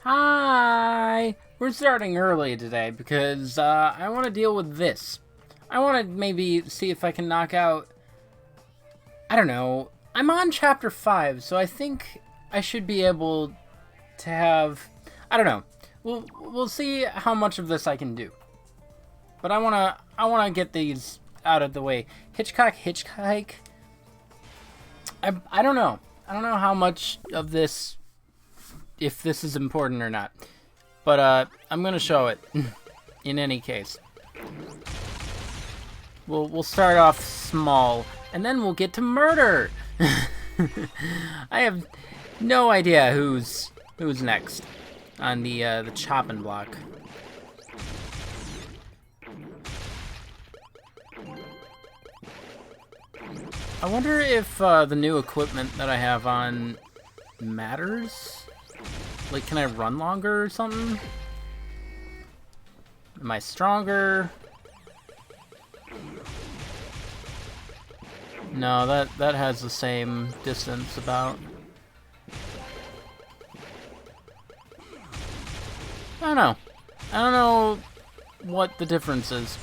Hi! We're starting early today because I want to deal with this. I want to maybe see if I can knock out... I don't know. I'm on chapter 5, so I think I should be able to have... I don't know. We'll see how much of this I can do. But I wanna get these out of the way. Hitchhike. I don't know. I don't know how much of this, if this is important or not. But I'm gonna show it in any case. We'll start off small, and then we'll get to murder. I have no idea who's next on the chopping block. I wonder if the new equipment that I have on matters. Like, can I run longer or something? Am I stronger? No, that has the same distance about. I don't know. I don't know what the difference is.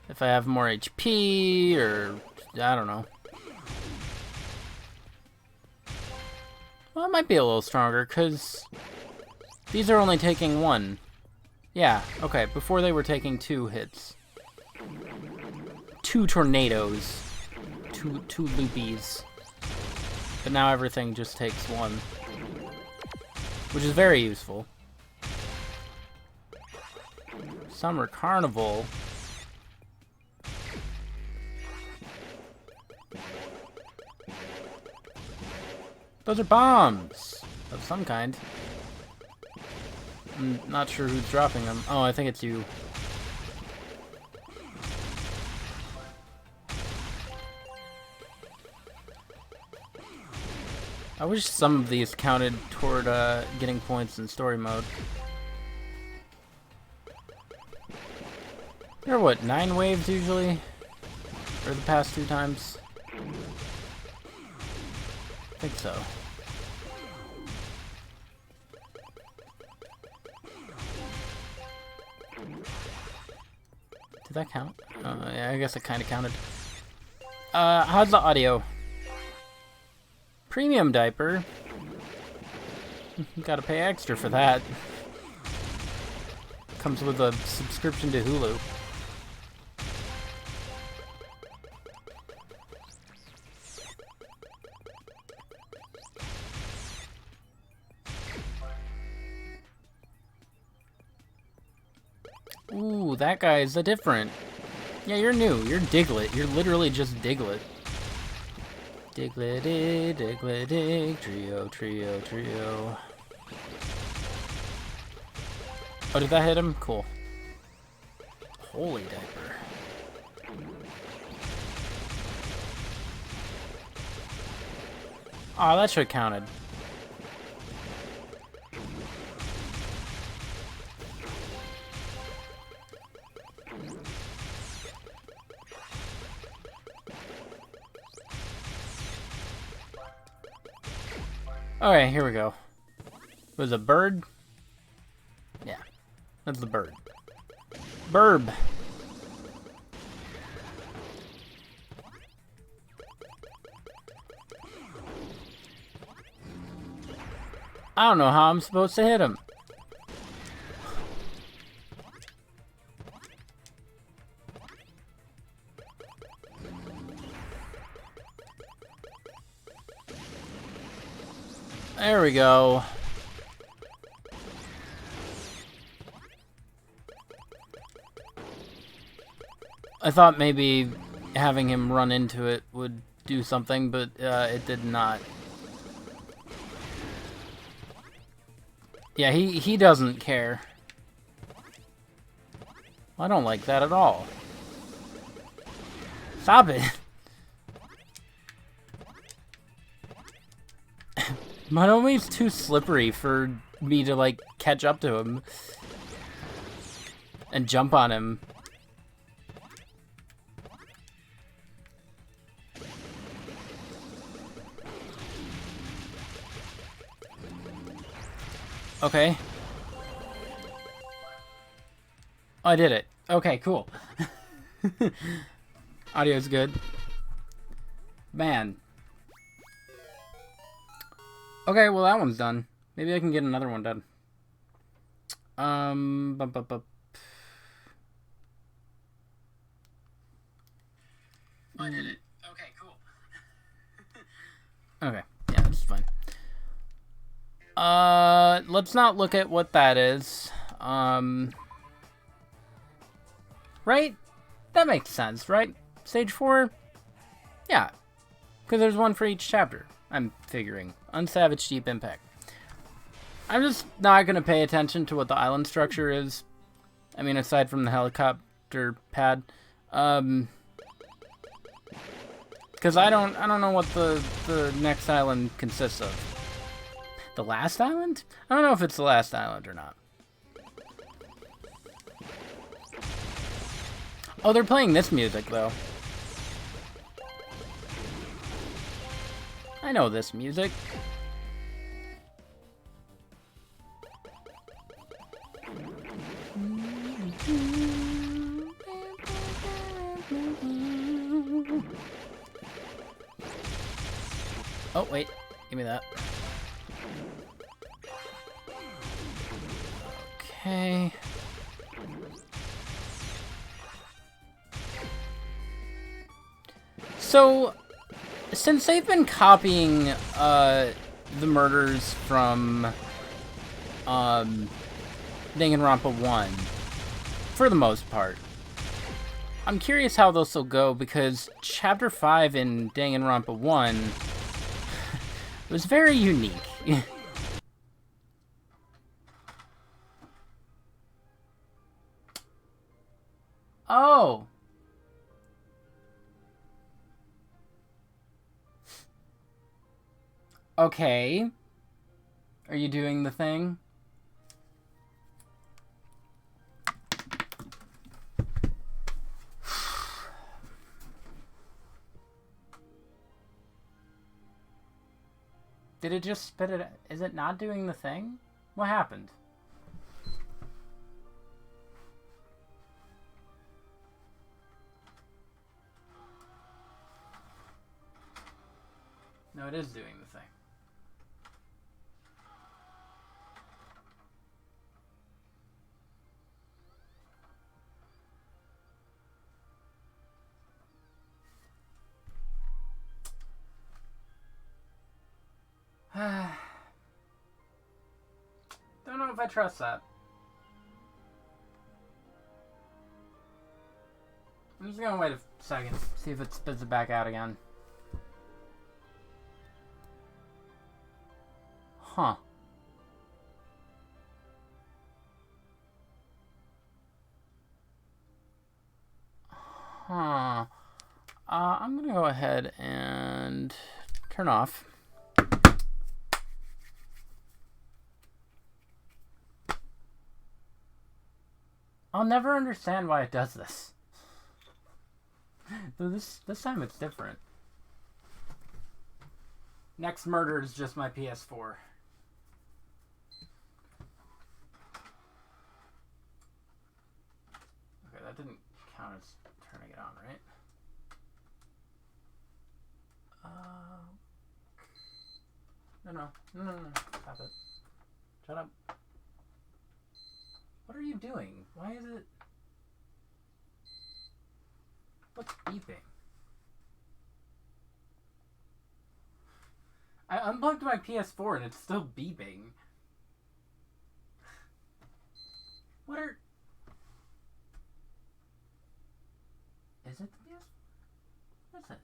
If I have more HP, or I don't know. Well, it might be a little stronger, because these are only taking one. Yeah, okay, before they were taking 2 hits. 2 tornadoes. Two loopies. But now everything just takes 1. Which is very useful. Summer Carnival. Those are bombs of some kind. I'm not sure who's dropping them. Oh, I think it's you. I wish some of these counted toward getting points in story mode. There are, what, 9 waves usually? Or the past 2 times? I think so. Did that count? Yeah, I guess it kind of counted. How's the audio? Premium diaper? Gotta pay extra for that. Comes with a subscription to Hulu. Ooh, that guy's a different. Yeah, you're new. You're Diglett. You're literally just Diglett. Diglett-dig, Diglett-dig, trio, trio, trio. Oh, did that hit him? Cool. Holy diaper. Oh, that should have counted. Alright, here we go. Was it a bird? Yeah, that's the bird. Burb. I don't know how I'm supposed to hit him. There we go. I thought maybe having him run into it would do something, but it did not. Yeah, he doesn't care. I don't like that at all. Stop it. Monomi's too slippery for me to, like, catch up to him and jump on him. Okay. Oh, I did it. Okay, cool. Audio's good. Man. Okay, well that one's done. Maybe I can get another one done. I did it. Okay, cool. Okay, yeah, that's fine. Let's not look at what that is. Right? That makes sense, right? Stage 4? Yeah. Because there's one for each chapter, I'm figuring. Unsavage Deep Impact. I'm just not going to pay attention to what the island structure is. I mean, aside from the helicopter pad. Because I don't know what the next island consists of. The last island? I don't know if it's the last island or not. Oh, they're playing this music, though. I know this music. Oh, wait. Give me that. Okay. So, since they've been copying the murders from Danganronpa 1, for the most part, I'm curious how those will go, because Chapter 5 in Danganronpa 1 It was very unique. Oh! Okay. Are you doing the thing? Did it just spit it? Is it not doing the thing? What happened? No, it is doing the thing. Don't know if I trust that. I'm just gonna wait a second, see if it spits it back out again. Huh. Huh. I'm gonna go ahead and turn off. I'll never understand why it does this. This time it's different. Next murder is just my PS4. Okay, that didn't count as turning it on, right? No. Stop it. Shut up. What are you doing? Why is it... What's beeping? I unplugged my PS4 and it's still beeping. What are... Is it the PS4? What is it?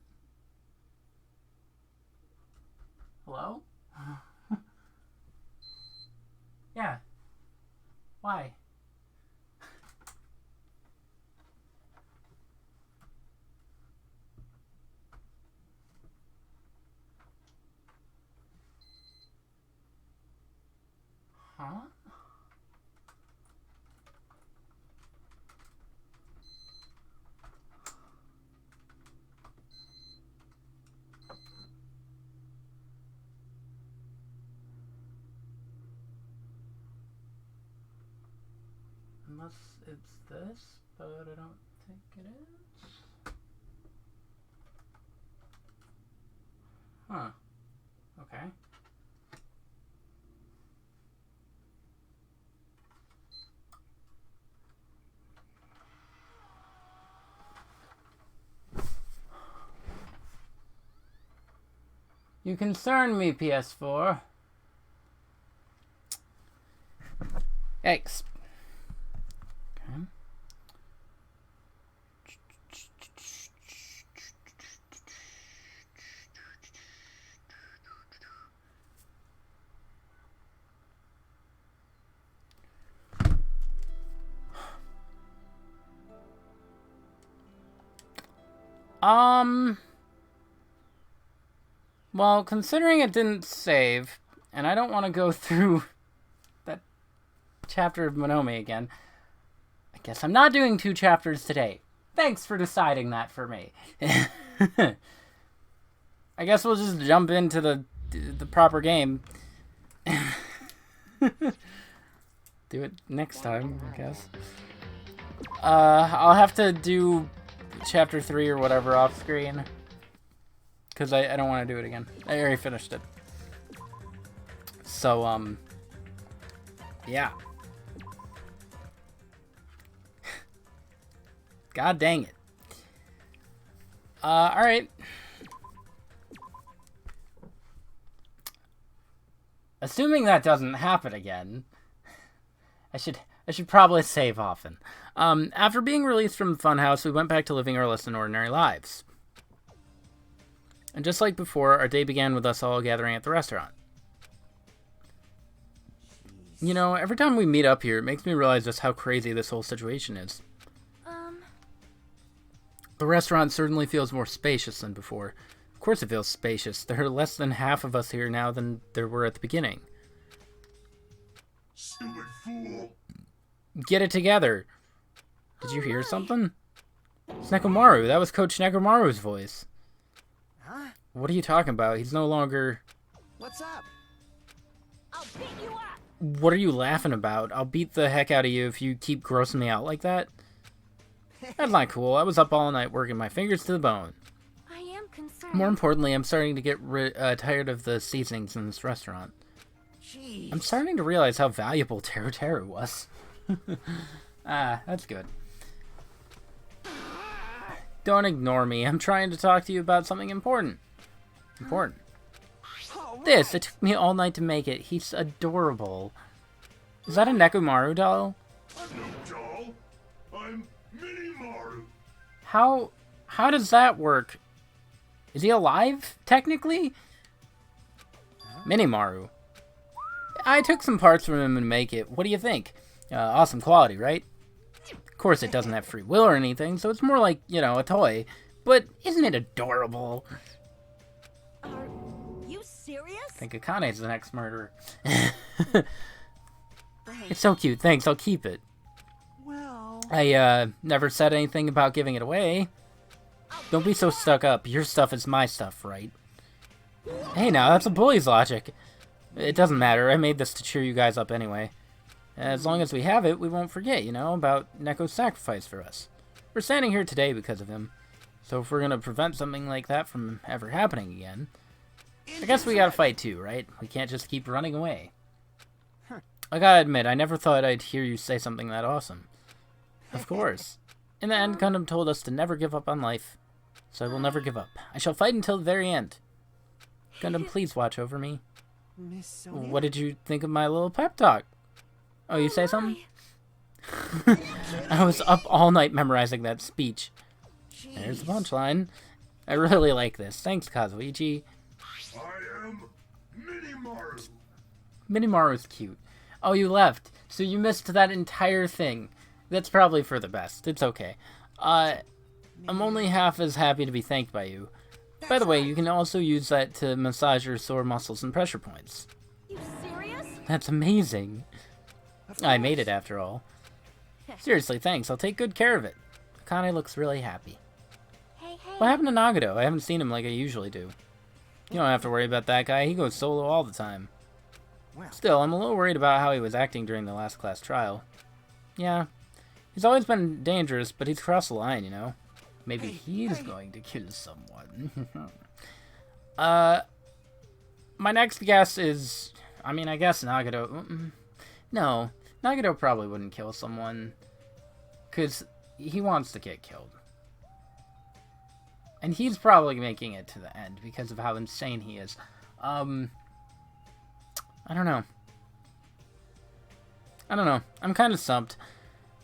Hello? Yeah. Why? Huh? Unless it's this, but I don't think it is. Huh. Okay. You concern me, PS4. Yikes. Okay. Well, considering it didn't save, and I don't want to go through that chapter of Monomi again, I guess I'm not doing 2 chapters today. Thanks for deciding that for me. I guess we'll just jump into the proper game. Do it next time, I guess. I'll have to do chapter 3 or whatever off screen. Because I don't want to do it again. I already finished it. So, yeah. God dang it. Alright. Assuming that doesn't happen again, I should probably save often. After being released from the Funhouse, we went back to living our less than ordinary lives. And just like before, our day began with us all gathering at the restaurant. You know, every time we meet up here, it makes me realize just how crazy this whole situation is. The restaurant certainly feels more spacious than before. Of course it feels spacious. There are less than half of us here now than there were at the beginning. Stupid fool. Get it together. Did you hear something? It's Nekomaru. That was Coach Nekomaru's voice. Huh? What are you talking about? He's no longer... What's up? I'll beat you up. What are you laughing about? I'll beat the heck out of you if you keep grossing me out like that. That's not cool. I was up all night working my fingers to the bone. I am concerned. More importantly, I'm starting to get tired of the seasonings in this restaurant. Jeez. I'm starting to realize how valuable Teru Teru was. That's good. Don't ignore me. I'm trying to talk to you about something important. Important. This, it took me all night to make it. He's adorable. Is that a Nekomaru doll? I'm no doll. I'm Mini-Maru. How does that work? Is he alive, technically? Minimaru. I took some parts from him to make it. What do you think? Awesome quality, right? Of course, it doesn't have free will or anything, so it's more like, you know, a toy. But isn't it adorable? Are you serious? I think Akane's the next murderer. Thanks. It's so cute. Thanks, I'll keep it. Well. I, never said anything about giving it away. Don't be so stuck up. Your stuff is my stuff, right? Hey, now, that's a bully's logic. It doesn't matter. I made this to cheer you guys up anyway. As long as we have it, we won't forget, you know, about Neko's sacrifice for us. We're standing here today because of him. So if we're gonna prevent something like that from ever happening again, I guess we gotta fight too, right? We can't just keep running away. I gotta admit, I never thought I'd hear you say something that awesome. Of course. In the end, Gundam told us to never give up on life. So I will never give up. I shall fight until the very end. Gundam, please watch over me. Miss Sonia? What did you think of my little pep talk? Oh, you say something? I was up all night memorizing that speech. There's the punchline. I really like this. Thanks, Kazuichi. I am Mini-Maru. Minimaru's cute. Oh, you left. So you missed that entire thing. That's probably for the best. It's okay. I'm only half as happy to be thanked by you. By the way, you can also use that to massage your sore muscles and pressure points. You serious? That's amazing. I made it after all. Seriously, thanks. I'll take good care of it. Akane looks really happy. Hey. What happened to Nagato? I haven't seen him like I usually do. You don't have to worry about that guy. He goes solo all the time. Well. Still, I'm a little worried about how he was acting during the last class trial. Yeah. He's always been dangerous, but he's crossed the line, you know? Maybe he's going to kill someone. My next guess is... I mean, I guess Nagato... No, Nagato probably wouldn't kill someone. Because he wants to get killed. And he's probably making it to the end because of how insane he is. I don't know. I'm kind of stumped.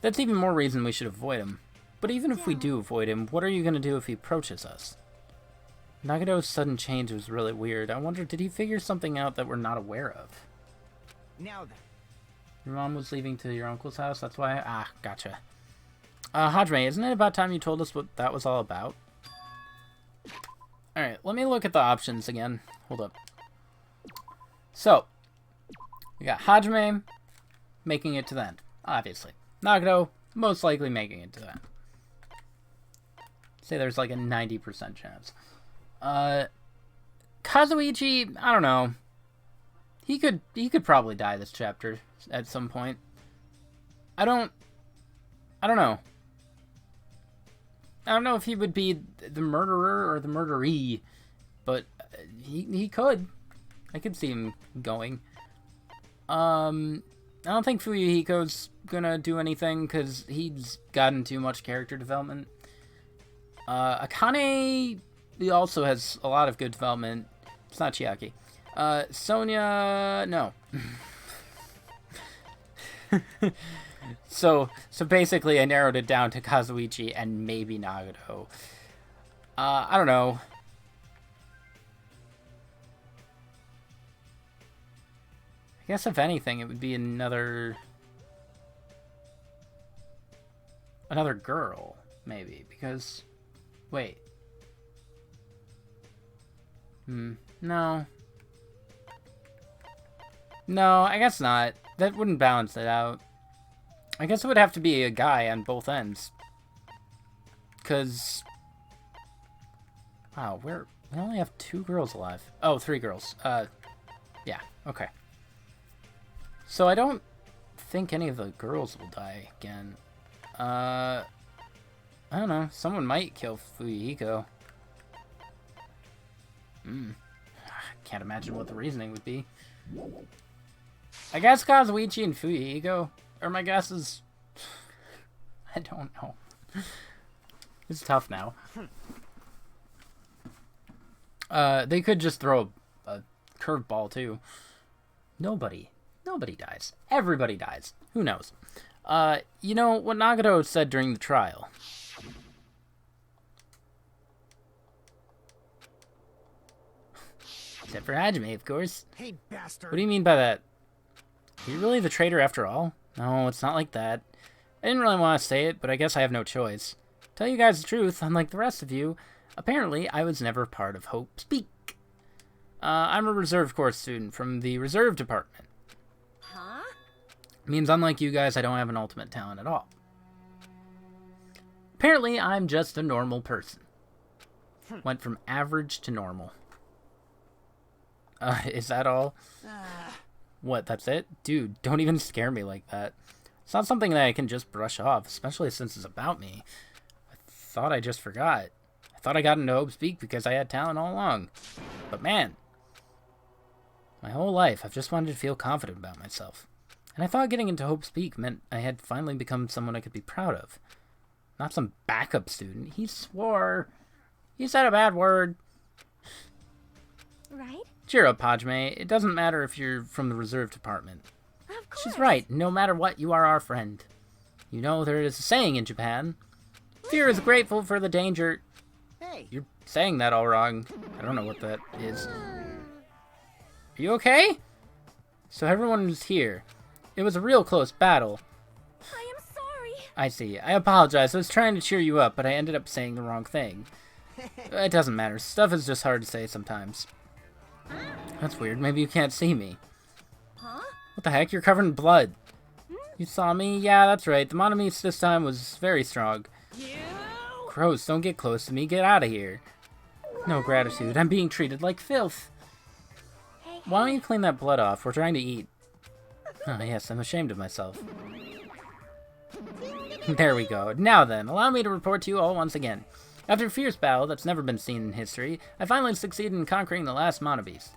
That's even more reason we should avoid him. But even if we do avoid him, what are you going to do if he approaches us? Nagato's sudden change was really weird. I wonder, did he figure something out that we're not aware of? Now then. Your mom was leaving to your uncle's house, that's why... Ah, gotcha. Hajime, isn't it about time you told us what that was all about? Alright, let me look at the options again. Hold up. So, we got Hajime making it to the end, obviously. Nagato, most likely making it to the end. Say there's like a 90% chance. Kazuichi, I don't know. He could probably die this chapter at some point. I don't know. I don't know if he would be the murderer or the murderee, but he could. I could see him going. I don't think Fuyuhiko's gonna do anything because he's gotten too much character development. Akane, he also has a lot of good development. It's not Chiaki. Sonia, no. So basically I narrowed it down to Kazuichi and maybe Nagato. I don't know. guess if anything, it would be another girl, maybe, because, wait. No. No, I guess not. That wouldn't balance it out. I guess it would have to be a guy on both ends. Because... Wow, we only have 2 girls alive. Oh, 3 girls. Yeah, okay. So I don't think any of the girls will die again. I don't know. Someone might kill Fuyuhiko. Can't imagine what the reasoning would be. I guess Kazuichi and Fuyuhiko are my guesses. I don't know. It's tough now. They could just throw a curveball too. Nobody dies. Everybody dies. Who knows? You know what Nagato said during the trial? Except for Hajime, of course. Hey, bastard. What do you mean by that? Are you really the traitor after all? No, it's not like that. I didn't really want to say it, but I guess I have no choice. Tell you guys the truth, unlike the rest of you, apparently I was never part of Hope Speak. I'm a reserve course student from the reserve department. Huh? Means unlike you guys, I don't have an ultimate talent at all. Apparently, I'm just a normal person. Went from average to normal. Is that all? What, that's it? Dude, don't even scare me like that. It's not something that I can just brush off, especially since it's about me. I thought I just forgot. I thought I got into Hope Speak because I had talent all along. But man, my whole life I've just wanted to feel confident about myself. And I thought getting into Hope Speak meant I had finally become someone I could be proud of. Not some backup student. He swore. He said a bad word. Right? Cheer up, Hajime. It doesn't matter if you're from the reserve department. Of course. She's right. No matter what, you are our friend. You know, there is a saying in Japan. Fear is grateful for the danger. Hey. You're saying that all wrong. I don't know what that is. Are you okay? So everyone was here. It was a real close battle. I am sorry. I see. I apologize. I was trying to cheer you up, but I ended up saying the wrong thing. It doesn't matter. Stuff is just hard to say sometimes. That's weird. Maybe you can't see me. Huh? What the heck? You're covered in blood. You saw me? Yeah, that's right. The Monomise this time was very strong. You? Gross, don't get close to me. Get out of here. No gratitude. I'm being treated like filth. Hey, Why don't you clean that blood off? We're trying to eat. Oh, yes, I'm ashamed of myself. There we go. Now then, allow me to report to you all once again. After a fierce battle that's never been seen in history, I finally succeeded in conquering the last Monobeast.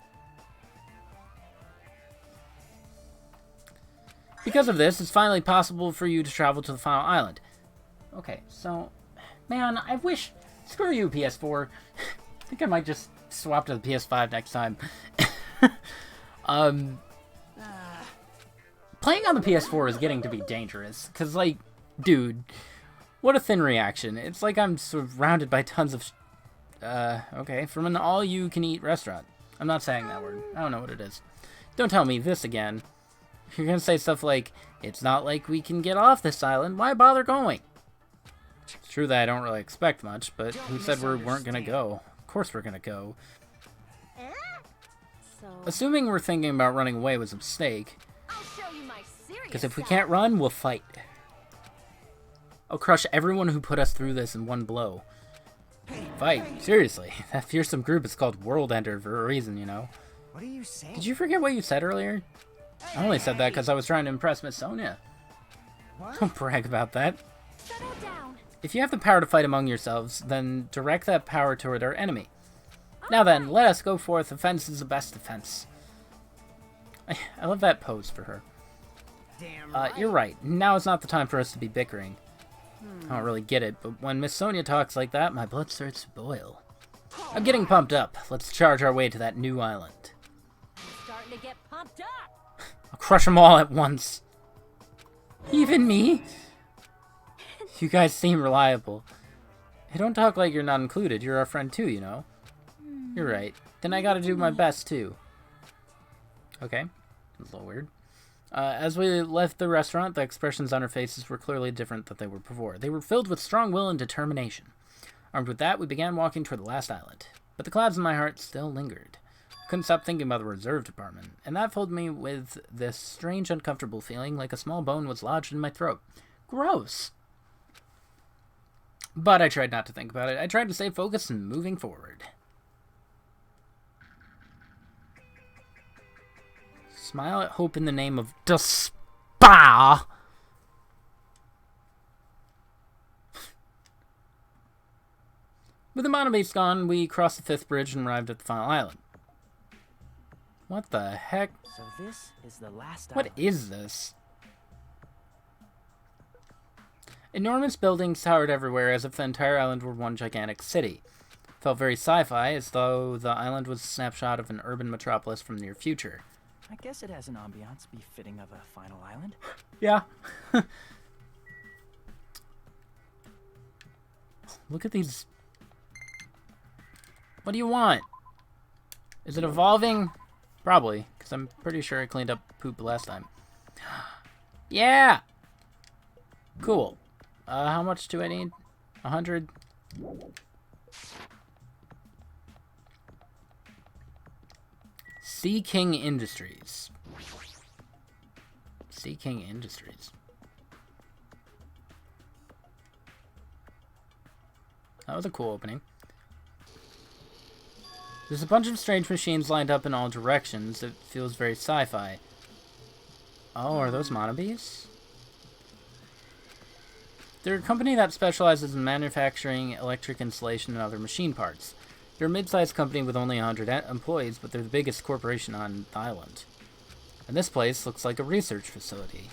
Because of this, it's finally possible for you to travel to the final island. Okay, so, man, I wish... Screw you, PS4. I think I might just swap to the PS5 next time. Playing on the PS4 is getting to be dangerous, because, like, dude, what a thin reaction. It's like I'm surrounded by tons of... okay, from an all-you-can-eat restaurant. I'm not saying that word. I don't know what it is. Don't tell me this again. You're gonna say stuff like, it's not like we can get off this island, why bother going? It's true that I don't really expect much, but who said we weren't gonna go? Of course we're gonna go. So, Assuming we're thinking about running away was a mistake, I'll show you my serious because if we side. can't run, we'll fight. I'll crush everyone who put us through this in one blow. Fight? Seriously, that fearsome group is called World Ender for a reason, you know. What are you saying? Did you forget what you said earlier? I only said that because I was trying to impress Miss Sonia. What? Don't brag about that. Settle down. If you have the power to fight among yourselves, then direct that power toward our enemy. Now then, let us go forth. Offense is the best defense. I love that pose for her. Damn right. You're right. Now is not the time for us to be bickering. I don't really get it, but when Miss Sonia talks like that, my blood starts to boil. I'm getting pumped up. Let's charge our way to that new island. I'm starting to get pumped up. I'll crush them all at once. Even me? You guys seem reliable. Hey, don't talk like you're not included. You're our friend too, you know. You're right. Then I gotta do my best too. Okay. It was a little weird. As we left the restaurant, the expressions on our faces were clearly different than they were before. They were filled with strong will and determination. Armed with that, we began walking toward the last island. But the clouds in my heart still lingered. I couldn't stop thinking about the reserve department, and that filled me with this strange, uncomfortable feeling like a small bone was lodged in my throat. Gross! But I tried not to think about it. I tried to stay focused and moving forward. Smile at hope in the name of despair. With the monobass gone, we crossed the 5th bridge and arrived at the final island. What the heck? So this is the last What island. is this? Enormous buildings towered everywhere as if the entire island were one gigantic city. Felt very sci-fi, as though the island was a snapshot of an urban metropolis from the near future. I guess it has an ambiance befitting of a final island. Yeah. Look at these. What do you want? Is it evolving? Probably, because I'm pretty sure I cleaned up poop last time. Yeah! Cool. How much do I need? 100? Sea King Industries. Sea King Industries. That was a cool opening. There's a bunch of strange machines lined up in all directions. It feels very sci-fi. Oh, are those monobees? They're a company that specializes in manufacturing electric installation and other machine parts. They're a mid-sized company with only 100 employees, but they're the biggest corporation on the island. And this place looks like a research facility.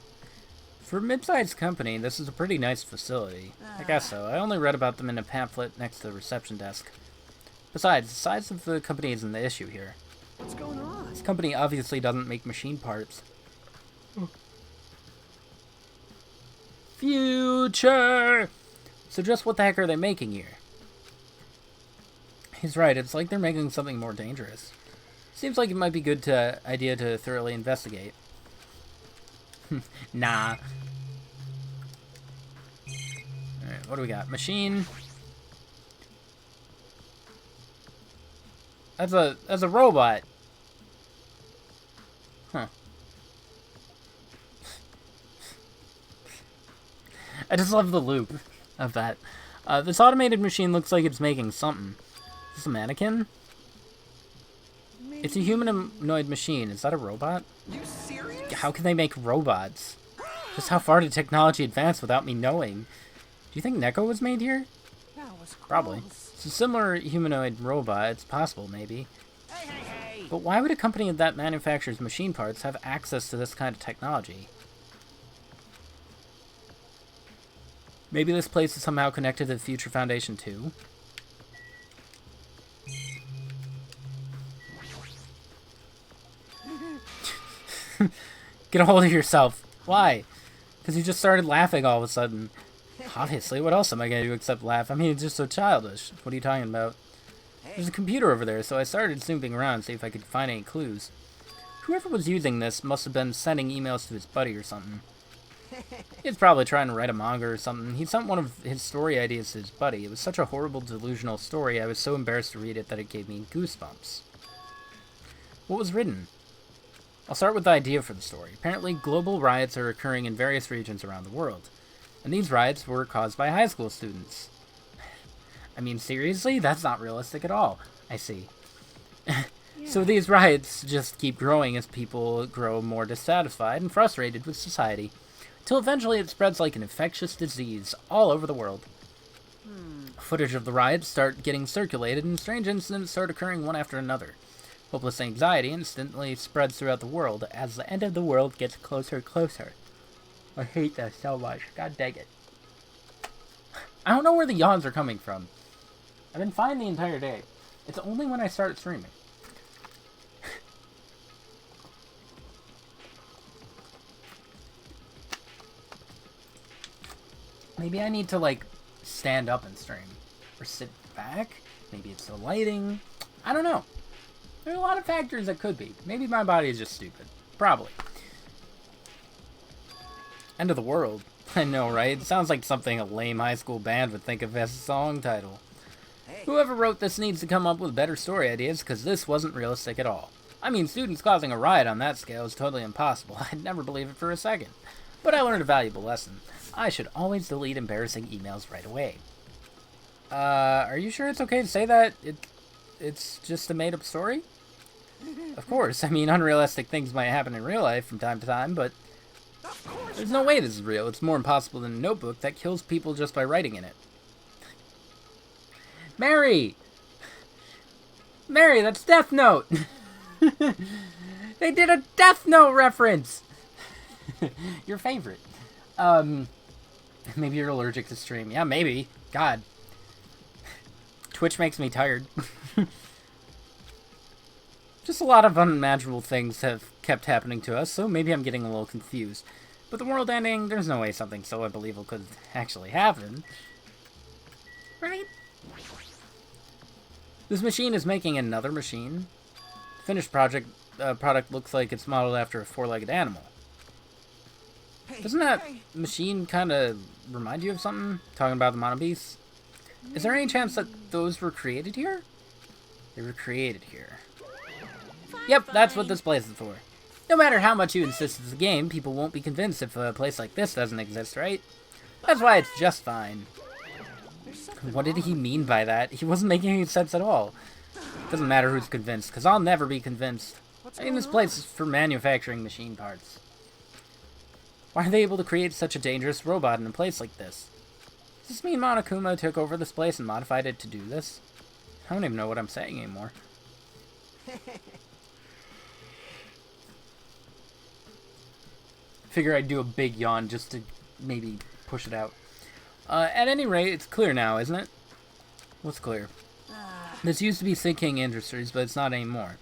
For a mid-sized company, this is a pretty nice facility. I guess so. I only read about them in a pamphlet next to the reception desk. Besides, the size of the company isn't the issue here. What's going on? This company obviously doesn't make machine parts. Future! So just what the heck are they making here? He's right, it's like they're making something more dangerous. Seems like it might be a good idea to thoroughly investigate. Nah. Alright, what do we got? Machine. That's a robot. Huh. I just love the loop of that. This automated machine looks like it's making something. Is this a mannequin? It's a humanoid machine. Is that a robot? You serious? How can they make robots? Just how far did technology advance without me knowing? Do you think Neko was made here? That was Probably. close. It's a similar humanoid robot. It's possible, maybe. Hey, hey, hey! But why would a company that manufactures machine parts have access to this kind of technology? Maybe this place is somehow connected to the Future Foundation too? Get a hold of yourself. Why? Because you just started laughing all of a sudden. Obviously, what else am I going to do except laugh? I mean, it's just so childish. What are you talking about? There's a computer over there, so I started snooping around to see if I could find any clues. Whoever was using this must have been sending emails to his buddy or something. He's probably trying to write a manga or something. He sent one of his story ideas to his buddy. It was such a horrible, delusional story, I was so embarrassed to read it that it gave me goosebumps. What was written? I'll start with the idea for the story. Apparently, global riots are occurring in various regions around the world. And these riots were caused by high school students. I mean, seriously? That's not realistic at all. I see. So these riots just keep growing as people grow more dissatisfied and frustrated with society. Till eventually it spreads like an infectious disease all over the world. Footage of the riots start getting circulated and strange incidents start occurring one after another. Hopeless anxiety instantly spreads throughout the world as the end of the world gets closer and closer. I hate that so much. God dang it. I don't know where the yawns are coming from. I've been fine the entire day. It's only when I start streaming. Maybe I need to, like, stand up and stream. Or sit back. Maybe it's the lighting. I don't know. There's a lot of factors that could be. Maybe my body is just stupid. Probably. End of the world. I know, right? It sounds like something a lame high school band would think of as a song title. Whoever wrote this needs to come up with better story ideas, because this wasn't realistic at all. I mean, students causing a riot on that scale is totally impossible. I'd never believe it for a second. But I learned a valuable lesson. I should always delete embarrassing emails right away. Are you sure it's okay to say that? It's just a made-up story? Of course, I mean, unrealistic things might happen in real life from time to time, but there's no way this is real. It's more impossible than a notebook that kills people just by writing in it. Mary! Mary, that's Death Note! They did a Death Note reference! Your favorite. Maybe you're allergic to stream. Yeah, maybe. God. Twitch makes me tired. Just a lot of unimaginable things have kept happening to us, so maybe I'm getting a little confused. But the world ending, there's no way something so unbelievable could actually happen. Right? This machine is making another machine. Finished product looks like it's modeled after a four-legged animal. Doesn't that machine kind of remind you of something? Talking about the monopiece? Is there any chance that those were created here? They were created here. Yep, that's what this place is for. No matter how much you insist it's a game, people won't be convinced if a place like this doesn't exist, right? That's why it's just fine. What did he mean by that? He wasn't making any sense at all. Doesn't matter who's convinced, because I'll never be convinced. I mean, this place is for manufacturing machine parts. Why are they able to create such a dangerous robot in a place like this? Does this mean Monokuma took over this place and modified it to do this? I don't even know what I'm saying anymore. Figure I'd do a big yawn just to maybe push it out. At any rate, it's clear now, isn't it? What's clear? This used to be Thinking Industries, but it's not anymore.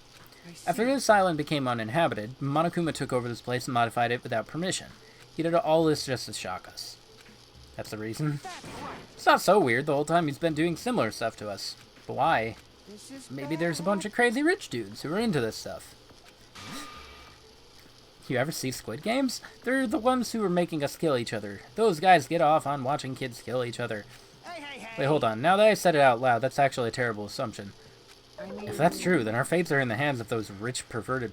After this island became uninhabited, Monokuma took over this place and modified it without permission. He did all this just to shock us. That's the reason. It's not so weird. The whole time he's been doing similar stuff to us. But why? Maybe there's a bunch of crazy rich dudes who are into this stuff. You ever see Squid Games? They're the ones who are making us kill each other. Those guys get off on watching kids kill each other. Wait, hold on. Now that I said it out loud, that's actually a terrible assumption. If that's true, then our fates are in the hands of those rich, perverted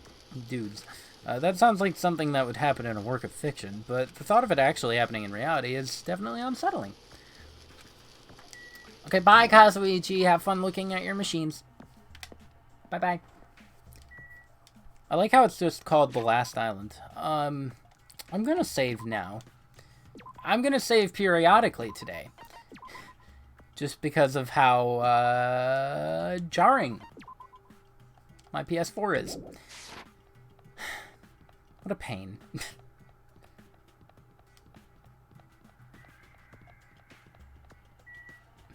dudes. That sounds like something that would happen in a work of fiction, but the thought of it actually happening in reality is definitely unsettling. Okay, bye, Kazuichi. Have fun looking at your machines. Bye-bye. I like how it's just called The Last Island. I'm gonna save now. I'm gonna save periodically today. Just because of how, jarring my PS4 is. What a pain.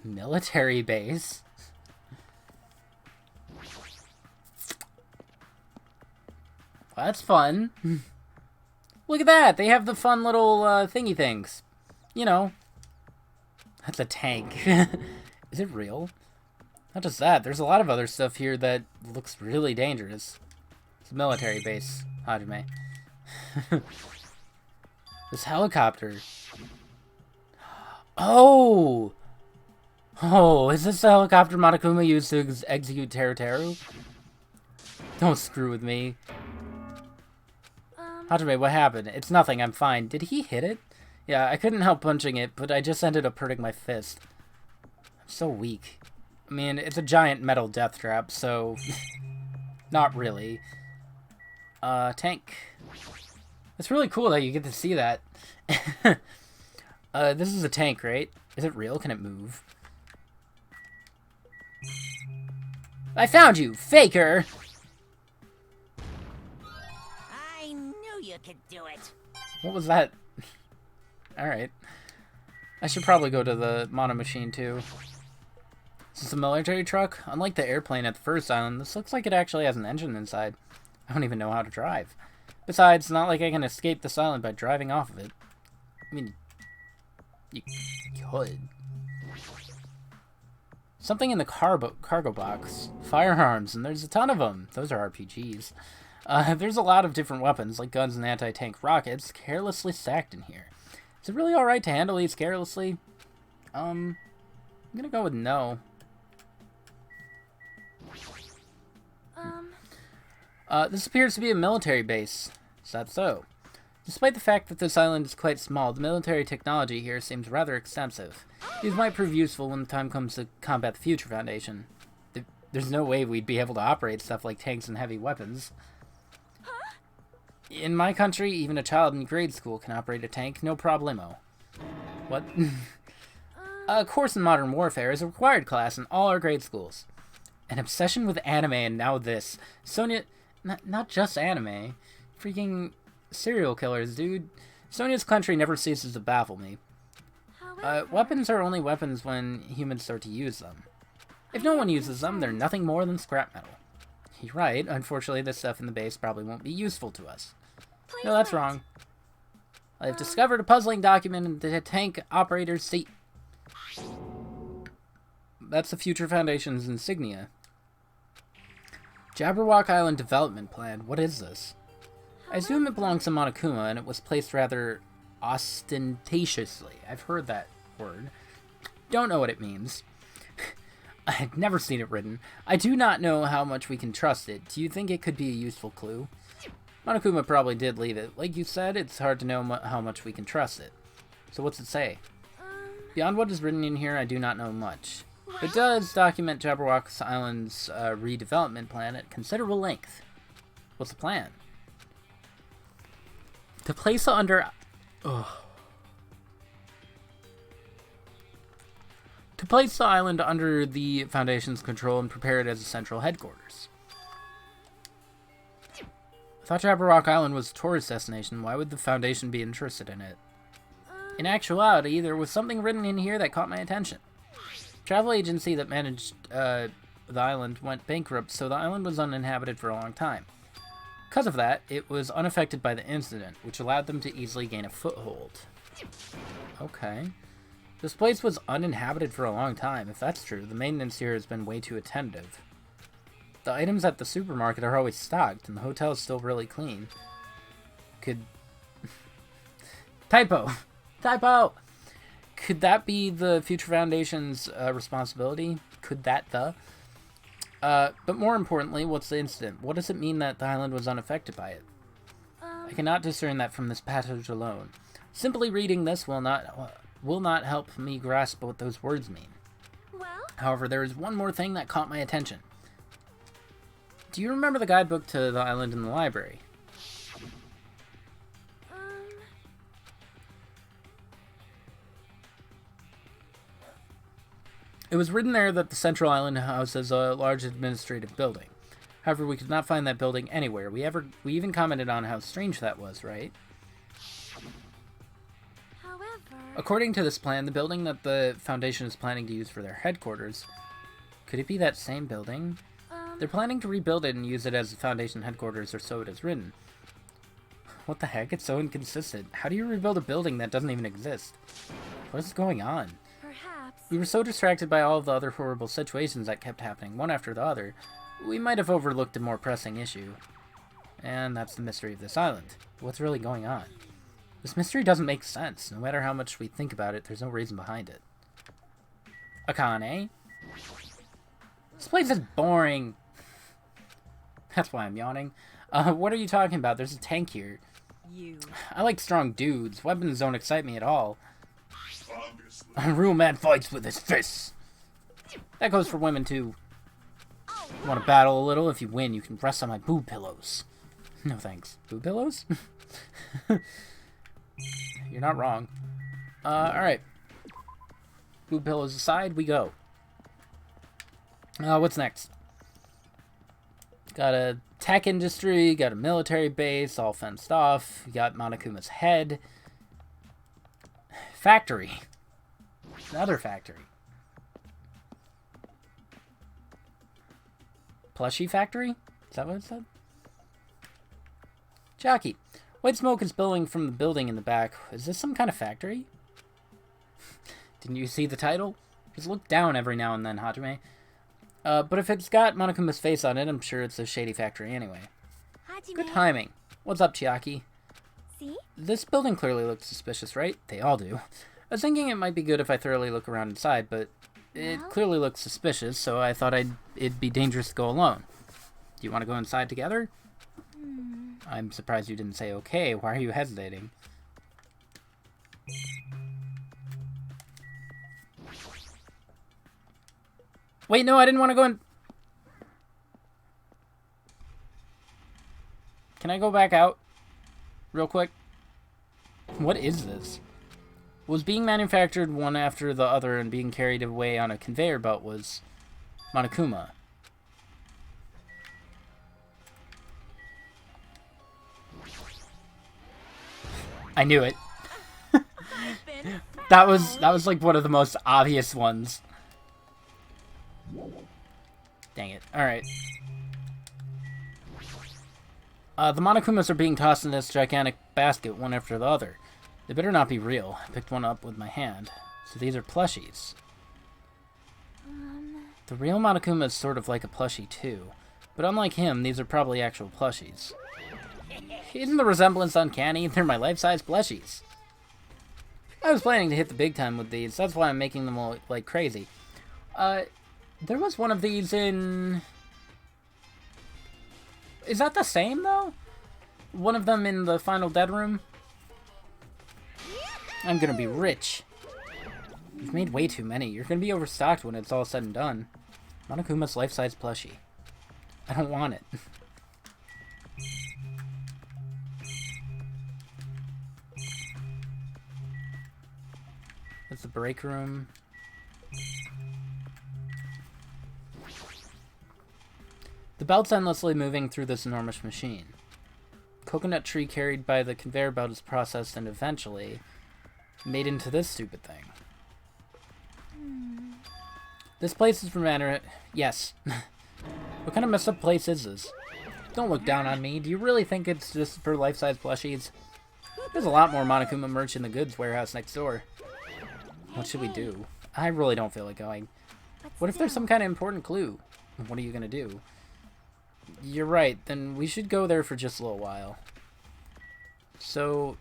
Military base? Well, that's fun. Look at that! They have the fun little, thingy things. You know. That's a tank. Is it real? Not just that, there's a lot of other stuff here that looks really dangerous. It's a military base, Hajime. This helicopter. Oh! Oh, is this the helicopter Monokuma used to execute Teru? Don't screw with me. Hajime, what happened? It's nothing, I'm fine. Did he hit it? Yeah, I couldn't help punching it, but I just ended up hurting my fist. I'm so weak. I mean, it's a giant metal death trap, so... not really. Tank. It's really cool that you get to see that. This is a tank, right? Is it real? Can it move? I found you, faker! I knew you could do it. What was that? Alright. I should probably go to the mono machine, too. Is this a military truck? Unlike the airplane at the first island, this looks like it actually has an engine inside. I don't even know how to drive. Besides, it's not like I can escape this island by driving off of it. I mean, you could. Something in the cargo box. Firearms, and there's a ton of them. Those are RPGs. There's a lot of different weapons, like guns and anti-tank rockets, carelessly stacked in here. Is it really alright to handle these carelessly? I'm gonna go with no. This appears to be a military base. Is that so? Despite the fact that this island is quite small, the military technology here seems rather extensive. These might prove useful when the time comes to combat the Future Foundation. There's no way we'd be able to operate stuff like tanks and heavy weapons. In my country, even a child in grade school can operate a tank, no problemo. What? A course in modern warfare is a required class in all our grade schools. An obsession with anime and now this. Sonia... Not just anime. Freaking serial killers, dude. Sonia's country never ceases to baffle me. Weapons are only weapons when humans start to use them. If no one uses them, they're nothing more than scrap metal. You're right. Unfortunately, this stuff in the base probably won't be useful to us. No, that's wrong. I've discovered a puzzling document in the tank operator's seat. That's the Future Foundation's insignia. Jabberwock Island Development Plan. What is this? I assume it belongs to Monokuma, and it was placed rather ostentatiously. I've heard that word. Don't know what it means. I had never seen it written. I do not know how much we can trust it. Do you think it could be a useful clue? Monokuma probably did leave it. Like you said, it's hard to know how much we can trust it. So what's it say? Beyond what is written in here, I do not know much. It does document Jabberwock Island's redevelopment plan at considerable length. What's the plan? To place under... Ugh. To place the island under the Foundation's control and prepare it as a central headquarters. I thought Jabberwock Island was a tourist destination. Why would the Foundation be interested in it? In actuality, there was something written in here that caught my attention. Travel agency that managed the island went bankrupt, so the island was uninhabited for a long time. Because of that, it was unaffected by the incident, which allowed them to easily gain a foothold. Okay. This place was uninhabited for a long time. If that's true, the maintenance here has been way too attentive. The items at the supermarket are always stocked, and the hotel is still really clean. Could... Typo! Typo! Could that be the Future Foundation's responsibility? Could that But more importantly, what's the incident? What does it mean that the island was unaffected by it? I cannot discern that from this passage alone. Simply reading this will not help me grasp what those words mean. Well? However, there is one more thing that caught my attention. Do you remember the guidebook to the island in the library? It was written there that the central island houses a large administrative building. However, we could not find that building anywhere. We even commented on how strange that was, right? However... According to this plan, the building that the Foundation is planning to use for their headquarters, could it be that same building? They're planning to rebuild it and use it as the Foundation headquarters, or so it is written. What the heck? It's so inconsistent. How do you rebuild a building that doesn't even exist? What is going on? Perhaps... We were so distracted by all of the other horrible situations that kept happening, one after the other, we might have overlooked a more pressing issue. And that's the mystery of this island. What's really going on? This mystery doesn't make sense. No matter how much we think about it, there's no reason behind it. Akane? This place is boring. That's why I'm yawning. What are you talking about? There's a tank here. You. I like strong dudes. Weapons don't excite me at all. Obviously. A real man fights with his fists. That goes for women, too. Want to battle a little? If you win, you can rest on my boob pillows. No thanks. Boob pillows? You're not wrong. Alright. Boob pillows aside, we go. What's next? Got a tech industry, got a military base, all fenced off. You got Monokuma's head. Factory. Another factory. Plushie factory? Is that what it said? Jockey. White smoke is billowing from the building in the back. Is this some kind of factory? Didn't you see the title? Just look down every now and then, Hajime. But if it's got Monokuma's face on it, I'm sure it's a shady factory anyway. Good timing. What's up, Chiaki? See? This building clearly looks suspicious, right? They all do. I was thinking it might be good if I thoroughly look around inside, but it Well? clearly looks suspicious, so I thought it'd be dangerous to go alone. Do you want to go inside together? I'm surprised you didn't say okay. Why are you hesitating? Wait, no, I didn't want to go in. Can I go back out? Real quick? What is this? Was being manufactured one after the other and being carried away on a conveyor belt was Monokuma. I knew it. That was like one of the most obvious ones. Dang it. Alright. The Monokumas are being tossed in this gigantic basket one after the other. They better not be real. I picked one up with my hand. So these are plushies. The real Monokuma is sort of like a plushie too. But unlike him, these are probably actual plushies. Isn't the resemblance uncanny? They're my life-size plushies. I was planning to hit the big time with these. That's why I'm making them all like crazy. There was one of these in... Is that the same, though? One of them in the final dead room? I'm gonna be rich. You've made way too many. You're gonna be overstocked when it's all said and done. Monokuma's life-size plushie. I don't want it. That's the break room. The belt's endlessly moving through this enormous machine. Coconut tree carried by the conveyor belt is processed and eventually made into this stupid thing. This place is for manner... Yes. What kind of messed up place is this? Don't look down on me. Do you really think it's just for life-size plushies? There's a lot more Monokuma merch in the goods warehouse next door. What should we do? I really don't feel like going. What if there's some kind of important clue? What are you gonna do? You're right, then we should go there for just a little while. So,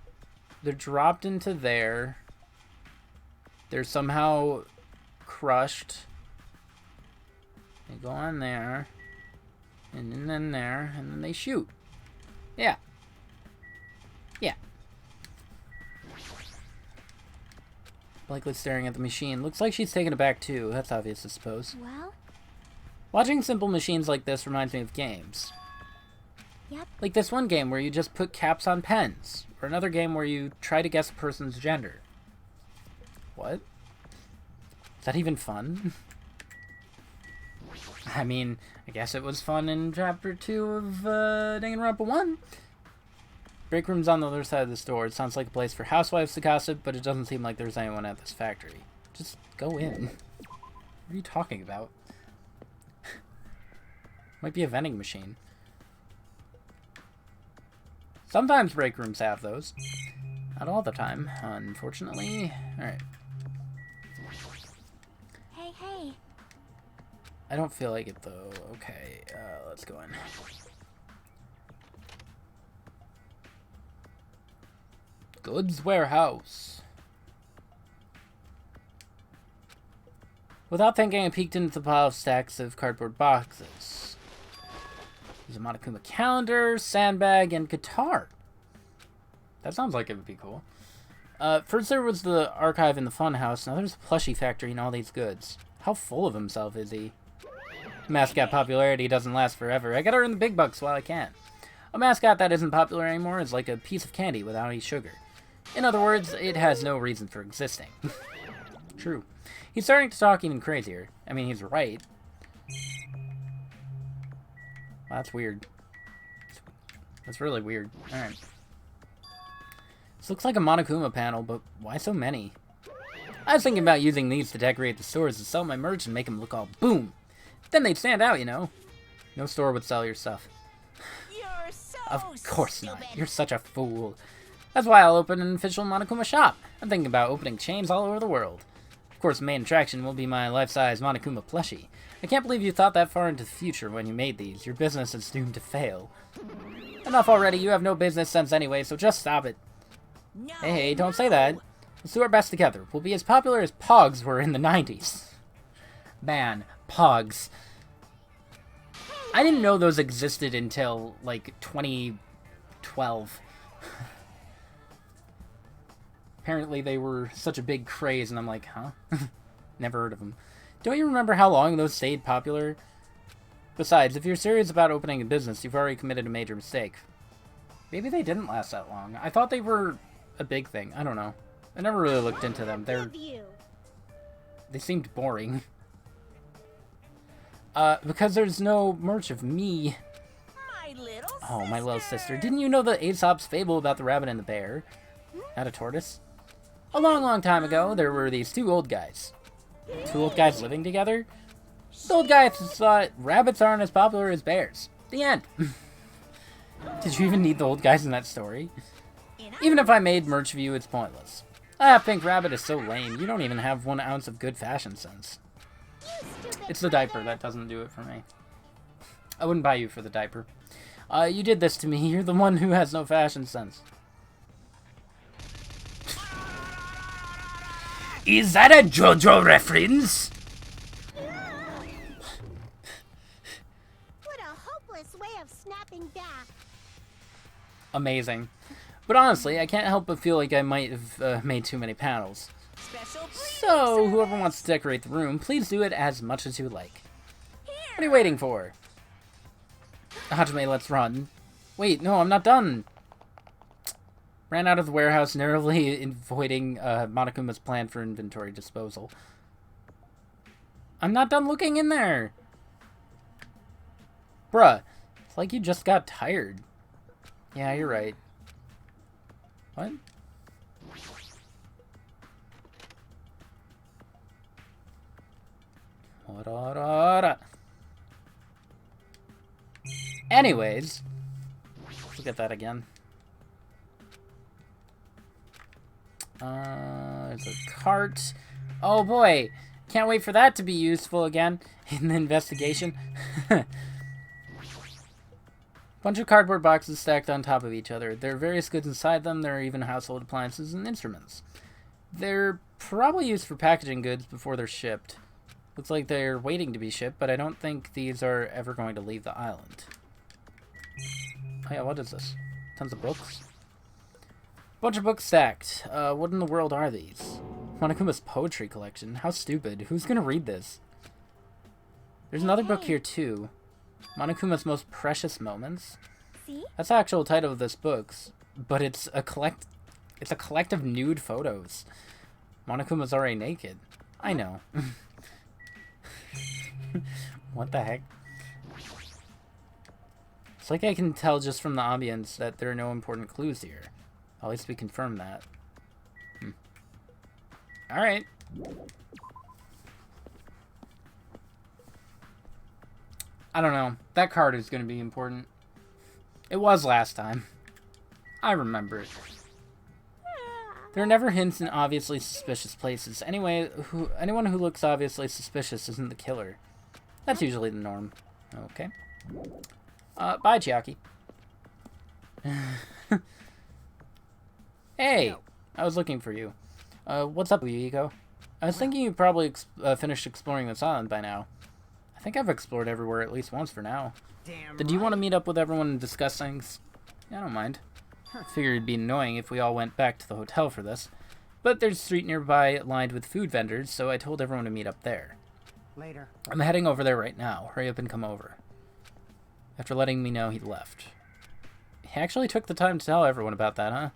they're dropped into there. They're somehow crushed. They go on there. And then there. And then they shoot. Yeah. Yeah. Blake staring at the machine. Looks like she's taken aback too. That's obvious, I suppose. Well? Watching simple machines like this reminds me of games. Yep. Like this one game where you just put caps on pens. Or another game where you try to guess a person's gender. What? Is that even fun? I mean, I guess it was fun in Chapter 2 of Danganronpa 1. Break room's on the other side of the store. It sounds like a place for housewives to gossip, but it doesn't seem like there's anyone at this factory. Just go in. What are you talking about? Might be a vending machine. Sometimes break rooms have those. Not all the time, unfortunately. Alright. Hey, hey. I don't feel like it, though. Okay, let's go in. Goods warehouse. Without thinking, I peeked into the pile of stacks of cardboard boxes. There's a Monokuma calendar, sandbag, and guitar. That sounds like it would be cool. First there was the archive in the funhouse, now there's a plushie factory and all these goods. How full of himself is he? Mascot popularity doesn't last forever. I gotta earn the big bucks while I can. A mascot that isn't popular anymore is like a piece of candy without any sugar. In other words, it has no reason for existing. True. He's starting to talk even crazier. I mean, he's right. Well, that's weird. That's really weird. Alright. This looks like a Monokuma panel, but why so many? I was thinking about using these to decorate the stores to sell my merch and make them look all boom. Then they'd stand out, you know. No store would sell your stuff. You're so Of course not. stupid. You're such a fool. That's why I'll open an official Monokuma shop. I'm thinking about opening chains all over the world. Of course, the main attraction will be my life-size Monokuma plushie. I can't believe you thought that far into the future when you made these. Your business is doomed to fail. Enough already, you have no business sense anyway, so just stop it. No, Hey, don't say that. Let's do our best together. We'll be as popular as Pogs were in the 90s. Man, Pogs. I didn't know those existed until, like, 2012. Apparently they were such a big craze, and I'm like, huh? Never heard of them. Don't you remember how long those stayed popular? Besides, if you're serious about opening a business, you've already committed a major mistake. Maybe they didn't last that long. I thought they were a big thing. I don't know. I never really looked into them. They seemed boring. Because there's no merch of me. My little sister. Didn't you know the Aesop's fable about the rabbit and the bear? Not a tortoise? A long, long time ago, there were these two old guys. Two old guys living together? The old guys thought rabbits aren't as popular as bears. The end. Did you even need the old guys in that story? Even if I made merch of you, it's pointless. Ah, Pink Rabbit is so lame. You don't even have 1 ounce of good fashion sense. It's the diaper that doesn't do it for me. I wouldn't buy you for the diaper. You did this to me. You're the one who has no fashion sense. Is that a JoJo reference? What a hopeless way of snapping back. Amazing. But honestly, I can't help but feel like I might have made too many panels. So, whoever wants to decorate the room, please do it as much as you like. What are you waiting for? Hajime, let's run. Wait, no, I'm not done. Ran out of the warehouse, narrowly avoiding Monokuma's plan for inventory disposal. I'm not done looking in there. Bruh, it's like you just got tired. Yeah, you're right. What? Anyways, let's look at that again. There's a cart. Oh boy, can't wait for that to be useful again in the investigation. Bunch of cardboard boxes stacked on top of each other. There are various goods inside them. There are even household appliances and instruments. They're probably used for packaging goods before they're shipped. Looks like they're waiting to be shipped, but I don't think these are ever going to leave the island. Oh yeah, what is this? Tons of books? Bunch of books stacked. What in the world are these? Monokuma's poetry collection. How stupid. Who's gonna read this? There's another book here too. Monokuma's Most Precious Moments. See? That's the actual title of this book, but it's a collective nude photos. Monokuma's already naked. I know. What the heck? It's like I can tell just from the ambience that there are no important clues here. At least we confirmed that. Alright. I don't know. That card is going to be important. It was last time. I remember it. There are never hints in obviously suspicious places. Anyway, anyone who looks obviously suspicious isn't the killer. That's usually the norm. Okay. Bye, Chiaki. Hey! I was looking for you. What's up, Yuiko? I was thinking you probably finished exploring this island by now. I think I've explored everywhere at least once for now. Do you want to meet up with everyone and discuss things? Yeah, I don't mind. Figured it'd be annoying if we all went back to the hotel for this. But there's a street nearby lined with food vendors, so I told everyone to meet up there. Later. I'm heading over there right now. Hurry up and come over. After letting me know he left. He actually took the time to tell everyone about that, huh?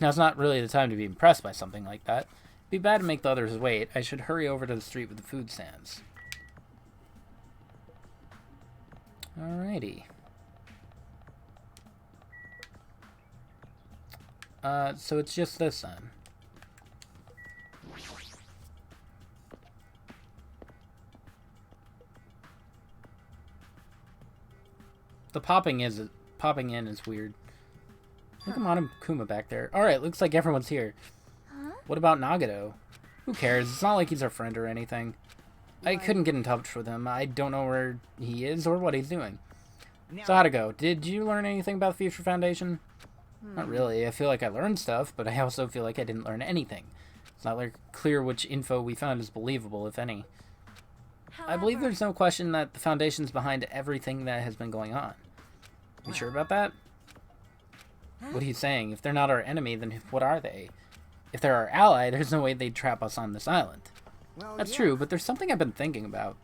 Now's not really the time to be impressed by something like that. It'd be bad to make the others wait. I should hurry over to the street with the food stands. Alrighty. So it's just this then. The popping in is weird. Look at Monokuma back there. Alright, looks like everyone's here. Huh? What about Nagato? Who cares? It's not like he's our friend or anything. I couldn't get in touch with him. I don't know where he is or what he's doing. So how'd it go? Did you learn anything about the Future Foundation? Not really. I feel like I learned stuff, but I also feel like I didn't learn anything. It's not like clear which info we found is believable, if any. I believe there's no question that the Foundation's behind everything that has been going on. You sure about that? What are you saying? If they're not our enemy, then what are they? If they're our ally, there's no way they'd trap us on this island. Well, That's yeah. true, but there's something I've been thinking about.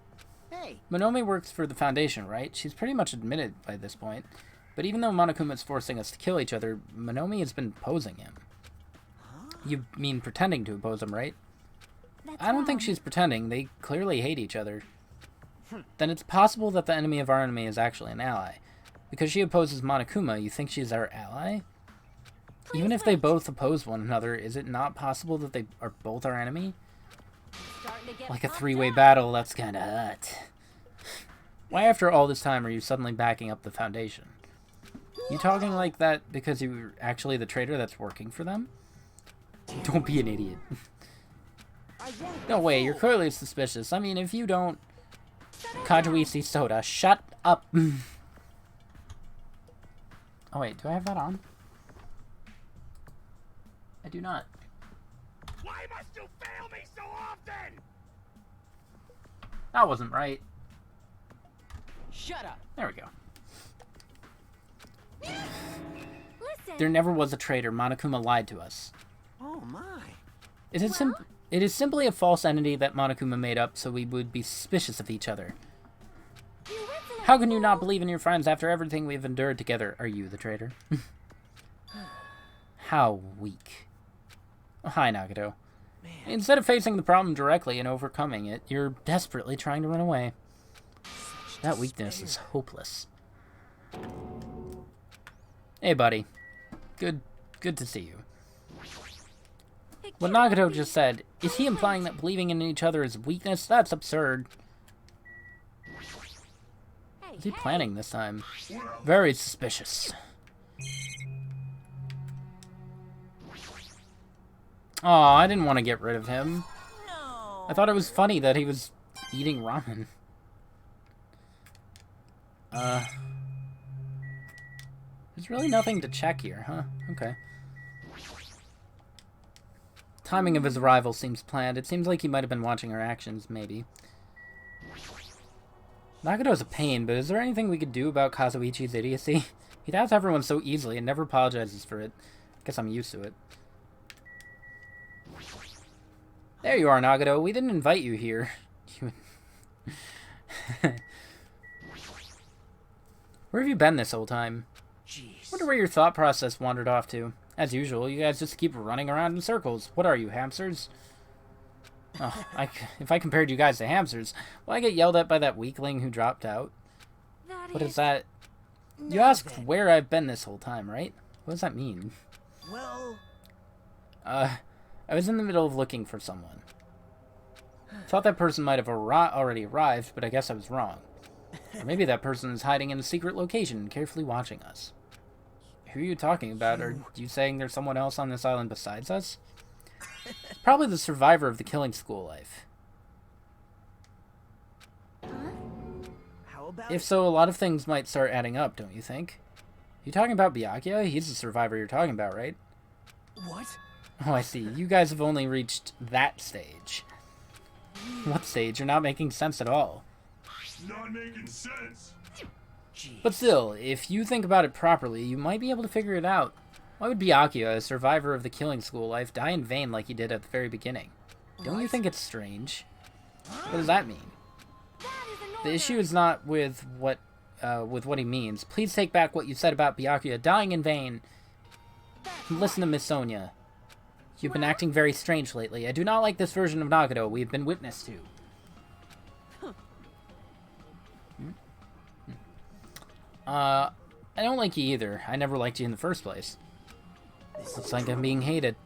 Hey, Monomi works for the Foundation, right? She's pretty much admitted by this point. But even though Monokuma's forcing us to kill each other, Monomi has been opposing him. You mean pretending to oppose him, right? I don't think she's pretending. They clearly hate each other. Then it's possible that the enemy of our enemy is actually an ally. Because she opposes Monokuma, you think she's our ally? Even if they both oppose one another, is it not possible that they are both our enemy? Like a three-way battle, that's kinda hot. Why after all this time are you suddenly backing up the Foundation? You talking like that because you're actually the traitor that's working for them? Don't be an idiot. No way, you're clearly suspicious. I mean, if you don't... Kajuichi Soda, shut up! Oh wait, do I have that on? I do not. Why must you fail me so often? That wasn't right. Shut up. There we go. Listen. There never was a traitor. Monokuma lied to us. oh my. It is simply a false entity that Monokuma made up so we would be suspicious of each other. How can you not believe in your friends after everything we've endured together? Are you the traitor? How weak. Oh, hi, Nagato. Instead of facing the problem directly and overcoming it, you're desperately trying to run away. That weakness is hopeless. Hey, buddy. Good to see you. What Nagato just said, is he implying that believing in each other is weakness? That's absurd. What's he planning this time? Very suspicious. Aw, I didn't want to get rid of him. No. I thought it was funny that he was eating ramen. There's really nothing to check here, huh? Okay. Timing of his arrival seems planned. It seems like he might have been watching our actions, maybe. Nagato's a pain, but is there anything we could do about Kazuichi's idiocy? He doubts everyone so easily and never apologizes for it. Guess I'm used to it. There you are, Nagato. We didn't invite you here. Where have you been this whole time? Jeez. Wonder where your thought process wandered off to. As usual, you guys just keep running around in circles. What are you, hamsters? Oh, if I compared you guys to hamsters, will I get yelled at by that weakling who dropped out? What is that? You asked where I've been this whole time, right? What does that mean? Well, I was in the middle of looking for someone. Thought that person might have already arrived, but I guess I was wrong. Or maybe that person is hiding in a secret location and carefully watching us. Who are you talking about? Are you saying there's someone else on this island besides us? It's probably the survivor of the killing school life. how about If so, a lot of things might start adding up, don't you think? You talking about Byakuya? He's the survivor you're talking about, right? what? Oh, I see. You guys have only reached that stage. What stage? You're not making sense at all. Not making sense. Jeez. But still, if you think about it properly, you might be able to figure it out. Why would Byakuya, a survivor of the killing school life, die in vain like he did at the very beginning? Don't you think it's strange? What does that mean? The issue is not with what he means. Please take back what you said about Byakuya dying in vain. Listen to Miss Sonia. You've been acting very strange lately. I do not like this version of Nagato we've been witness to. I don't like you either. I never liked you in the first place. Looks like I'm being hated.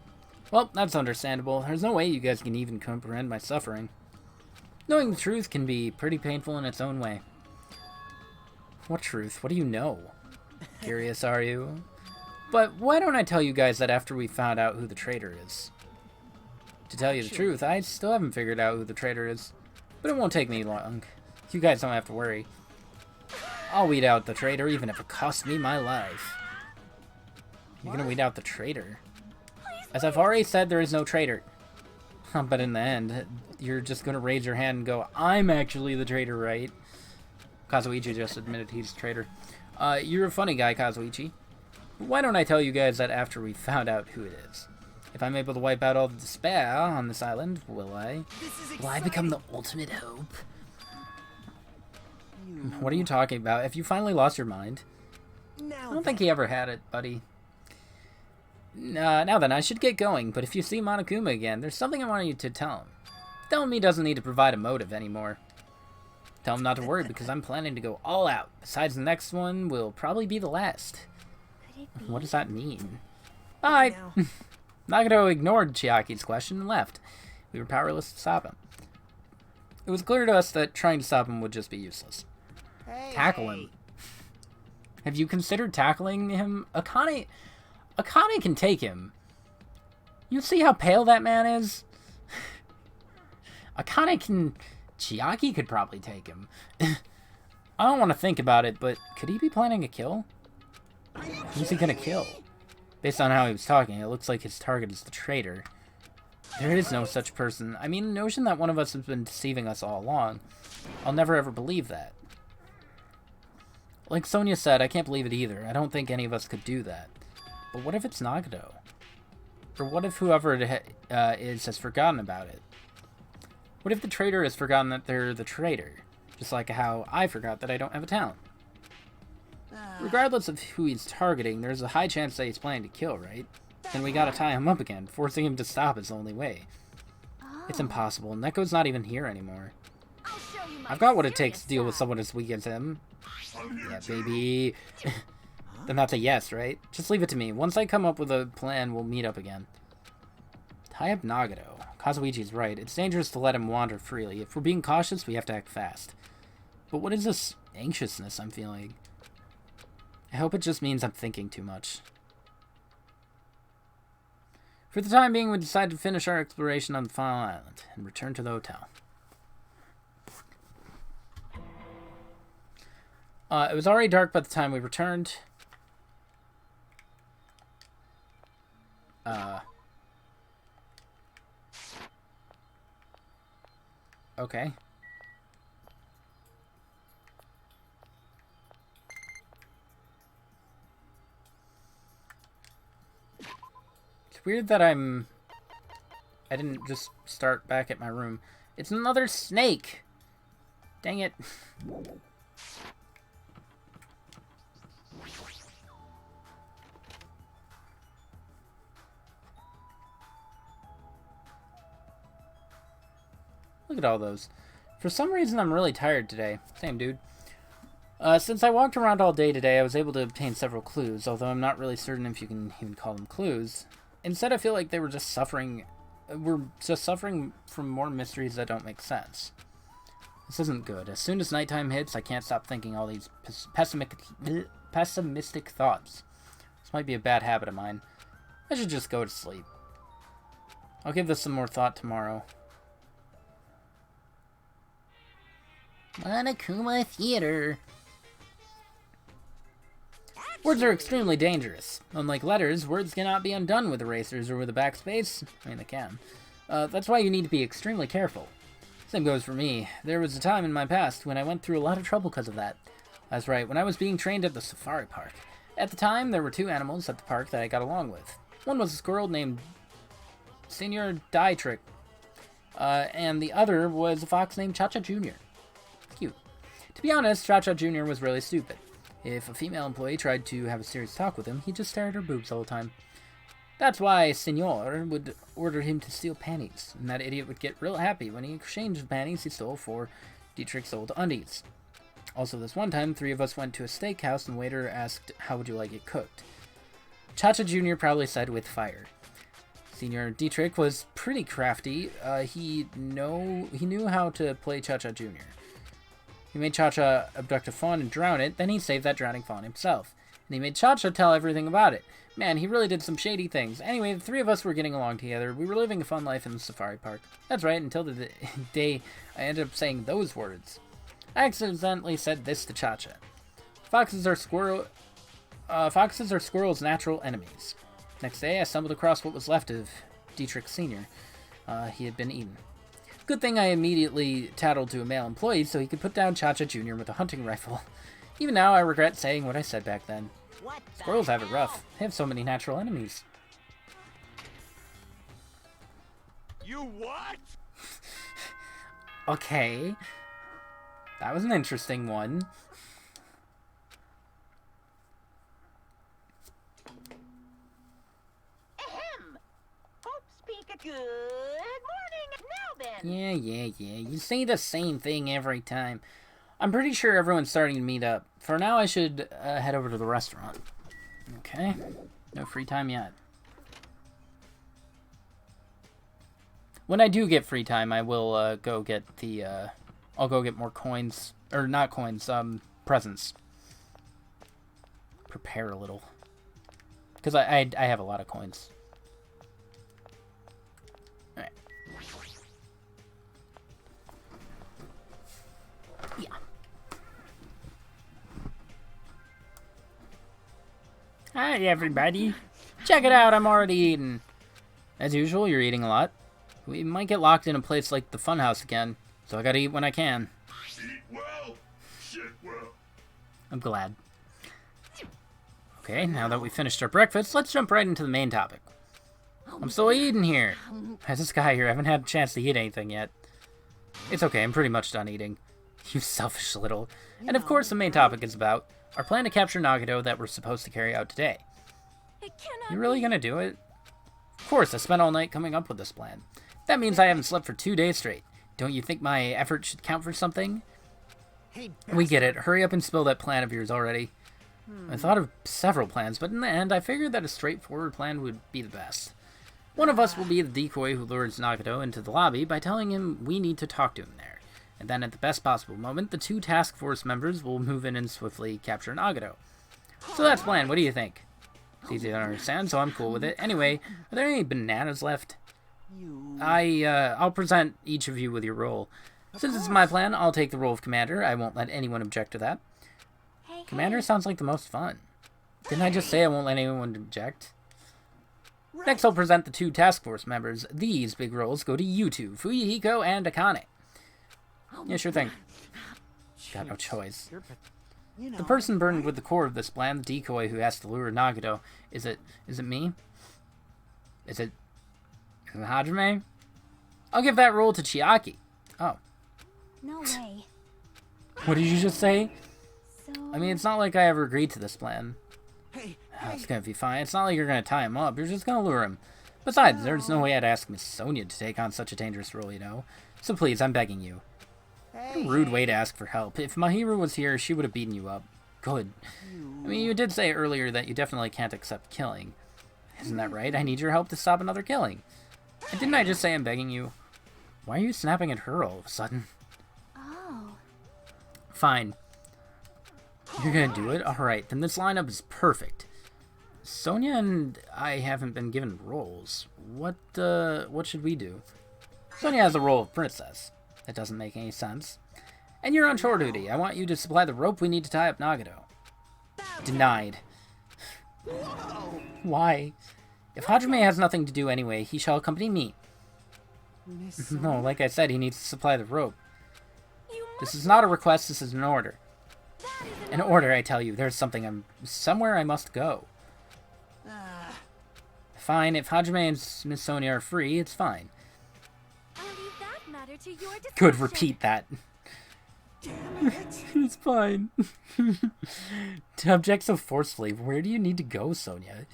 Well, that's understandable. There's no way you guys can even comprehend my suffering. Knowing the truth can be pretty painful in its own way. What truth? What do you know? Curious, are you? But why don't I tell you guys that after we found out who the traitor is? To tell you the truth, I still haven't figured out who the traitor is. But it won't take me long. You guys don't have to worry. I'll weed out the traitor, even if it costs me my life. You're gonna weed out the traitor? As I've already said, there is no traitor. But in the end, you're just gonna raise your hand and go, I'm actually the traitor, right? Kazuichi just admitted he's a traitor. You're a funny guy, Kazuichi. Why don't I tell you guys that after we found out who it is? If I'm able to wipe out all the despair on this island, will I? Will I become the ultimate hope? What are you talking about? Have you finally lost your mind? I don't think he ever had it, buddy. Now then, I should get going, but if you see Monokuma again, there's something I want you to tell him. Tell him he doesn't need to provide a motive anymore. Tell him not to worry, because I'm planning to go all out. Besides, the next one will probably be the last. Could it be? What does that mean? Bye! Nagato ignored Chiaki's question and left. We were powerless to stop him. It was clear to us that trying to stop him would just be useless. Tackle him. Have you considered tackling him? Akane can take him. You see how pale that man is? Akane can... Chiaki could probably take him. I don't want to think about it, but could he be planning a kill? Who's he gonna kill? Based on how he was talking, it looks like his target is the traitor. There is no such person. I mean, the notion that one of us has been deceiving us all along. I'll never ever believe that. Like Sonia said, I can't believe it either. I don't think any of us could do that. But what if it's Nagato? Or what if whoever it is has forgotten about it? What if the traitor has forgotten that they're the traitor? Just like how I forgot that I don't have a talent. Regardless of who he's targeting, there's a high chance that he's planning to kill, right? Then we gotta tie him up again. Forcing him to stop is the only way. It's impossible. Neko's not even here anymore. I've got what it takes to deal with someone as weak as him. Yeah, baby. Then that's a yes, right? Just leave it to me. Once I come up with a plan, we'll meet up again. Tie up Nagato. Kazuichi's right. It's dangerous to let him wander freely. If we're being cautious, we have to act fast. But what is this anxiousness I'm feeling? I hope it just means I'm thinking too much. For the time being, we decided to finish our exploration on the final island and return to the hotel. It was already dark by the time we returned. Okay. It's weird that I didn't just start back at my room. It's another snake! Dang it. Look at all those. For some reason, I'm really tired today. Same, dude. Since I walked around all day today, I was able to obtain several clues, although I'm not really certain if you can even call them clues. Instead, I feel like they were just suffering... We're just suffering from more mysteries that don't make sense. This isn't good. As soon as nighttime hits, I can't stop thinking all these pessimistic thoughts. This might be a bad habit of mine. I should just go to sleep. I'll give this some more thought tomorrow. Monokuma Theater. Words are extremely dangerous. Unlike letters, words cannot be undone with erasers or with a backspace. I mean, they can. That's why you need to be extremely careful. Same goes for me. There was a time in my past when I went through a lot of trouble because of that. That's right, when I was being trained at the safari park. At the time, there were two animals at the park that I got along with. One was a squirrel named Senior Dietrich, and the other was a fox named Cha-Cha Jr. Cute. To be honest, Cha-Cha Jr. was really stupid. If a female employee tried to have a serious talk with him, he'd just stare at her boobs all the time. That's why Senor would order him to steal panties, and that idiot would get real happy when he exchanged the panties he stole for Dietrich's old undies. Also, this one time, three of us went to a steakhouse and the waiter asked, "How would you like it cooked?" Cha-Cha Jr. proudly said, "With fire." Senior Dietrich was pretty crafty. He knew how to play Cha-Cha Jr. He made Cha-Cha abduct a fawn and drown it, then he saved that drowning fawn himself. And he made Cha-Cha tell everything about it. Man, he really did some shady things. Anyway, the three of us were getting along together. We were living a fun life in the safari park. That's right, until the day I ended up saying those words. I accidentally said this to Cha-Cha. Foxes are squirrels' natural enemies. Next day, I stumbled across what was left of Dietrich Sr. He had been eaten. Good thing I immediately tattled to a male employee so he could put down Cha-Cha Jr. with a hunting rifle. Even now, I regret saying what I said back then. Squirrels have it rough. They have so many natural enemies. You what? Okay. That was an interesting one. Ahem. Hope speak a good morning. Now then. Yeah. You say the same thing every time. I'm pretty sure everyone's starting to meet up. For now, I should head over to the restaurant. Okay. No free time yet. When I do get free time, I will go get the... I'll go get more coins. Or not coins, presents. Prepare a little. Because I have a lot of coins. Alright. Yeah. Hi, everybody. Check it out, I'm already eating. As usual, you're eating a lot. We might get locked in a place like the funhouse again, so I gotta eat when I can. Eat well, shit well. I'm glad. Okay, now that we finished our breakfast, let's jump right into the main topic. I'm still eating here. As this guy here, I haven't had a chance to eat anything yet. It's okay, I'm pretty much done eating. You selfish little... And of course the main topic is about our plan to capture Nagato that we're supposed to carry out today. It cannot You really be. gonna do it? Of course, I spent all night coming up with this plan. That means I haven't slept for 2 days straight. Don't you think my effort should count for something? Hey, We get it. Hurry up and spill that plan of yours already. I thought of several plans, but in the end, I figured that a straightforward plan would be the best. One of us will be the decoy who lures Nagato into the lobby by telling him we need to talk to him there. And then at the best possible moment, the 2 task force members will move in and swiftly capture Nagato. So that's the plan. What do you think? It's easy to understand, so I'm cool with it. Anyway, are there any bananas left? I'll present each of you with your role. Since it's my plan, I'll take the role of commander. I won't let anyone object to that. Hey, Commander sounds like the most fun. Didn't I just say I won't let anyone object? Next, I'll present the 2 task force members. These big roles go to you 2, Fuyuhiko and Akane. Yeah, sure thing. Got no choice. you know, The person burdened with the core of this plan, the decoy who has to lure Nagato, is it me? Is it Hajime? I'll give that role to Chiaki. Oh, No way. what did you just say? So. I mean, it's not like I ever agreed to this plan. Hey, It's gonna be fine. It's not like you're gonna tie him up. You're just gonna lure him. Besides, there's no way I'd ask Miss Sonia to take on such a dangerous role, you know? So please, I'm begging you. What a rude way to ask for help. If Mahiru was here, she would have beaten you up. Good. I mean, you did say earlier that you definitely can't accept killing. Isn't that right? I need your help to stop another killing. And didn't I just say I'm begging you? Why are you snapping at her all of a sudden? Oh. Fine. You're gonna do it? Alright, then this lineup is perfect. Sonia and I haven't been given roles. What should we do? Sonia has the role of princess. That doesn't make any sense. And you're on chore duty. I want you to supply the rope we need to tie up Nagato. Denied. Why? If Hajime has nothing to do anyway, he shall accompany me. No, like I said, he needs to supply the rope. You This is not a request, this is an order. That is An order, I tell you. There's somewhere I must go. Fine, if Hajime and Miss Sonia are free, it's fine. I'll leave that matter to your discretion. Good, repeat that. It's fine. To object so forcefully, where do you need to go, Sonia?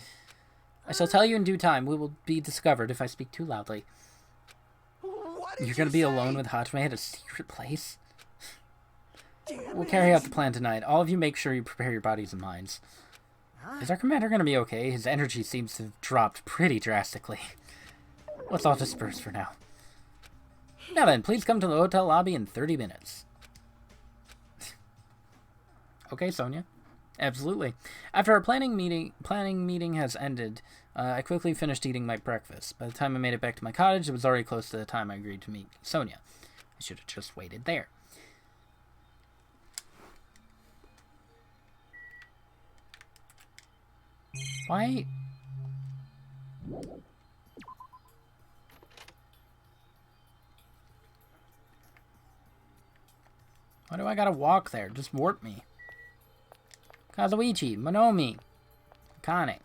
I shall tell you in due time. We will be discovered if I speak too loudly. what did You're gonna you be say? alone with Hajime at a secret place? We'll carry out the plan tonight. All of you make sure you prepare your bodies and minds. Is our commander gonna be okay? His energy seems to have dropped pretty drastically. Let's all disperse for now. Now then, please come to the hotel lobby in 30 minutes. Okay, Sonia. Absolutely. After our planning meeting has ended, I quickly finished eating my breakfast. By the time I made it back to my cottage, it was already close to the time I agreed to meet Sonia. I should have just waited there. Why? Why do I gotta walk there? Just warp me. Kazuichi, Monomi, Kane.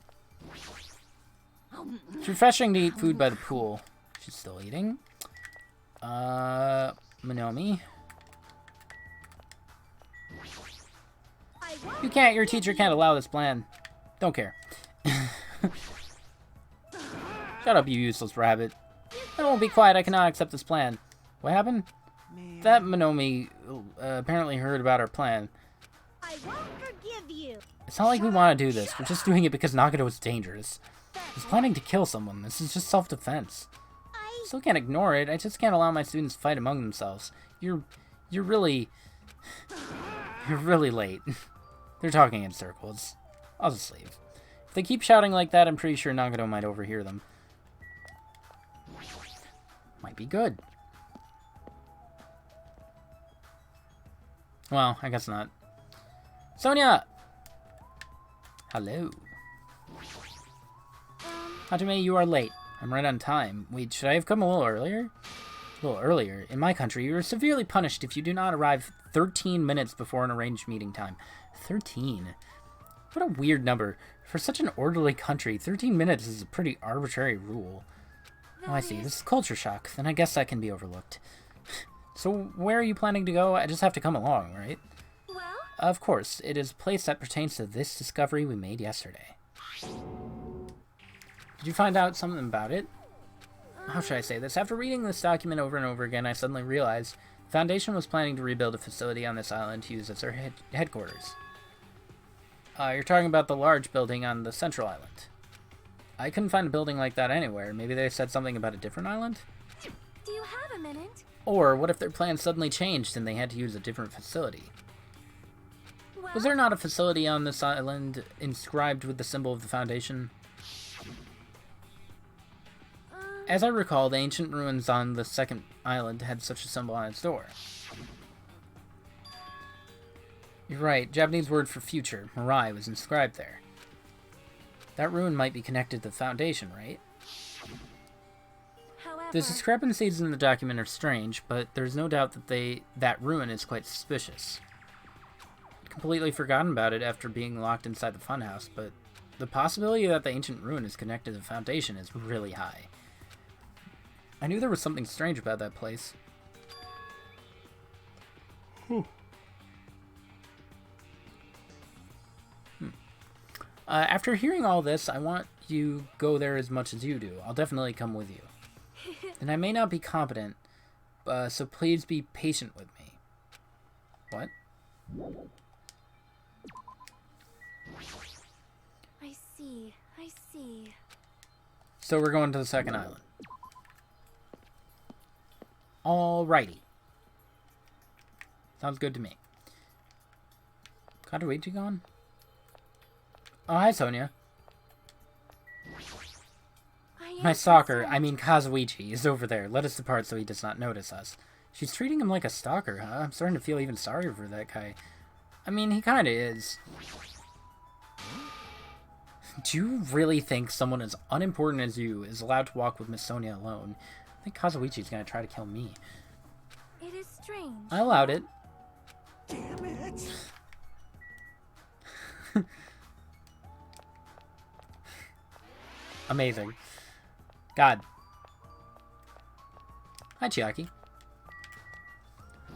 It's refreshing to eat food by the pool. She's still eating. Monomi. You can't, your teacher can't allow this plan. Don't care. Shut up, you useless rabbit. I won't be quiet, I cannot accept this plan. What happened? Man. That Monomi apparently heard about our plan. I won't forgive you. It's not like we want to do this, we're just doing it because Nagato is dangerous. He's planning to kill someone, this is just self-defense. Still can't ignore it, I just can't allow my students to fight among themselves. You're really late. They're talking in circles. I'll just leave. If they keep shouting like that, I'm pretty sure Nagato might overhear them. Might be good. Well, I guess not. Sonia! Hello. Hajime, you are late. I'm right on time. Wait, should I have come a little earlier? A little earlier. In my country, you are severely punished if you do not arrive 13 minutes before an arranged meeting time. 13? What a weird number. For such an orderly country, 13 minutes is a pretty arbitrary rule. Oh, I see. This is culture shock. Then I guess that can be overlooked. So, where are you planning to go? I just have to come along, right? Well, Of course. It is a place that pertains to this discovery we made yesterday. Did you find out something about it? How should I say this? After reading this document over and over again, I suddenly realized the Foundation was planning to rebuild a facility on this island to use as their headquarters. You're talking about the large building on the central island. I couldn't find a building like that anywhere. Maybe they said something about a different island? do you have a minute? Or what if their plans suddenly changed and they had to use a different facility? Well, Was there not a facility on this island inscribed with the symbol of the Foundation? As I recall, the ancient ruins on the second island had such a symbol on its door. You're right, Japanese word for future, Mirai, was inscribed there. That ruin might be connected to the Foundation, right? however, The discrepancies in the document are strange, but there's no doubt that that ruin is quite suspicious. I'd completely forgotten about it after being locked inside the funhouse, but the possibility that the ancient ruin is connected to the Foundation is really high. I knew there was something strange about that place. After hearing all this, I want you go there as much as you do. I'll definitely come with you. And I may not be competent, so please be patient with me. What? I see, I see. So we're going to the second island. Alrighty. Sounds good to me. Kadoichi gone? Oh, hi, Sonia. My stalker, I mean Kazuichi, is over there. Let us depart so he does not notice us. She's treating him like a stalker, huh? I'm starting to feel even sorry for that guy. I mean, he kinda is. Do you really think someone as unimportant as you is allowed to walk with Miss Sonia alone? I think Kazuichi's gonna try to kill me. It is strange. I allowed it. Damn it. Amazing. God. Hi, Chiaki.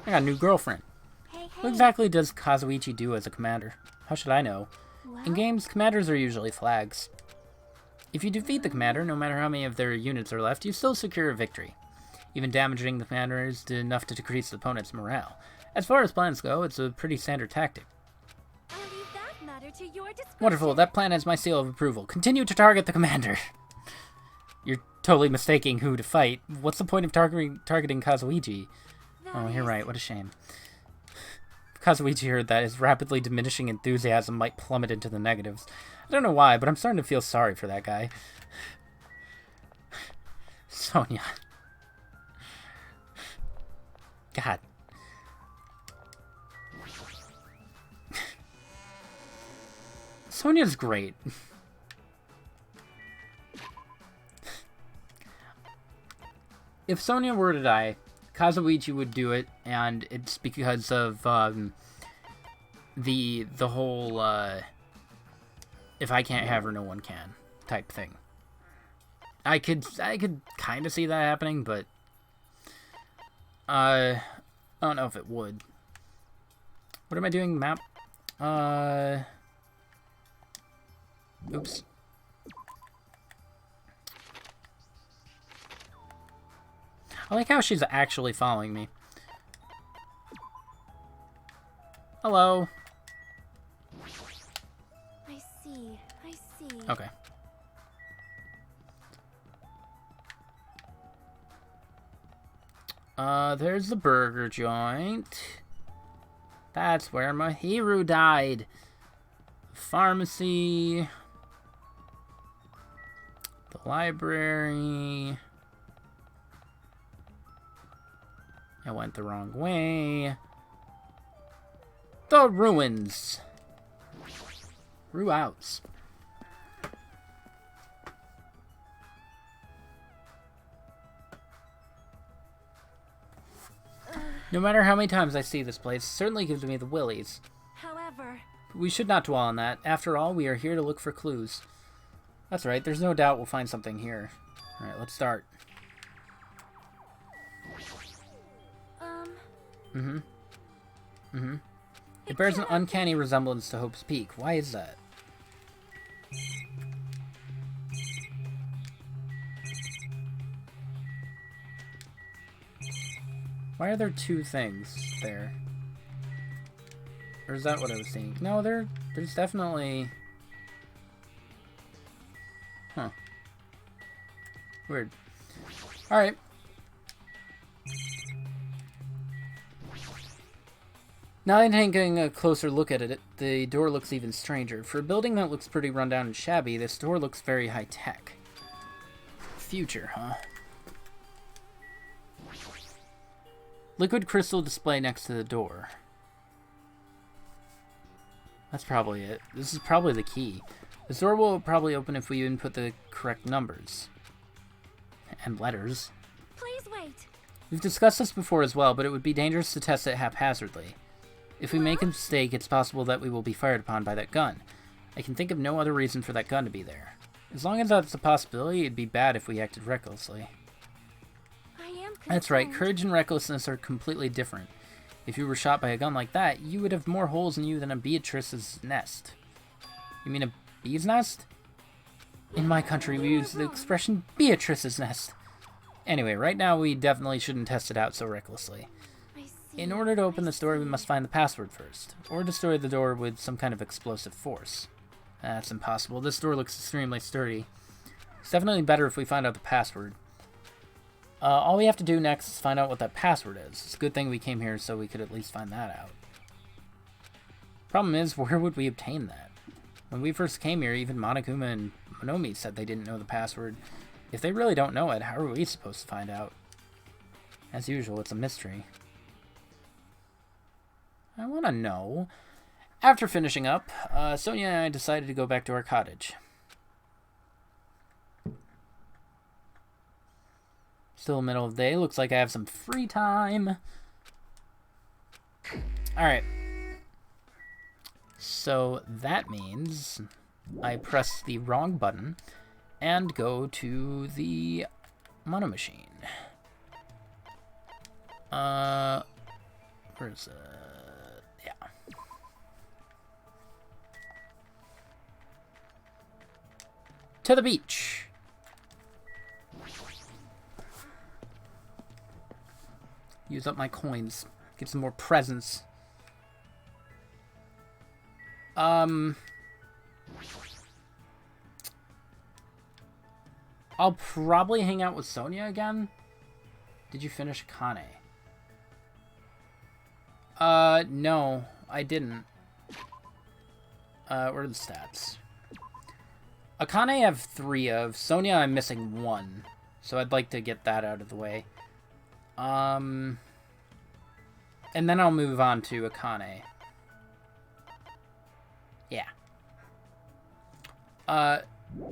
I got a new girlfriend. Hey, What exactly does Kazuichi do as a commander? How should I know? In games, commanders are usually flags. If you defeat the commander, no matter how many of their units are left, you still secure a victory. Even damaging the commander is enough to decrease the opponent's morale. As far as plans go, it's a pretty standard tactic. I'll leave that matter to your discretion. Wonderful, that plan has my seal of approval. Continue to target the commander. You're totally mistaking who to fight. What's the point of targeting Kazuichi? Oh, you're right, what a shame. If Kazuichi heard that, his rapidly diminishing enthusiasm might plummet into the negatives. I don't know why, but I'm starting to feel sorry for that guy. Sonia. God. Sonia's great. if Sonia were to die, Kazuichi would do it, and it's because of the whole if I can't have her, no one can type thing. I could kind of see that happening, but I don't know if it would. What am I doing? Map? Oops. I like how she's actually following me. Hello. I see. I see. Okay. There's the burger joint. That's where Mahiru died. Pharmacy. The library. I went the wrong way. The ruins. Ruouts. No matter how many times I see this place, it certainly gives me the willies. However, We should not dwell on that. After all, we are here to look for clues. That's right, there's no doubt we'll find something here. Alright, let's start. It bears an uncanny resemblance to Hope's Peak. Why is that? Why are there two things there? Or is that what I was seeing? No, there's definitely... Huh. Weird. Alright. Now I'm taking a closer look at it, the door looks even stranger. For a building that looks pretty rundown and shabby, this door looks very high-tech. Future, huh? Liquid crystal display next to the door. That's probably it. This is probably the key. This door will probably open if we input the correct numbers. And letters. please wait. We've discussed this before as well, but it would be dangerous to test it haphazardly. If we make a mistake, it's possible that we will be fired upon by that gun. I can think of no other reason for that gun to be there. As long as that's a possibility, it'd be bad if we acted recklessly. I am concerned. That's right, courage and recklessness are completely different. If you were shot by a gun like that, you would have more holes in you than a Beatrice's nest. You mean a bee's nest? In my country, we use the expression Beatrice's nest. Anyway, right now we definitely shouldn't test it out so recklessly. I see. In order to open this door, we must find the password first, or destroy the door with some kind of explosive force. That's impossible. This door looks extremely sturdy. It's definitely better if we find out the password. All we have to do next is find out what that password is. It's a good thing we came here so we could at least find that out. Problem is, where would we obtain that? When we first came here, even Monokuma and Monomi said they didn't know the password. If they really don't know it, how are we supposed to find out? As usual, it's a mystery. I want to know. After finishing up, Sonia and I decided to go back to our cottage. Still middle of the day. Looks like I have some free time. Alright. So that means I press the wrong button and go to the mono machine. Where's yeah. To the beach. Use up my coins. Get some more presents. I'll probably hang out with Sonia again. Did you finish Kane? No, I didn't. What are the stats? Akane I have 3 of. Sonia I'm missing 1. So I'd like to get that out of the way. And then I'll move on to Akane. Yeah.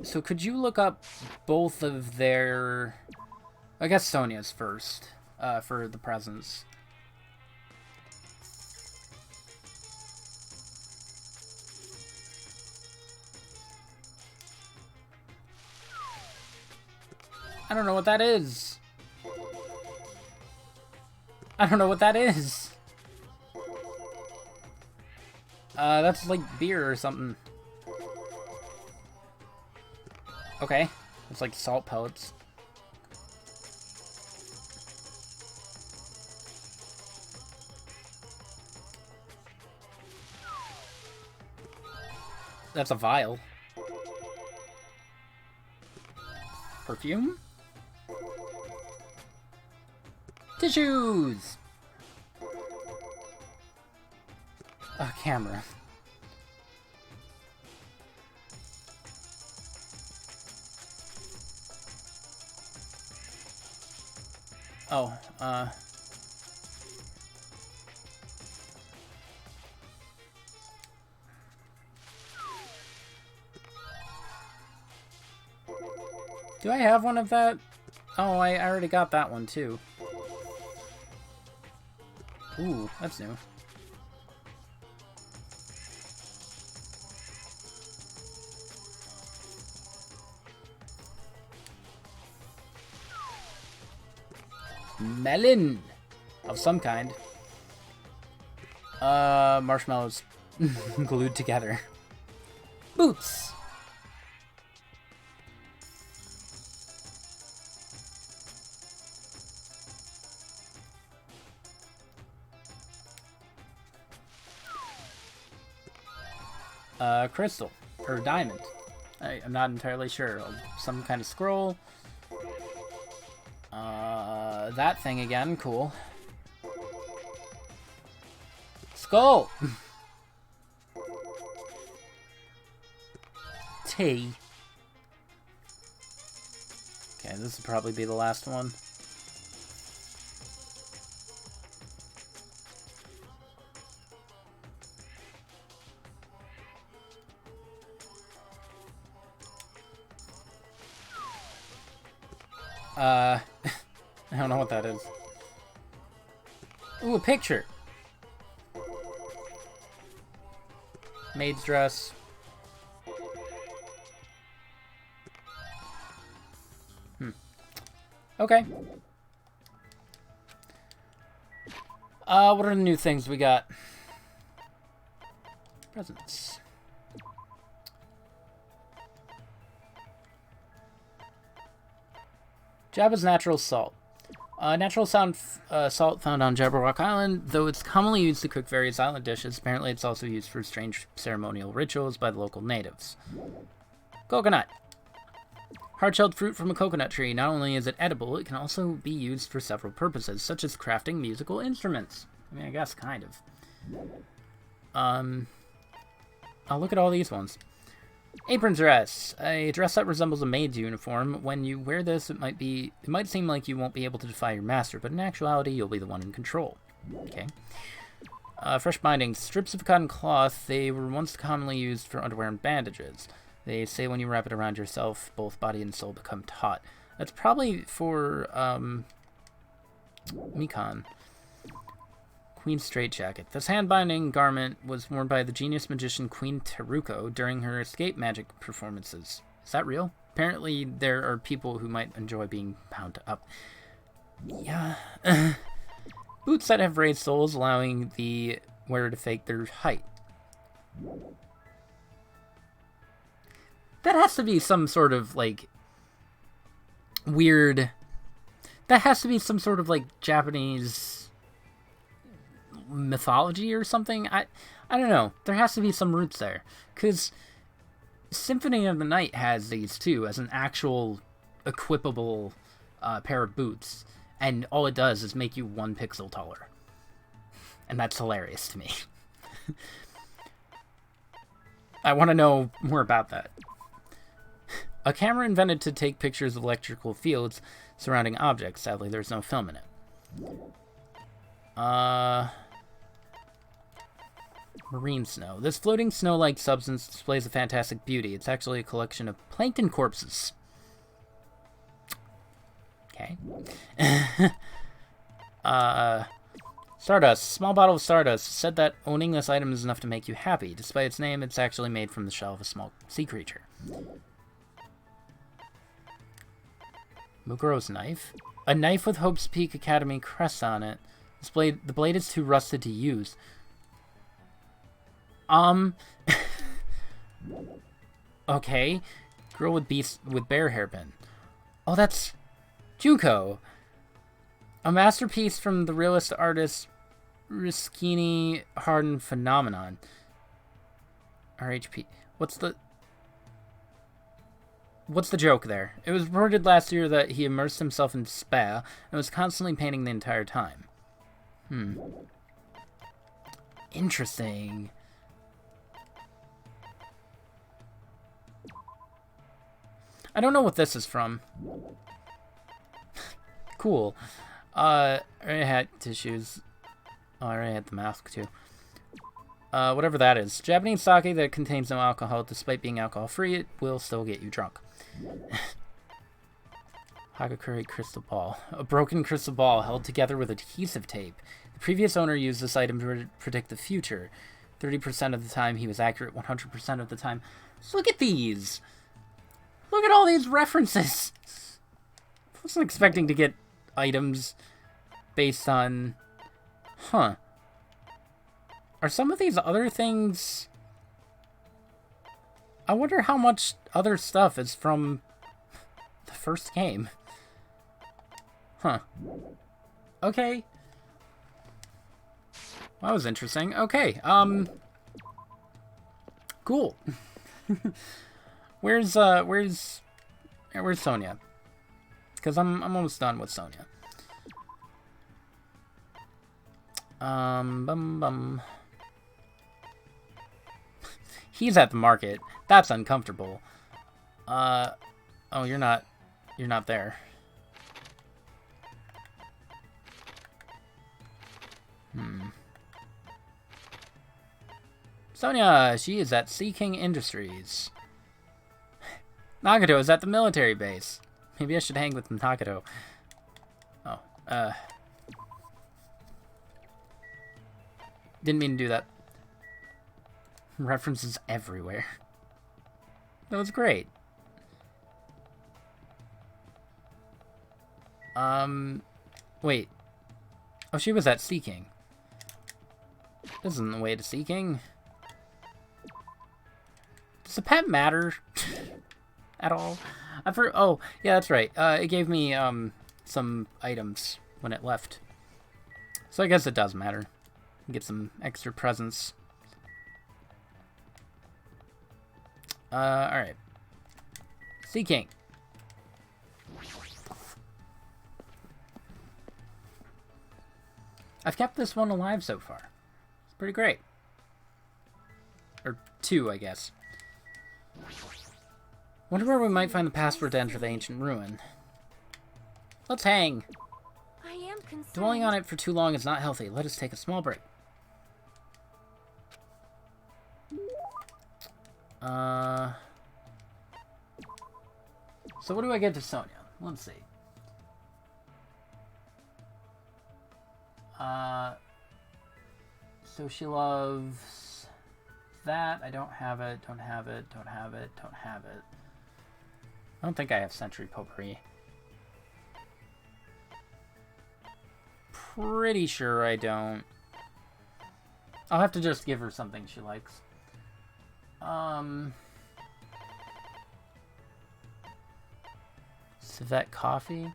So could you look up both of their I guess Sonia's first, for the presents. I don't know what that is. I don't know what that is. That's like beer or something. Okay. It's like salt pellets. That's a vial. Perfume? Tissues! A camera. Oh, do I have one of that? Oh, I already got that one, too. Ooh, that's new. Melon! Of some kind. Marshmallows glued together. Boots! Crystal. Or diamond. I'm not entirely sure. Some kind of scroll. That thing again. Cool. Skull! Tea. Okay, this will probably be the last one. I don't know what that is. Ooh, a picture! Maid's dress. Okay. What are the new things we got? Presents. Jabba's natural salt. Natural salt found on Jabberwock Island, though it's commonly used to cook various island dishes. Apparently, it's also used for strange ceremonial rituals by the local natives. Coconut. Hard-shelled fruit from a coconut tree. Not only is it edible, it can also be used for several purposes, such as crafting musical instruments. I mean, I guess kind of. I'll look at all these ones. Apron dress. A dress that resembles a maid's uniform. When you wear this, it might seem like you won't be able to defy your master, but in actuality, you'll be the one in control. Okay. Fresh bindings. Strips of cotton cloth. They were once commonly used for underwear and bandages. They say when you wrap it around yourself, both body and soul become taut. That's probably for, Mikan. Queen's straitjacket. This hand-binding garment was worn by the genius magician Queen Teruko during her escape magic performances. Is that real? Apparently, there are people who might enjoy being bound up. Yeah. Boots that have raised soles, allowing the wearer to fake their height. That has to be some sort of, like, weird... That has to be some sort of, like, Japanese mythology or something. I don't know. There has to be some roots there. Because Symphony of the Night has these, too, as an actual equipable pair of boots. And all it does is make you 1 pixel taller. And that's hilarious to me. I want to know more about that. A camera invented to take pictures of electrical fields surrounding objects. Sadly, there's no film in it. Marine snow. This floating snow-like substance displays a fantastic beauty. It's actually a collection of plankton corpses. Okay. Stardust. Small bottle of Stardust. Said that owning this item is enough to make you happy. Despite its name, it's actually made from the shell of a small sea creature. Mukuro's knife. A knife with Hope's Peak Academy crest on it. The blade is too rusted to use. Okay. Girl with bear hairpin. Oh, that's Juko. A masterpiece from the realist artist Riskini Harden Phenomenon. RHP. What's the joke there? It was reported last year that he immersed himself in spa and was constantly painting the entire time. Interesting. I don't know what this is from. Cool. I already had tissues. Oh, I already had the mask too. Whatever that is. Japanese sake that contains no alcohol. Despite being alcohol-free, it will still get you drunk. Hagakure crystal ball. A broken crystal ball held together with adhesive tape. The previous owner used this item to predict the future. 30% of the time he was accurate, 100% of the time. So look at these! Look at all these references! I wasn't expecting to get items based on... Huh. Are some of these other things... I wonder how much other stuff is from the first game. Huh. Okay. Well, that was interesting. Okay, cool. Where's Sonia? Because I'm almost done with Sonia. He's at the market. That's uncomfortable. Oh, you're not there. Sonia, she is at Sea King Industries. Nagato is at the military base. Maybe I should hang with Nagato. Oh, didn't mean to do that. References everywhere. That was great. Wait. Oh, she was at Sea King. This isn't the way to Sea King. Does the pet matter? At all? Oh, yeah, that's right. It gave me, some items when it left. So I guess it does matter. Get some extra presents. Alright. Sea King. I've kept this one alive so far. It's pretty great. Or 2, I guess. Wonder where we might find the password to enter the ancient ruin. Let's hang. I am concerned. Dwelling on it for too long is not healthy. Let us take a small break. So what do I get to Sonia? Let's see. So she loves that. I don't have it, don't have it, don't have it, don't have it. I don't think I have Century Potpourri. Pretty sure I don't. I'll have to just give her something she likes. Civet coffee?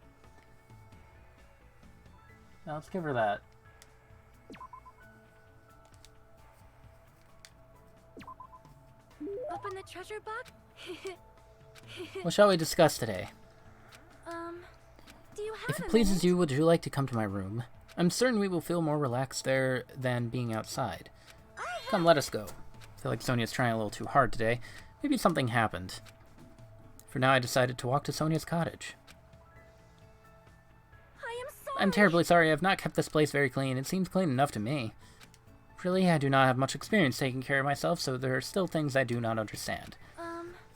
Now let's give her that. Open the treasure box? What shall we discuss today? Do you have If it a pleases minute? you, would you like to come to my room? I'm certain we will feel more relaxed there than being outside. Come, let us go. I feel like Sonia's trying a little too hard today. Maybe something happened. For now, I decided to walk to Sonia's cottage. I am sorry. I'm terribly sorry. I have not kept this place very clean. It seems clean enough to me. Really, I do not have much experience taking care of myself, so there are still things I do not understand.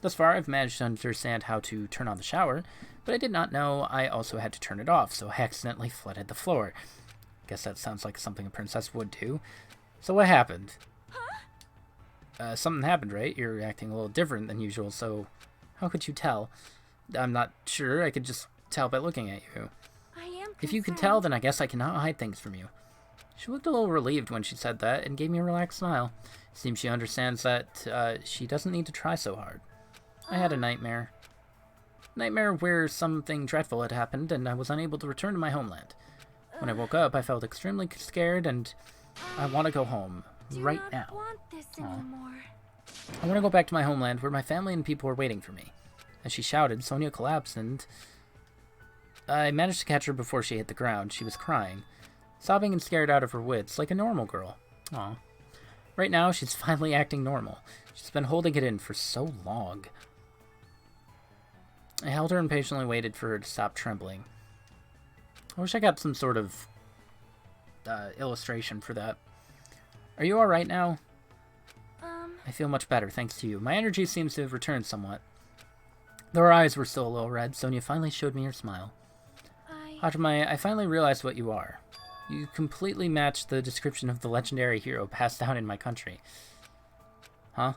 Thus far, I've managed to understand how to turn on the shower, but I did not know I also had to turn it off, so I accidentally flooded the floor. Guess that sounds like something a princess would do. So what happened? Something happened, right? You're acting a little different than usual, so how could you tell? I'm not sure. I could just tell by looking at you. I am If you can tell, then I guess I cannot hide things from you. She looked a little relieved when she said that and gave me a relaxed smile. Seems she understands that she doesn't need to try so hard. I had a nightmare. Nightmare where something dreadful had happened and I was unable to return to my homeland. When I woke up, I felt extremely scared and I want to go home right now. Want this anymore. I want to go back to my homeland where my family and people are waiting for me. As she shouted, Sonia collapsed and I managed to catch her before she hit the ground. She was crying, sobbing and scared out of her wits like a normal girl. Aw. Right now, she's finally acting normal. She's been holding it in for so long. I held her and patiently waited for her to stop trembling. I wish I got some sort of illustration for that. Are you alright now? I feel much better, thanks to you. My energy seems to have returned somewhat. Though her eyes were still a little red, Sonia finally showed me her smile. Hajime, I finally realized what you are. You completely match the description of the legendary hero passed down in my country. Huh?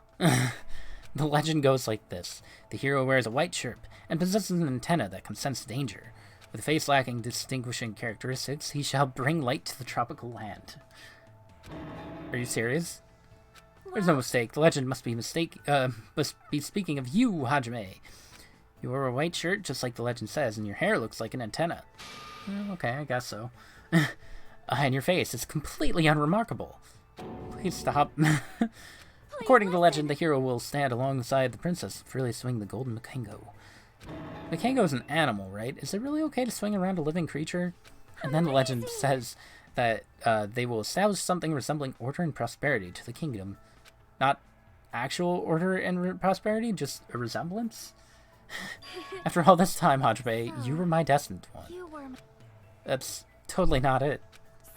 The legend goes like this. The hero wears a white shirt and possesses an antenna that can sense danger. With a face lacking distinguishing characteristics, he shall bring light to the tropical land. Are you serious? There's no mistake. The legend must be speaking of you, Hajime. You wear a white shirt, just like the legend says, and your hair looks like an antenna. Okay, I guess so. And your face is completely unremarkable. Please stop. According to the legend, the hero will stand alongside the princess and freely swing the golden Makengo. Makengo is an animal, right? Is it really okay to swing around a living creature? And then the legend says that they will establish something resembling order and prosperity to the kingdom. Not actual order and prosperity, just a resemblance? After all this time, Hajime, you were my destined one. That's totally not it.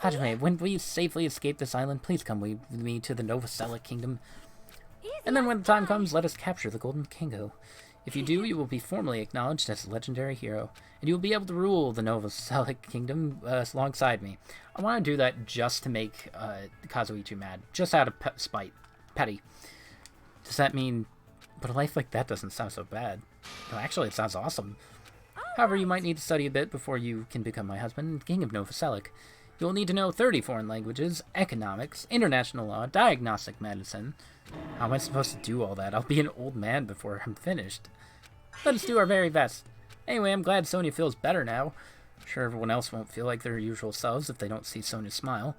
Hajime, when we safely escape this island, please come with me to the Novoselic kingdom. And then when the time comes, let us capture the Golden Kingo. If you do, you will be formally acknowledged as a legendary hero, and you will be able to rule the Novoselic kingdom alongside me. I want to do that just to make Kazuichi mad, just out of spite. Petty. Does that mean... But a life like that doesn't sound so bad. No, actually, it sounds awesome. However, you might need to study a bit before you can become my husband, King of Novoselic. You will need to know 30 foreign languages, economics, international law, diagnostic medicine. How am I supposed to do all that? I'll be an old man before I'm finished. Let us do our very best. Anyway, I'm glad Sonia feels better now. I'm sure everyone else won't feel like their usual selves if they don't see Sonia smile.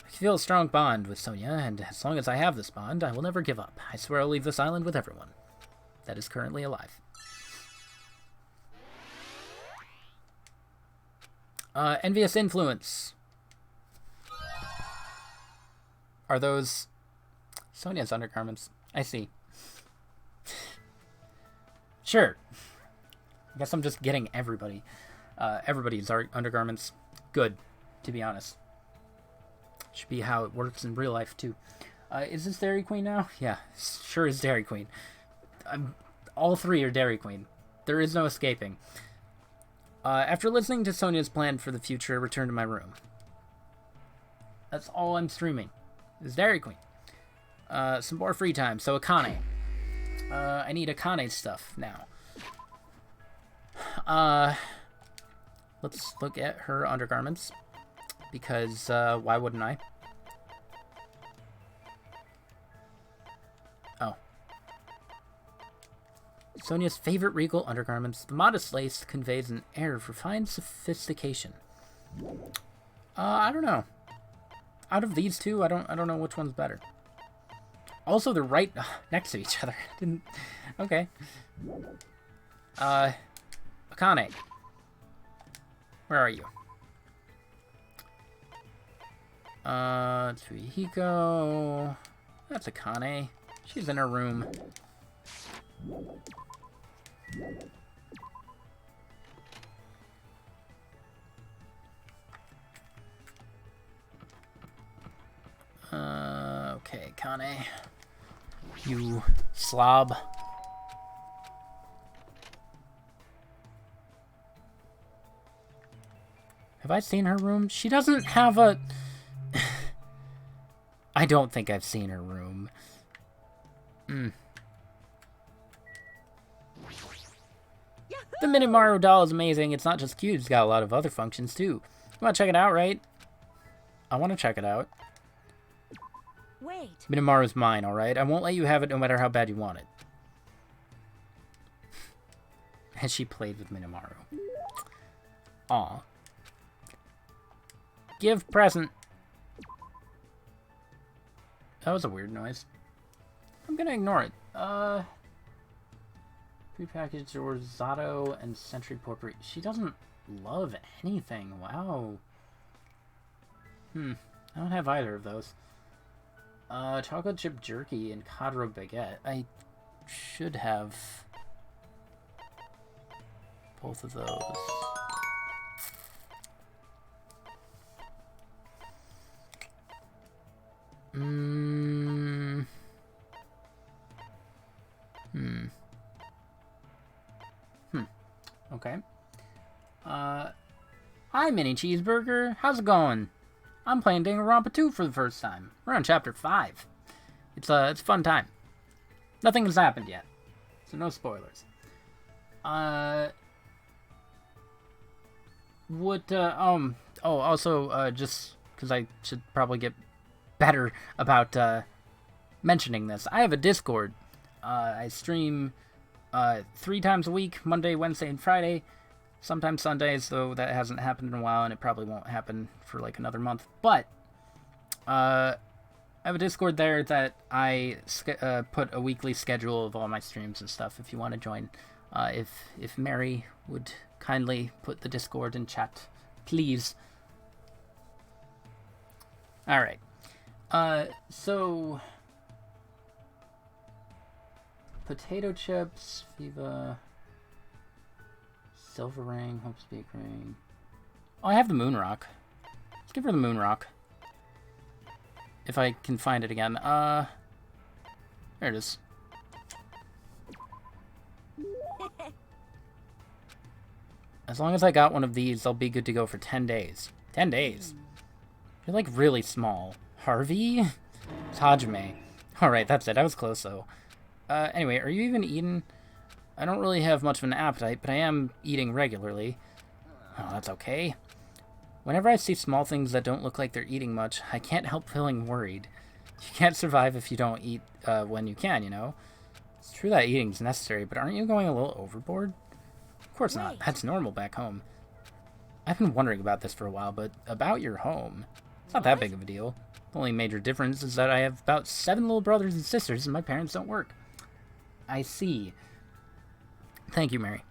I feel a strong bond with Sonia, and as long as I have this bond, I will never give up. I swear I'll leave this island with everyone that is currently alive. Envious influence. Are those Sonia's undergarments? I see. Sure. I guess I'm just getting everybody. Everybody's undergarments. Good, to be honest. Should be how it works in real life, too. Is this Dairy Queen now? Yeah, sure is Dairy Queen. All three are Dairy Queen. There is no escaping. After listening to Sonia's plan for the future, I return to my room. That's all I'm streaming. Is Dairy Queen. Some more free time. So Akane. I need Akane's stuff now. Let's look at her undergarments. Because, why wouldn't I? Oh. Sonia's favorite regal undergarments. The modest lace conveys an air of refined sophistication. I don't know. Out of these two, I don't know which one's better. Also, they're right next to each other. Didn't... Okay. Akane. Where are you? Tsuhiko. That's Akane. She's in her room. Okay, Kane. You slob. Have I seen her room? She doesn't have a... I don't think I've seen her room. The Minimaru doll is amazing. It's not just cute, it's got a lot of other functions too. You want to check it out, right? I want to check it out. Wait. Minimaru's mine, alright? I won't let you have it no matter how bad you want it. Has she played with Minimaru? Aw. Give present. That was a weird noise. I'm gonna ignore it. Prepackaged or Zato and Century Porphyry. She doesn't love anything. Wow. I don't have either of those. Chocolate chip jerky and Cadro baguette. I should have both of those. Okay. Hi, Mini Cheeseburger. How's it going? I'm playing Danganronpa 2 for the first time. We're on chapter 5. It's a fun time. Nothing has happened yet, so no spoilers. Just because I should probably get better about mentioning this. I have a Discord. I stream 3 times a week, Monday, Wednesday, and Friday. Sometimes Sundays, though that hasn't happened in a while, and it probably won't happen for like another month. But I have a Discord there that I put a weekly schedule of all my streams and stuff. If you want to join, if Mary would kindly put the Discord in chat, please. All right. So potato chips, Viva. Silver ring, Hope's Peak ring. Oh, I have the moon rock. Let's give her the moon rock. If I can find it again. There it is. As long as I got one of these, I'll be good to go for 10 days. 10 days? You're like really small. Harvey? It's Hajime. Alright, that's it. I was close though. Anyway, are you even eating? I don't really have much of an appetite, but I am eating regularly. Oh, that's okay. Whenever I see small things that don't look like they're eating much, I can't help feeling worried. You can't survive if you don't eat when you can, you know? It's true that eating's necessary, but aren't you going a little overboard? Of course not. That's normal back home. I've been wondering about this for a while, but about your home. It's not that big of a deal. The only major difference is that I have about 7 little brothers and sisters, and my parents don't work. I see. Thank you, Mary.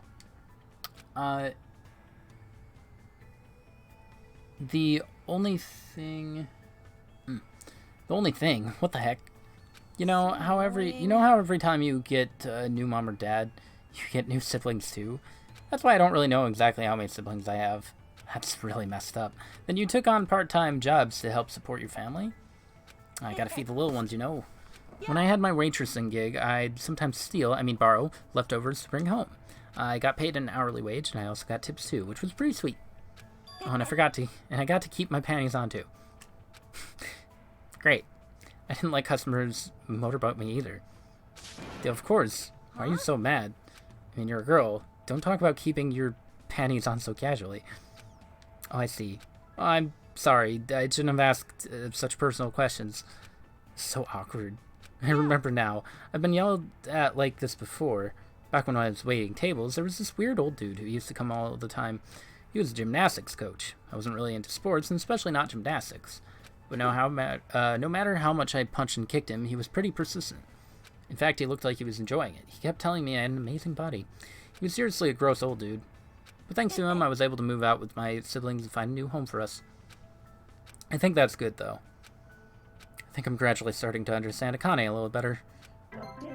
The only thing... What the heck? You know how every time you get a new mom or dad, you get new siblings too? That's why I don't really know exactly how many siblings I have. That's really messed up. Then you took on part-time jobs to help support your family? I gotta feed the little ones, you know. When I had my waitressing gig, I'd sometimes borrow, leftovers to bring home. I got paid an hourly wage, and I also got tips too, which was pretty sweet. Oh, and I got to keep my panties on too. Great. I didn't let customers motorboat me either. Of course. Why are you so mad? I mean, you're a girl. Don't talk about keeping your panties on so casually. Oh, I see. Oh, I'm sorry. I shouldn't have asked such personal questions. So awkward. I remember now. I've been yelled at like this before. Back when I was waiting tables, there was this weird old dude who used to come all the time. He was a gymnastics coach. I wasn't really into sports, and especially not gymnastics. But no matter how much I punched and kicked him, he was pretty persistent. In fact, he looked like he was enjoying it. He kept telling me I had an amazing body. He was seriously a gross old dude. But thanks to him, I was able to move out with my siblings and find a new home for us. I think that's good, though. I think I'm gradually starting to understand Akane a little better.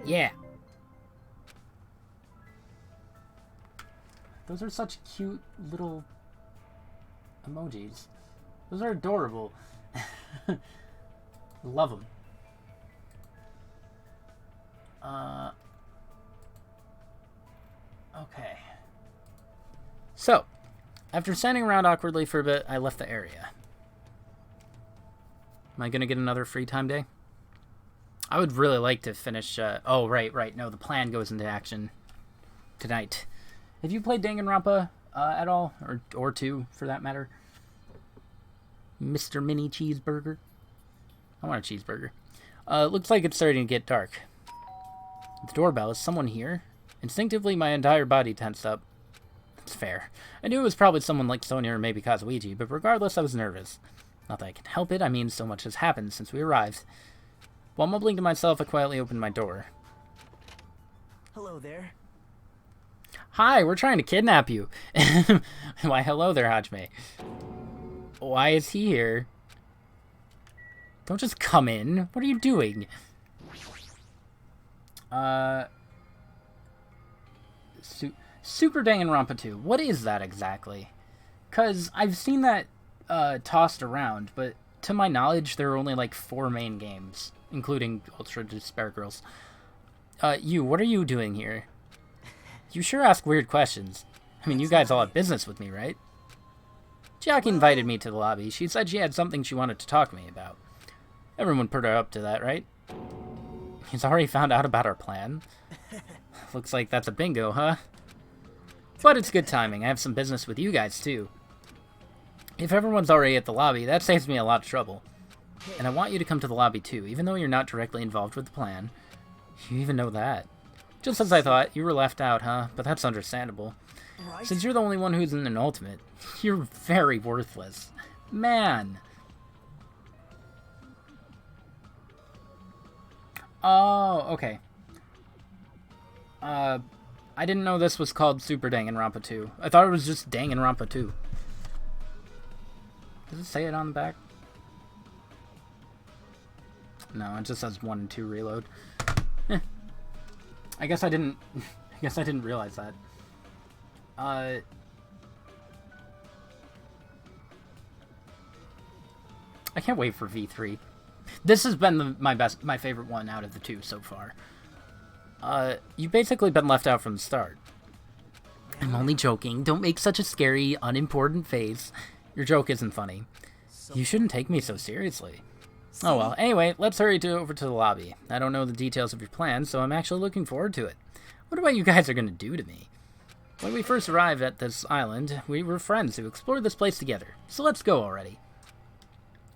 Yeah! Those are such cute little emojis. Those are adorable. Love them. Okay. So, After standing around awkwardly for a bit, I left the area. Am I gonna get another free time day? I would really like to finish, oh, right, no, the plan goes into action tonight. Have you played Danganronpa, at all? Or 2, for that matter? Mr. Mini Cheeseburger? I want a cheeseburger. Looks like it's starting to get dark. The doorbell. Is someone here? Instinctively, my entire body tensed up. It's fair. I knew it was probably someone like Sonia or maybe Kazuichi, but regardless, I was nervous. Not that I can help it, I mean, so much has happened since we arrived. While mumbling to myself, I quietly opened my door. Hello there. Hi, we're trying to kidnap you. Why, hello there, Hajime. Why is he here? Don't just come in. What are you doing? Super Danganronpa 2. What is that exactly? Because I've seen that tossed around, but to my knowledge, there are only like 4 main games, including Ultra Despair Girls. What are you doing here? You sure ask weird questions. I mean, you guys all have business with me, right? Chiaki invited me to the lobby. She said she had something she wanted to talk to me about. Everyone put her up to that, right? He's already found out about our plan. Looks like that's a bingo, huh? But it's good timing. I have some business with you guys, too. If everyone's already at the lobby, that saves me a lot of trouble. And I want you to come to the lobby, too, even though you're not directly involved with the plan. You even know that. Just as I thought, you were left out, huh? But that's understandable. Since you're the only one who's in an ultimate, you're very worthless. Man. Oh, okay. I didn't know this was called Super Danganronpa 2. I thought it was just Danganronpa 2. Does it say it on the back? No, it just says 1 and 2 reload. I guess I didn't realize that. I can't wait for V3. This has been my favorite one out of the 2 so far. You've basically been left out from the start. I'm only joking. Don't make such a scary, unimportant face. Your joke isn't funny. You shouldn't take me so seriously. Oh well, anyway, let's hurry over to the lobby. I don't know the details of your plan, so I'm actually looking forward to it. What what you guys are gonna do to me? When we first arrived at this island, we were friends who explored this place together. So let's go already.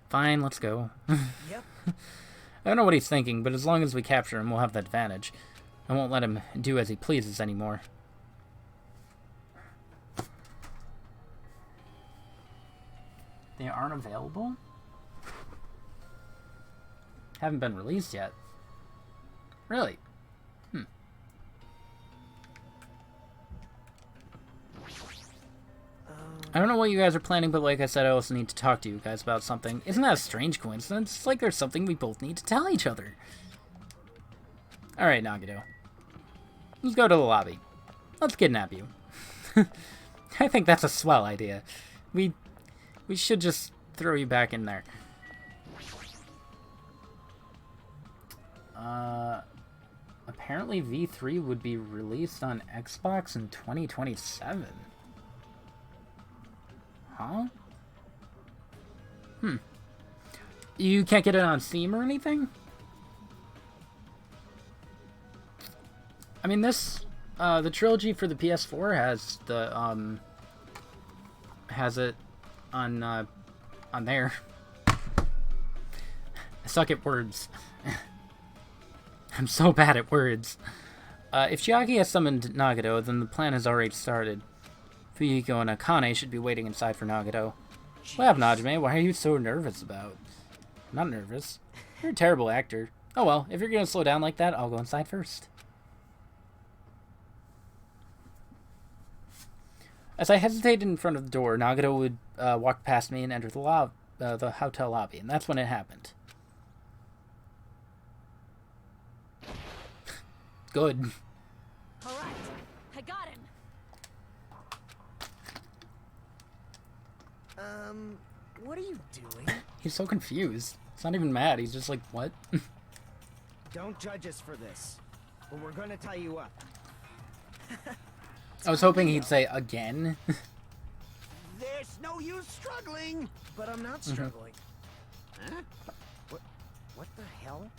Fine, let's go. Yep. I don't know what he's thinking, but as long as we capture him, we'll have the advantage. I won't let him do as he pleases anymore. They aren't available? Haven't been released yet. Really? I don't know what you guys are planning, but like I said, I also need to talk to you guys about something. Isn't that a strange coincidence? It's like there's something we both need to tell each other. Alright, Nagito. Let's go to the lobby. Let's kidnap you. I think that's a swell idea. We should just throw you back in there. Apparently V3 would be released on Xbox in 2027. Huh? You can't get it on Steam or anything? I mean, this, the trilogy for the PS4 has the, has it on there. I suck at words. I'm so bad at words. If Chiaki has summoned Nagito, then the plan has already started. Fuyiko and Akane should be waiting inside for Nagito. What happened, Najime? Why are you so nervous about? I'm not nervous. You're a terrible actor. Oh well, if you're gonna slow down like that, I'll go inside first. As I hesitated in front of the door, Nagito would walk past me and enter the hotel lobby, and that's when it happened. Good. All right, I got him. What are you doing? He's so confused. He's not even mad. He's just like, what? Don't judge us for this, but we're gonna tie you up. I was hoping he'd say again. no use struggling. But I'm not struggling. Huh? What the hell?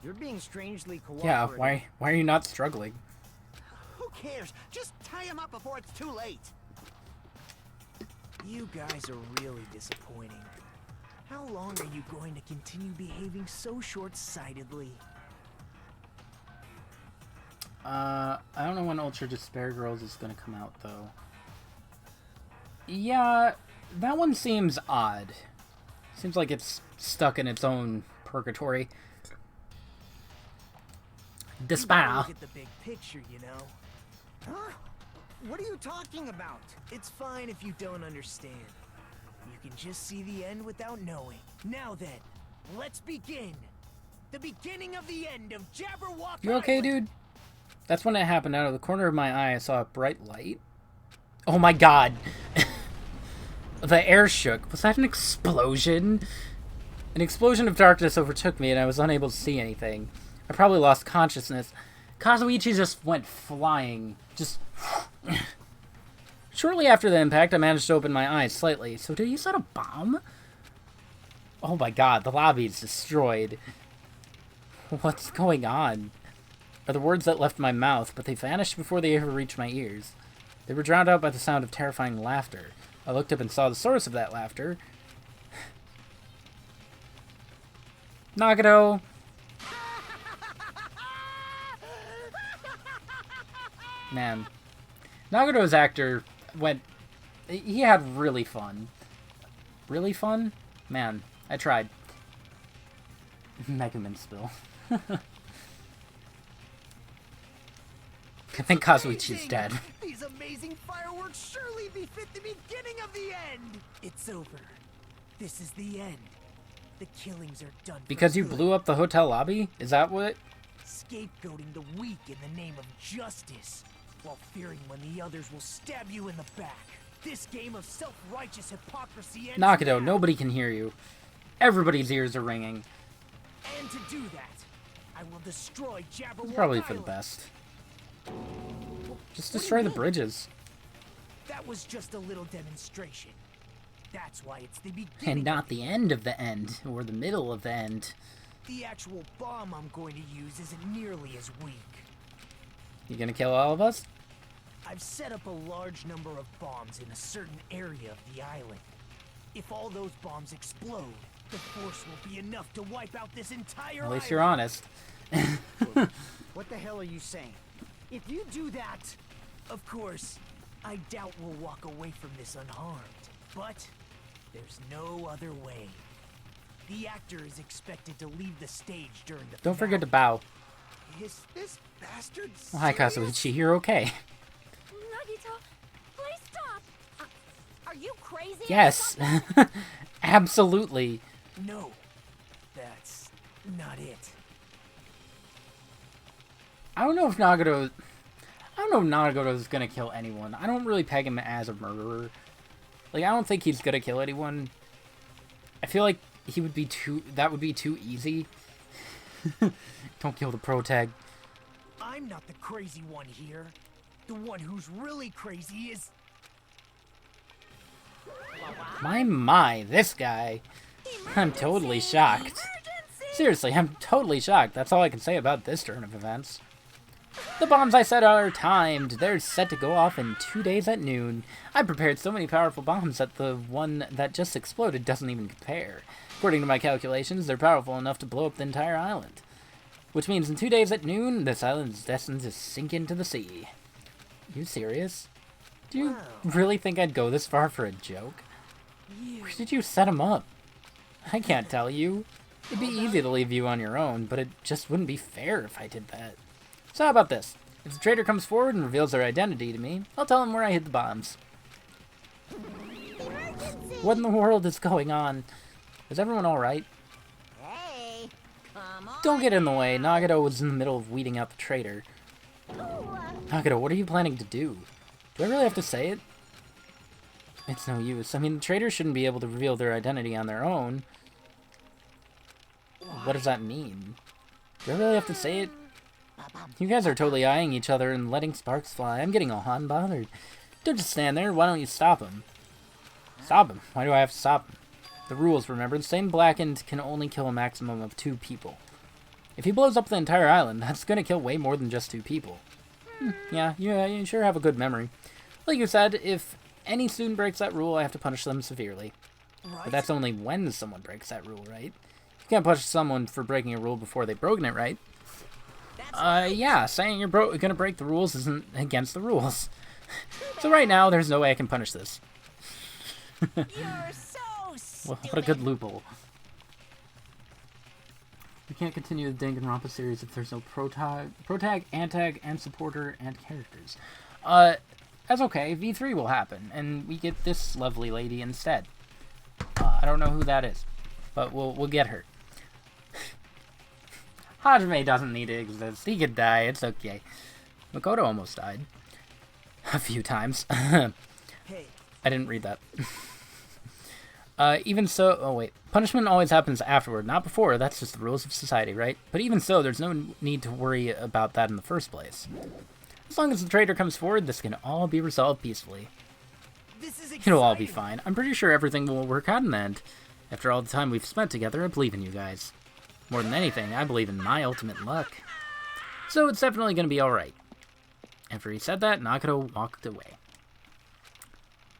You're being strangely cooperative. Yeah, why are you not struggling? Who cares? Just tie him up before it's too late. You guys are really disappointing. How long are you going to continue behaving so short-sightedly? I don't know when Ultra Despair Girls is gonna come out, though. Yeah, that one seems odd. Seems like it's stuck in its own purgatory. Despair. Look at the big picture, you know. Huh? What are you talking about? It's fine if you don't understand. You can just see the end without knowing. Now then, let's begin. The beginning of the end of Jabberwock You okay, Island. dude? That's when it happened. Out of the corner of my eye, I saw a bright light. Oh my god. The air shook. Was that an explosion? An explosion of darkness overtook me, and I was unable to see anything. I probably lost consciousness. Kazuichi just went flying. Just... Shortly after the impact, I managed to open my eyes slightly. So did you set a bomb? Oh my god, the lobby is destroyed. What's going on? Are the words that left my mouth, but they vanished before they ever reached my ears. They were drowned out by the sound of terrifying laughter. I looked up and saw the source of that laughter. Nagato! Man. Nagato's actor went... He had really fun. Really fun? Man, I tried. Mega Man spill. I think Kazuichi's dead. These amazing fireworks surely befit the beginning of the end. It's over. This is the end. The killings are done. Because you blew up the hotel lobby? Is that what? Scapegoating the weak in the name of justice, while fearing when the others will stab you in the back. This game of self-righteous hypocrisy ends Nagato, now. nobody can hear you. Everybody's ears are ringing. And to do that, I will destroy Jabberwock Probably for the Island. best. Just What do destroy you the mean? bridges. That was just a little demonstration. That's why it's the beginning. And not the end of the end, or the middle of the end. The actual bomb I'm going to use isn't nearly as weak. You gonna kill all of us? I've set up a large number of bombs in a certain area of the island. If all those bombs explode, the force will be enough to wipe out this entire At least island. you're honest. What the hell are you saying? If you do that... Of course, I doubt we'll walk away from this unharmed. But there's no other way. The actor is expected to leave the stage during the Don't forget to finale. bow. Is this bastard Oh, hi, serious? Kazuichi. You're okay. Nagito, please stop. Are you crazy? Yes. Absolutely. No, that's not it. I don't know if Nagato... I don't know if Nagato's gonna kill anyone. I don't really peg him as a murderer. Like, I don't think he's gonna kill anyone. I feel like he would be too... That would be too easy. Don't kill the pro tag. I'm not the crazy one here. The one who's really crazy is... My, this guy. I'm totally shocked. Seriously, I'm totally shocked. That's all I can say about this turn of events. The bombs I set are timed. They're set to go off in 2 days at noon. I prepared so many powerful bombs that the one that just exploded doesn't even compare. According to my calculations, they're powerful enough to blow up the entire island. Which means in 2 days at noon, this island is destined to sink into the sea. You serious? Do you really think I'd go this far for a joke? Where did you set him up? I can't tell you. It'd be easy to leave you on your own, but it just wouldn't be fair if I did that. So how about this? If the traitor comes forward and reveals their identity to me, I'll tell him where I hid the bombs. What in the world is going on? Is everyone alright? Hey, come on. Don't get in the way. Nagato was in the middle of weeding out the traitor. Nagato, what are you planning to do? Do I really have to say it? It's no use. I mean, the traitors shouldn't be able to reveal their identity on their own. What does that mean? Do I really have to say it? You guys are totally eyeing each other and letting sparks fly. I'm getting all hot and bothered. Don't just stand there. Why don't you stop him? Stop him. Why do I have to stop him? The rules, remember. The same blackened can only kill a maximum of 2 people. If he blows up the entire island, that's gonna kill way more than just 2 people. Yeah, you sure have a good memory. Like you said, if any student breaks that rule, I have to punish them severely. But that's only when someone breaks that rule, right? You can't punish someone for breaking a rule before they've broken it, right? Yeah, saying you're gonna break the rules isn't against the rules. So right now, there's no way I can punish this. You're so stupid. What a good loophole. We can't continue the Danganronpa series if there's no protag, antag, and supporter and characters. That's okay. V3 will happen, and we get this lovely lady instead. I don't know who that is, but we'll get her. Hajime doesn't need to exist. He could die. It's okay. Makoto almost died. A few times. I didn't read that. Even so... Oh, wait. Punishment always happens afterward, not before. That's just the rules of society, right? But even so, there's no need to worry about that in the first place. As long as the traitor comes forward, this can all be resolved peacefully. It'll all be fine. I'm pretty sure everything will work out in the end. After all the time we've spent together, I believe in you guys. More than anything, I believe in my ultimate luck. So it's definitely going to be alright. After he said that, Nagato walked away.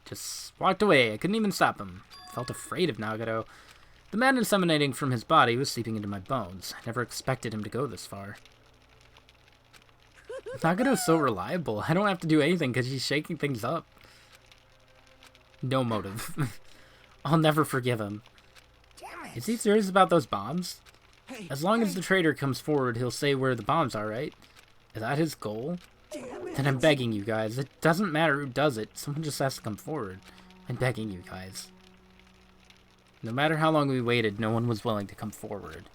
Just walked away. I couldn't even stop him. Felt afraid of Nagato. The madness emanating from his body was seeping into my bones. I never expected him to go this far. Nagato's so reliable. I don't have to do anything because he's shaking things up. No motive. I'll never forgive him. Is he serious about those bombs? As long as the traitor comes forward, he'll say where the bombs are, right? Is that his goal? Then I'm begging you guys. It doesn't matter who does it. Someone just has to come forward. I'm begging you guys. No matter how long we waited, no one was willing to come forward.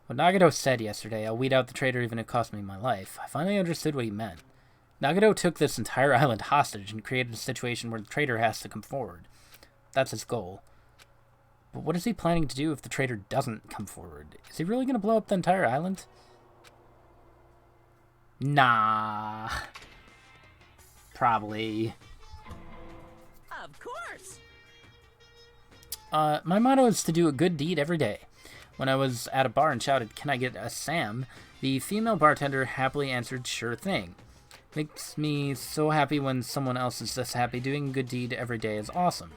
What Nagato said yesterday, I'll weed out the traitor even if it cost me my life, I finally understood what he meant. Nagato took this entire island hostage and created a situation where the traitor has to come forward. That's his goal. But what is he planning to do if the traitor doesn't come forward? Is he really going to blow up the entire island? Nah. Probably. Of course. My motto is to do a good deed every day. When I was at a bar and shouted, "Can I get a Sam?" the female bartender happily answered, "Sure thing." Makes me so happy when someone else is this happy. Doing a good deed every day is awesome.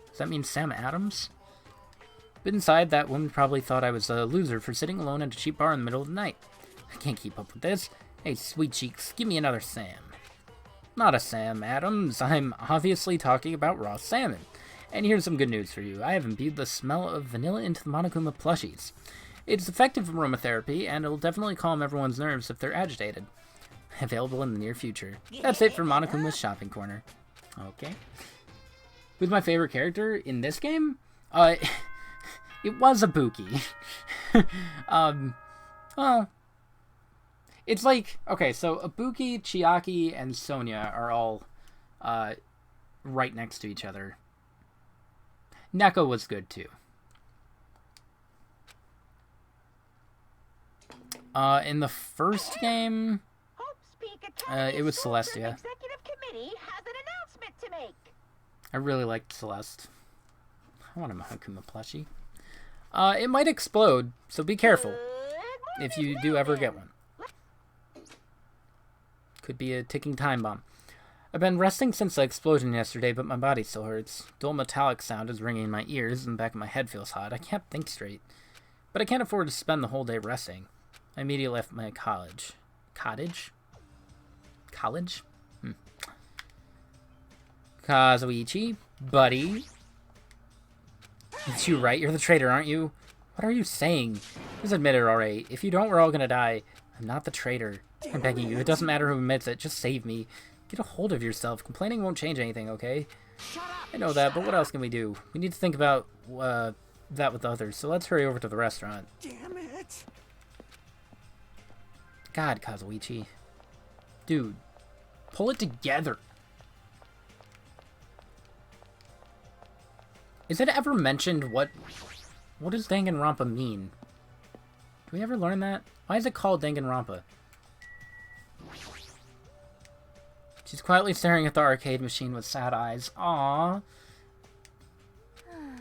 Does that mean Sam Adams? But inside, that woman probably thought I was a loser for sitting alone at a cheap bar in the middle of the night. I can't keep up with this. Hey, sweet cheeks, give me another Sam. Not a Sam Adams. I'm obviously talking about raw salmon. And here's some good news for you. I have imbued the smell of vanilla into the Monokuma plushies. It's effective aromatherapy, and it'll definitely calm everyone's nerves if they're agitated. Available in the near future. That's it for Monokuma's shopping corner. Okay. Who's my favorite character in this game? It was Ibuki. Well, it's like, okay, so Ibuki, Chiaki, and Sonya are all right next to each other. Neko was good too. In the first game, it was Celestia. Executive committee has an announcement to make. I really liked Celeste. I want a Monokuma plushie. It might explode, so be careful if you do ever get one. Could be a ticking time bomb. I've been resting since the explosion yesterday, but my body still hurts. Dull metallic sound is ringing in my ears, and the back of my head feels hot. I can't think straight. But I can't afford to spend the whole day resting. I immediately left my college. Cottage? College? Kazuichi? Buddy? It's you, right? You're the traitor, aren't you? What are you saying? Just admit it already. If you don't, we're all gonna die. I'm not the traitor. I'm begging you. It doesn't matter who admits it. Just save me. Get a hold of yourself. Complaining won't change anything, okay? I know that, but what else can we do? We need to think about that with others, so let's hurry over to the restaurant. Damn it! God, Kazuichi. Dude, pull it together. Is it ever mentioned what does Danganronpa mean? Do we ever learn that? Why is it called Danganronpa? She's quietly staring at the arcade machine with sad eyes. Aww.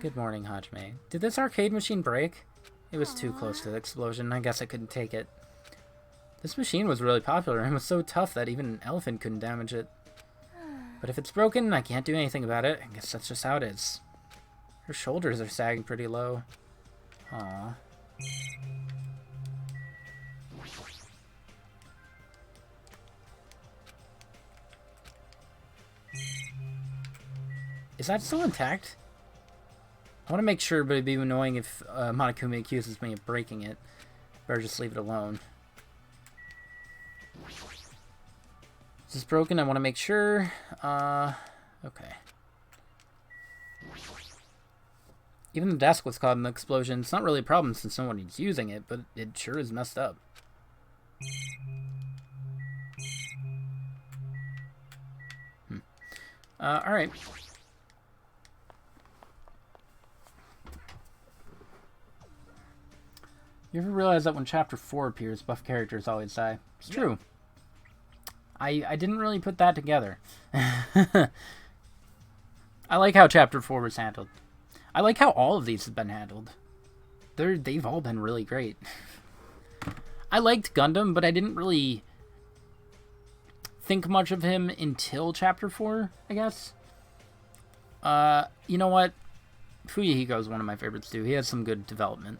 Good morning, Hajime. Did this arcade machine break? It was too close to the explosion. I guess I couldn't take it. This machine was really popular and was so tough that even an elephant couldn't damage it. But if it's broken, I can't do anything about it. I guess that's just how it is. Her shoulders are sagging pretty low. Aww. Is that still intact? I want to make sure, but it'd be annoying if Monokumi accuses me of breaking it. Better just leave it alone. Is this broken? I want to make sure. Okay. Even the desk was caught in the explosion. It's not really a problem since no one's using it, but it sure is messed up. Alright. You ever realize that when Chapter 4 appears, buff characters always die? It's true. I didn't really put that together. I like how Chapter 4 was handled. I like how all of these have been handled. They've all been really great. I liked Gundam, but I didn't really think much of him until Chapter 4, I guess. You know what? Fuyuhiko is one of my favorites too. He has some good development.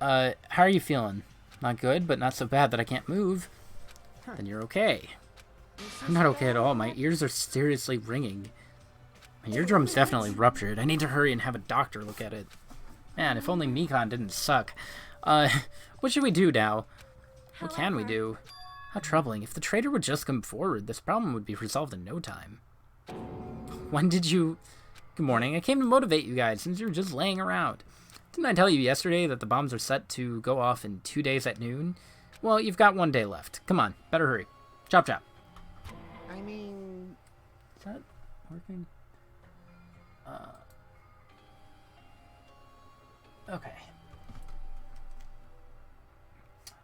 How are you feeling? Not good, but not so bad that I can't move. Then you're okay. I'm not okay at all. My ears are seriously ringing. My eardrum's definitely ruptured. I need to hurry and have a doctor look at it. Man, if only Mikan didn't suck. What should we do now? What can we do? How troubling. If the traitor would just come forward, this problem would be resolved in no time. When did you... Good morning. I came to motivate you guys since you were just laying around. Didn't I tell you yesterday that the bombs are set to go off in 2 days at noon? Well, you've got 1 day left. Come on, better hurry. Chop chop. I mean... Is that working? Okay.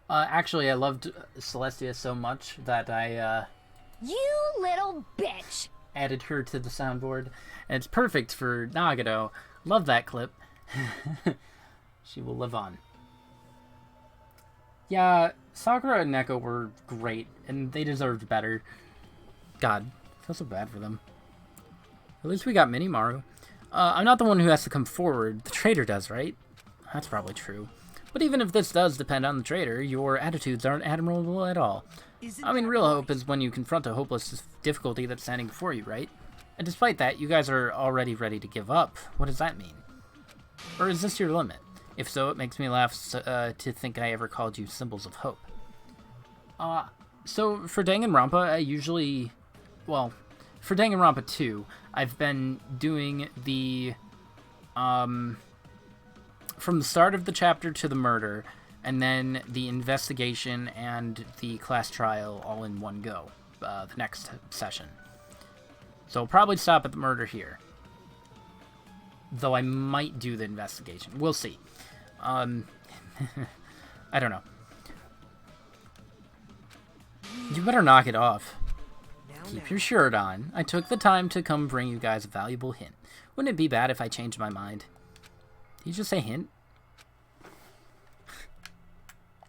Actually, I loved Celestia so much that I, You little bitch! added her to the soundboard. And it's perfect for Nagato. Love that clip. She will live on. Yeah, Sakura and Neko were great, and they deserved better. God, I feel so bad for them. At least we got Minimaru. I'm not the one who has to come forward. The traitor does, right? That's probably true. But even if this does depend on the traitor, your attitudes aren't admirable at all. I mean, real hope is when you confront a hopeless difficulty that's standing before you, right? And despite that, you guys are already ready to give up. What does that mean? Or is this your limit? If so, it makes me laugh to think I ever called you symbols of hope. So for Danganronpa, I usually... Well, for Danganronpa 2, I've been doing the... from the start of the chapter to the murder, and then the investigation and the class trial all in one go, the next session. So I'll probably stop at the murder here. Though I might do the investigation. We'll see. I don't know. You better knock it off. Keep your shirt on. I took the time to come bring you guys a valuable hint. Wouldn't it be bad if I changed my mind? Did you just say hint?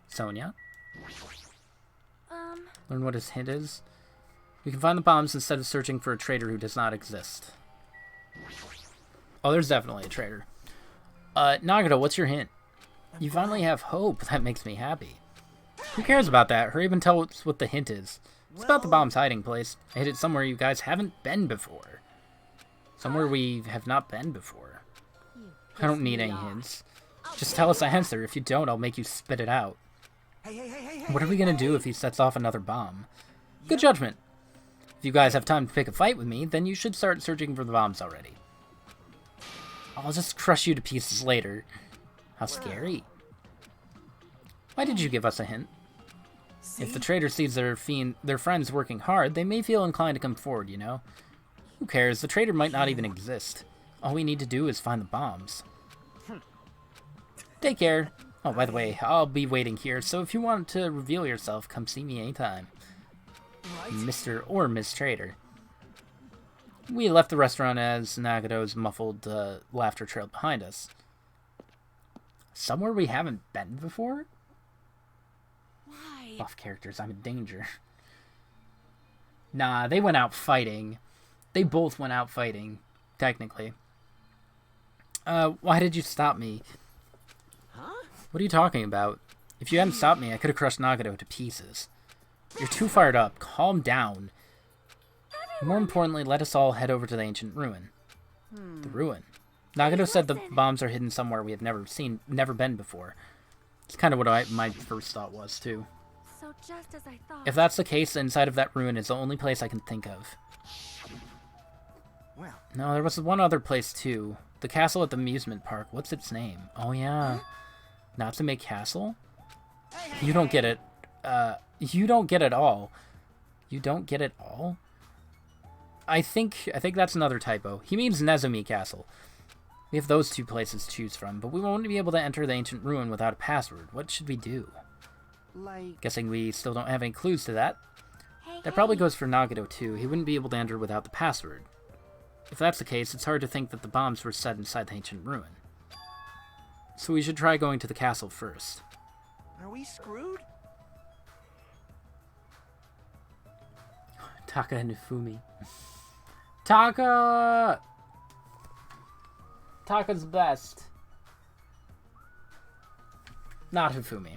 Sonia? Learn what his hint is? We can find the bombs instead of searching for a traitor who does not exist. Oh, there's definitely a traitor. Nagato, what's your hint? You finally have hope. That makes me happy. Who cares about that? Hurry up and tell us what the hint is. It's about the bomb's hiding place. I hid it somewhere you guys haven't been before. Somewhere we have not been before. I don't need any hints. Just tell us the answer. If you don't, I'll make you spit it out. What are we gonna do if he sets off another bomb? Good judgment. If you guys have time to pick a fight with me, then you should start searching for the bombs already. I'll just crush you to pieces later. How scary. Why did you give us a hint? If the traitor sees their friends working hard, they may feel inclined to come forward, you know? Who cares? The traitor might not even exist. All we need to do is find the bombs. Take care. Oh, by the way, I'll be waiting here, so if you want to reveal yourself, come see me anytime. right? Mr. or Miss Trader. We left the restaurant as Nagato's muffled laughter trailed behind us. Somewhere we haven't been before? Why? Buff characters, I'm in danger. Nah, they went out fighting. They both went out fighting, technically. Why did you stop me? Huh? What are you talking about? If you hadn't stopped me, I could have crushed Nagato to pieces. You're too fired up. Calm down. More importantly, let us all head over to the ancient ruin. The ruin. Nagato said the bombs are hidden somewhere we have never been before. It's kind of what my first thought was, too. So just as I thought. If that's the case, the inside of that ruin is the only place I can think of. Well, No, there was one other place, too. The castle at the amusement park. What's its name? Oh, yeah. Natsume Castle? You don't get it. You don't get it all. You don't get it all? I think that's another typo. He means Nezumi Castle. We have those two places to choose from, but we won't be able to enter the ancient ruin without a password. What should we do? like... Guessing we still don't have any clues to that. Hey, That probably goes for Nagato, too. He wouldn't be able to enter without the password. If that's the case, it's hard to think that the bombs were set inside the ancient ruin. So we should try going to the castle first. Are we screwed? Taka and Nifumi. Taka! Taka's best. Not Hifumi.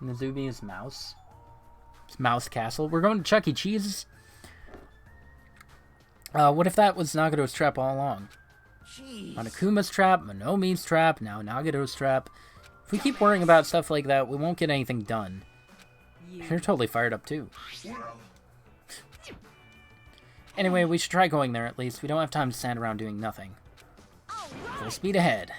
Nezumi's mouse. It's Mouse Castle. We're going to Chuck E. Cheese's. What if that was Nagato's trap all along? Jeez. Monokuma's trap, Monomi's trap, now Nagato's trap. If we keep worrying about stuff like that, we won't get anything done. You're totally fired up, too. Anyway, we should try going there at least. We don't have time to stand around doing nothing. Full speed ahead.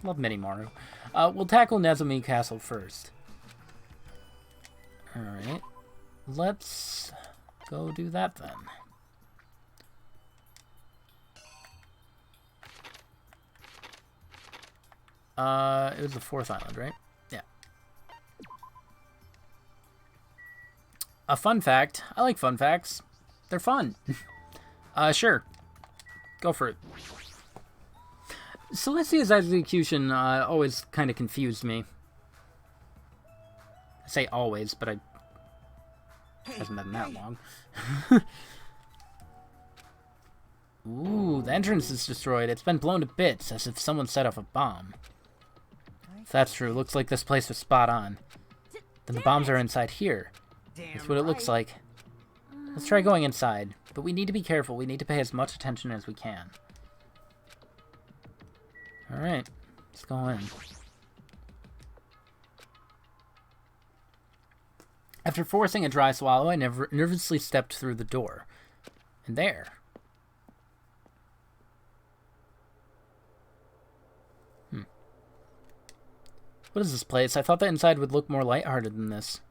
Love Minimaru. We'll tackle Nezumi Castle first. Alright. Let's go do that then. It was the fourth island, right? Yeah. A fun fact. I like fun facts. They're fun. Sure. Go for it. Celestia's execution always kind of confused me. I say always, but it hasn't been that long. Ooh, the entrance is destroyed. It's been blown to bits, as if someone set off a bomb. If that's true, looks like this place was spot on. Then the bombs are inside here. That's what it looks like. Let's try going inside, but we need to be careful. We need to pay as much attention as we can. Alright, let's go in. After forcing a dry swallow, I nervously stepped through the door. And there. What is this place? I thought the inside would look more lighthearted than this.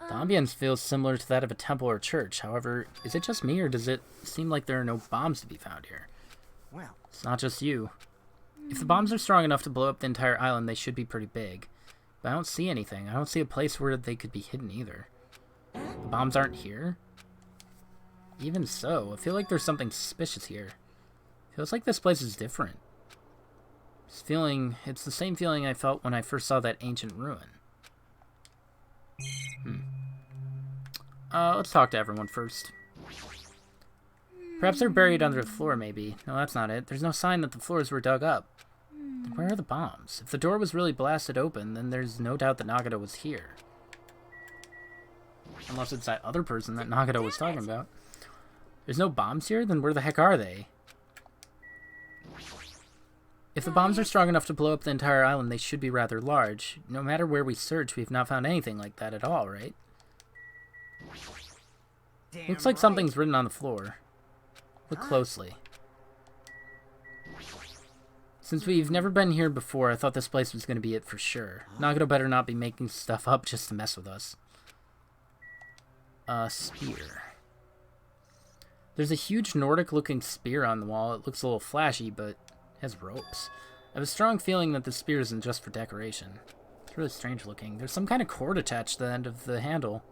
The ambience feels similar to that of a temple or church. However, is it just me, or does it seem like there are no bombs to be found here? Well, It's not just you. If the bombs are strong enough to blow up the entire island, they should be pretty big. But I don't see anything. I don't see a place where they could be hidden either. The bombs aren't here? Even so, I feel like there's something suspicious here. Feels like this place is different. It's the same feeling I felt when I first saw that ancient ruin. Let's talk to everyone first. Perhaps they're buried under the floor, maybe. No, that's not it. There's no sign that the floors were dug up. Then where are the bombs? If the door was really blasted open, then there's no doubt that Nagato was here. Unless it's that other person that Nagato was talking about. There's no bombs here? Then where the heck are they? If the bombs are strong enough to blow up the entire island, they should be rather large. No matter where we search, we've not found anything like that at all, right? damn Looks like right. something's written on the floor. Look closely. Since we've never been here before, I thought this place was going to be it for sure. Nagato better not be making stuff up just to mess with us. Spear. There's a huge Nordic-looking spear on the wall. It looks a little flashy, but has ropes. I have a strong feeling that the spear isn't just for decoration. It's really strange looking. There's some kind of cord attached to the end of the handle.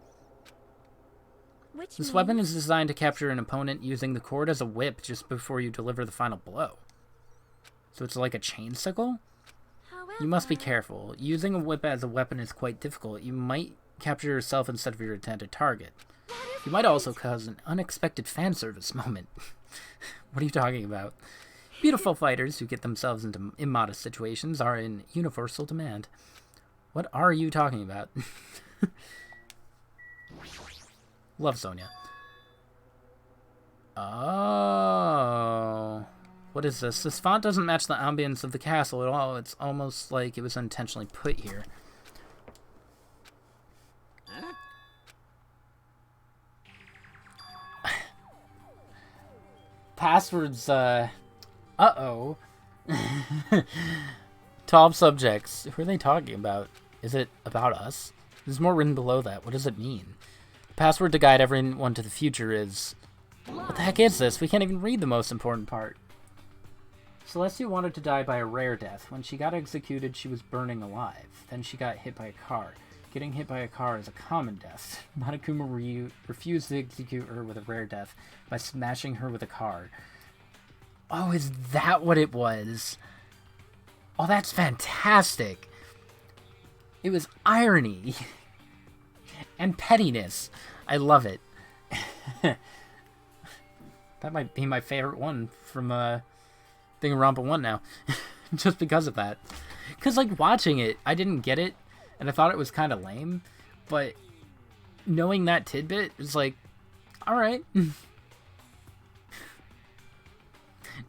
Which This weapon is designed to capture an opponent using the cord as a whip just before you deliver the final blow. So it's like a chain sickle? You must be careful. Using a whip as a weapon is quite difficult. You might capture yourself instead of your intended target. You might also cause an unexpected fan service moment. What are you talking about? Beautiful fighters who get themselves into immodest situations are in universal demand. What are you talking about? Love Sonia. Oh. What is this? This font doesn't match the ambience of the castle at all. It's almost like it was intentionally put here. Passwords, uh-oh. 12 subjects. Who are they talking about? Is it about us? There's more written below that. What does it mean? The password to guide everyone to the future is... What the heck is this? We can't even read the most important part. Celestia wanted to die by a rare death. When she got executed, she was burning alive. Then she got hit by a car. Getting hit by a car is a common death. Monokuma refused to execute her with a rare death by smashing her with a car. Oh, is that what it was? Oh, that's fantastic. It was irony. And pettiness. I love it. That might be my favorite one from Danganronpa 1 now. Just because of that. Because, like, watching it, I didn't get it. And I thought it was kind of lame. But knowing that tidbit is like, alright.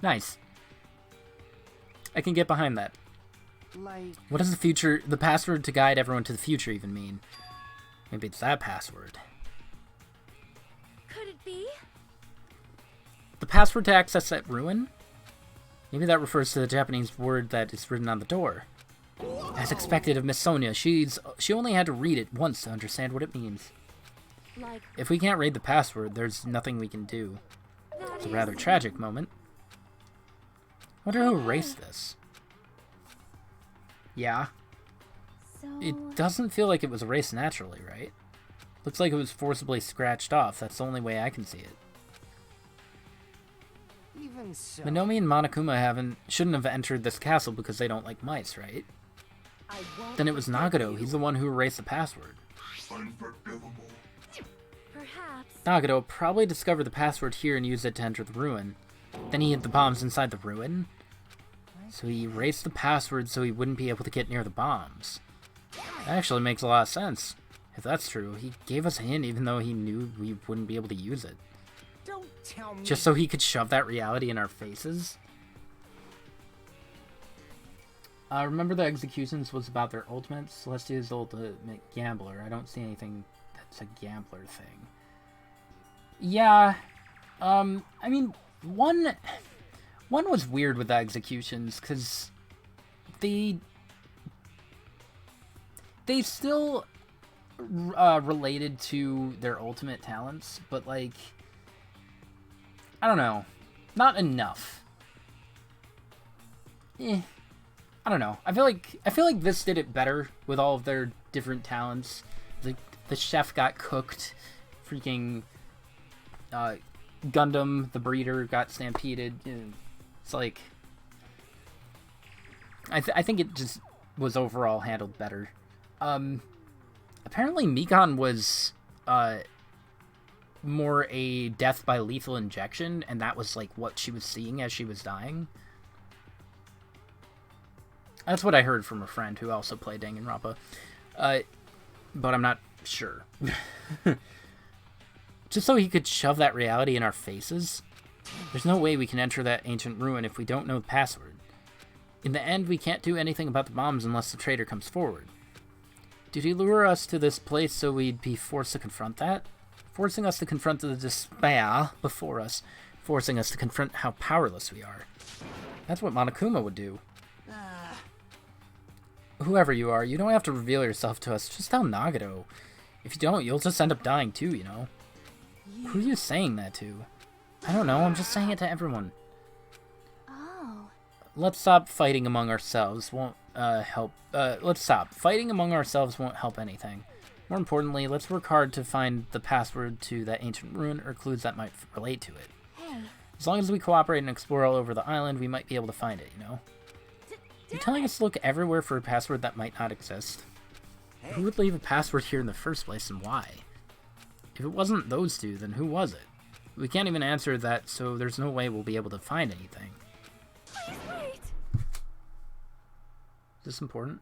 Nice. I can get behind that. Like... What does the password to guide everyone to the future even mean? Maybe it's that password. Could it be? The password to access that ruin? Maybe that refers to the Japanese word that is written on the door. As expected of Miss Sonia, she only had to read it once to understand what it means. Like, If we can't read the password, there's nothing we can do. It's a rather tragic moment. Wonder who erased this. Yeah. so... It doesn't feel like it was erased naturally, right? Looks like it was forcibly scratched off. That's the only way I can see it. Even so... Minomi and Monokuma shouldn't have entered this castle because they don't like mice, right? I won't Then it was forget Nagato. you. He's the one who erased the password. Perhaps. Nagato probably discovered the password here and used it to enter the ruin. Then he hid the bombs inside the ruin. So he erased the password so he wouldn't be able to get near the bombs. That actually makes a lot of sense. If that's true, he gave us a hint even though he knew we wouldn't be able to use it. Don't tell me... Just so he could shove that reality in our faces? Remember the executions was about their ultimates? Celestia is the ultimate gambler. I don't see anything that's a gambler thing. Yeah. I mean, one was weird with the executions, because they still related to their ultimate talents, but, like, I don't know. Not enough. I don't know. I feel like this did it better with all of their different talents. The chef got cooked. Freaking Gundam, the breeder, got stampeded. It's like I think it just was overall handled better. Apparently Mikon was more a death by lethal injection, and that was like what she was seeing as she was dying. That's what I heard from a friend who also played Danganronpa. But I'm not sure. Just so he could shove that reality in our faces? There's no way we can enter that ancient ruin if we don't know the password. In the end, we can't do anything about the bombs unless the traitor comes forward. Did he lure us to this place so we'd be forced to confront that? Forcing us to confront the despair before us. Forcing us to confront how powerless we are. That's what Monokuma would do. Whoever you are, you don't have to reveal yourself to us. Just tell Nagato. If you don't, you'll just end up dying too, you know? Who are you saying that to? I don't know, I'm just saying it to everyone. Oh. Let's stop fighting among ourselves. help. Let's stop. Fighting among ourselves won't help anything. More importantly, let's work hard to find the password to that ancient ruin or clues that might relate to it. Hey. As long as we cooperate and explore all over the island, we might be able to find it, you know? You're telling us to look everywhere for a password that might not exist? Hey. Who would leave a password here in the first place, and why? If it wasn't those two, then who was it? We can't even answer that, so there's no way we'll be able to find anything. Please wait. Is this important?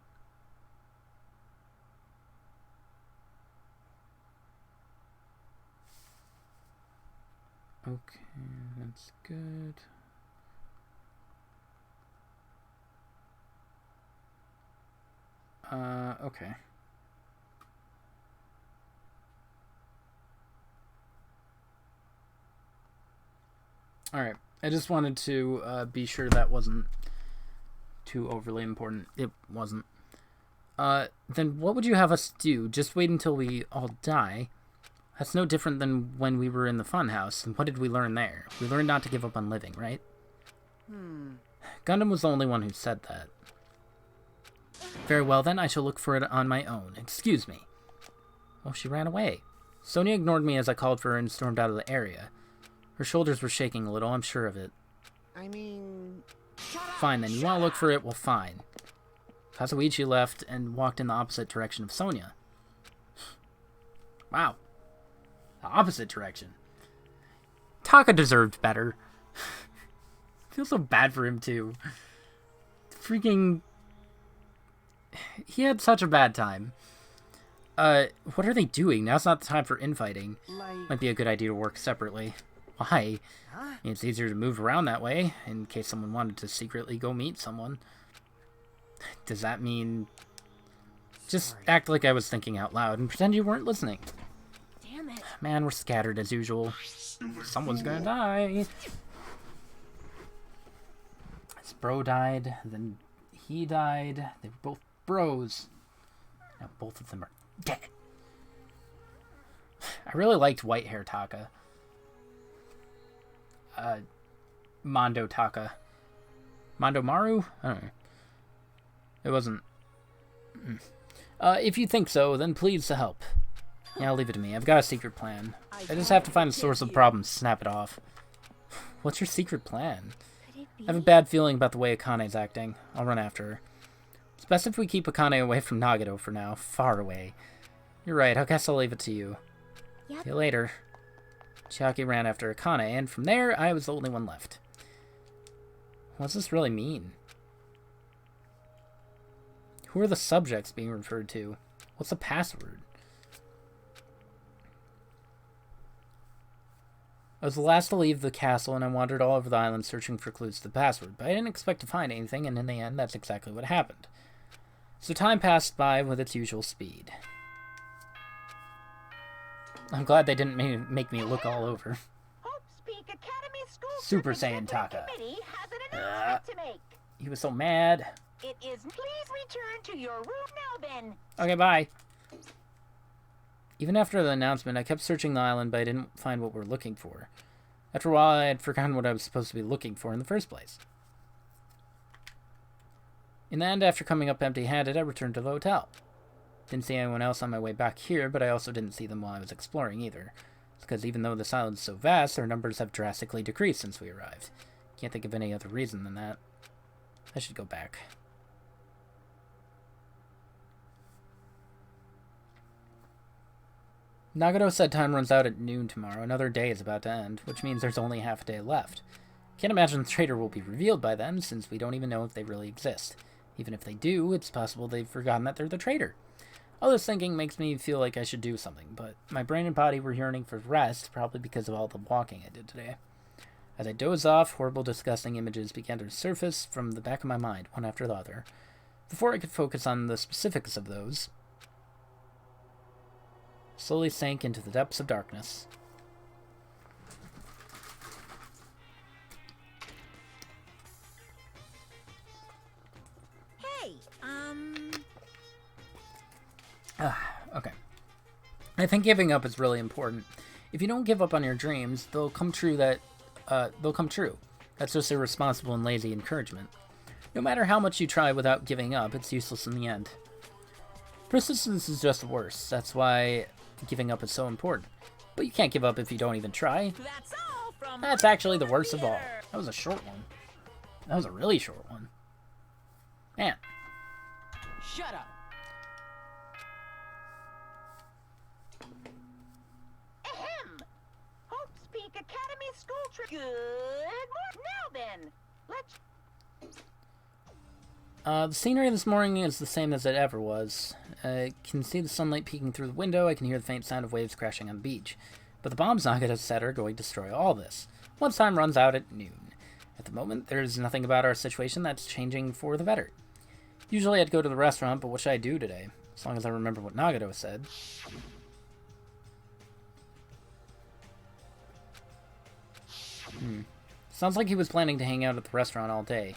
Okay, that's good. Okay. Alright, I just wanted to be sure that wasn't too overly important. It wasn't. Then what would you have us do? Just wait until we all die? That's no different than when we were in the funhouse. And what did we learn there? We learned not to give up on living, right? Gundam was the only one who said that. Very well then, I shall look for it on my own. Excuse me. Oh, she ran away. Sonia ignored me as I called for her and stormed out of the area. Her shoulders were shaking a little, I'm sure of it. I mean... Fine then, you want to look for it? Well, fine. Kazuichi left and walked in the opposite direction of Sonia. Wow. The opposite direction. Taka deserved better. I feel so bad for him, too. Freaking... He had such a bad time. What are they doing? Now's not the time for infighting. Might be a good idea to work separately. Why? It's easier to move around that way, in case someone wanted to secretly go meet someone. Does that mean... Just act like I was thinking out loud and pretend you weren't listening. Damn it. Man, we're scattered as usual. Someone's gonna die. His bro died, then he died. They were both bros. Now both of them are dead. I really liked White Hair Taka. Mondo Taka. Mondo Maru? I don't know. It wasn't... if you think so, then please to help. Yeah, leave it to me. I've got a secret plan. I just have to find a source of the problem, snap it off. What's your secret plan? Could it be? I have a bad feeling about the way Akane's acting. I'll run after her. It's best if we keep Akane away from Nagato for now. Far away. You're right, I guess I'll leave it to you. Yep. See you later. Chiaki ran after Akane, and from there, I was the only one left. What does this really mean? Who are the subjects being referred to? What's the password? I was the last to leave the castle, and I wandered all over the island searching for clues to the password, but I didn't expect to find anything, and in the end, that's exactly what happened. So time passed by with its usual speed. I'm glad they didn't make me look all over. Hope Speak Academy School Super Saiyan Taka. Committee has an announcement to make. He was so mad. It is please return to your room now, Ben. Okay, bye. Even after the announcement, I kept searching the island, but I didn't find what we're looking for. After a while, I had forgotten what I was supposed to be looking for in the first place. In the end, after coming up empty-handed, I returned to the hotel. Didn't see anyone else on my way back here, but I also didn't see them while I was exploring either. It's because even though this island is so vast, their numbers have drastically decreased since we arrived. Can't think of any other reason than that. I should go back. Nagato said time runs out at noon tomorrow. Another day is about to end, which means there's only half a day left. Can't imagine the traitor will be revealed by then, since we don't even know if they really exist. Even if they do, it's possible they've forgotten that they're the traitor. All this thinking makes me feel like I should do something, but my brain and body were yearning for rest, probably because of all the walking I did today. As I dozed off, horrible, disgusting images began to surface from the back of my mind, one after the other. Before I could focus on the specifics of those, slowly sank into the depths of darkness. Hey, Okay. I think giving up is really important. If you don't give up on your dreams, they'll come true. That's just irresponsible and lazy encouragement. No matter how much you try without giving up, it's useless in the end. Persistence is just worse. That's why giving up is so important. But you can't give up if you don't even try. That's all from That's actually the worst of all. That was a short one. That was a really short one. Man. Shut up. Ahem. Hope's Peak Academy School Trip. Good morning. Now then, let's. The scenery this morning is the same as it ever was. I can see the sunlight peeking through the window. I can hear the faint sound of waves crashing on the beach. But the bombs Nagata said are going to destroy all this. Once time runs out at noon. At the moment, there's nothing about our situation that's changing for the better. Usually I'd go to the restaurant, but what should I do today? As long as I remember what Nagato said. Sounds like he was planning to hang out at the restaurant all day.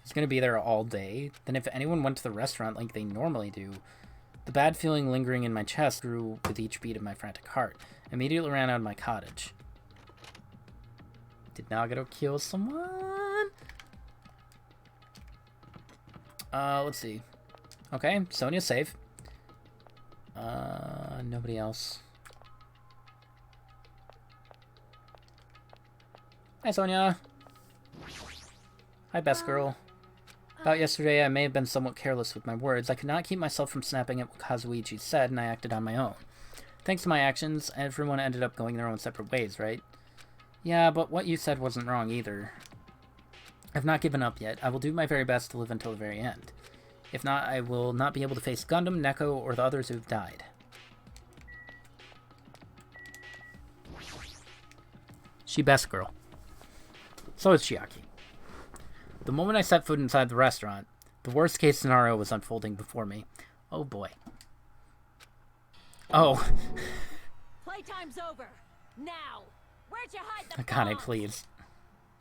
He's going to be there all day. Then if anyone went to the restaurant like they normally do, the bad feeling lingering in my chest grew with each beat of my frantic heart. I immediately ran out of my cottage. Did Nagato kill someone? Let's see. Okay, Sonia's safe. Nobody else. Hi, Sonia. Hi, best girl. About yesterday, I may have been somewhat careless with my words. I could not keep myself from snapping at what Kazuichi said, and I acted on my own. Thanks to my actions, everyone ended up going their own separate ways, right? Yeah, but what you said wasn't wrong either. I've not given up yet. I will do my very best to live until the very end. If not, I will not be able to face Gundam, Neko, or the others who have died. She best girl. So is Chiaki. The moment I set foot inside the restaurant, the worst case scenario was unfolding before me. Oh boy. Oh. Playtime's over. Now. Where'd you hide the Akane, bombs? please.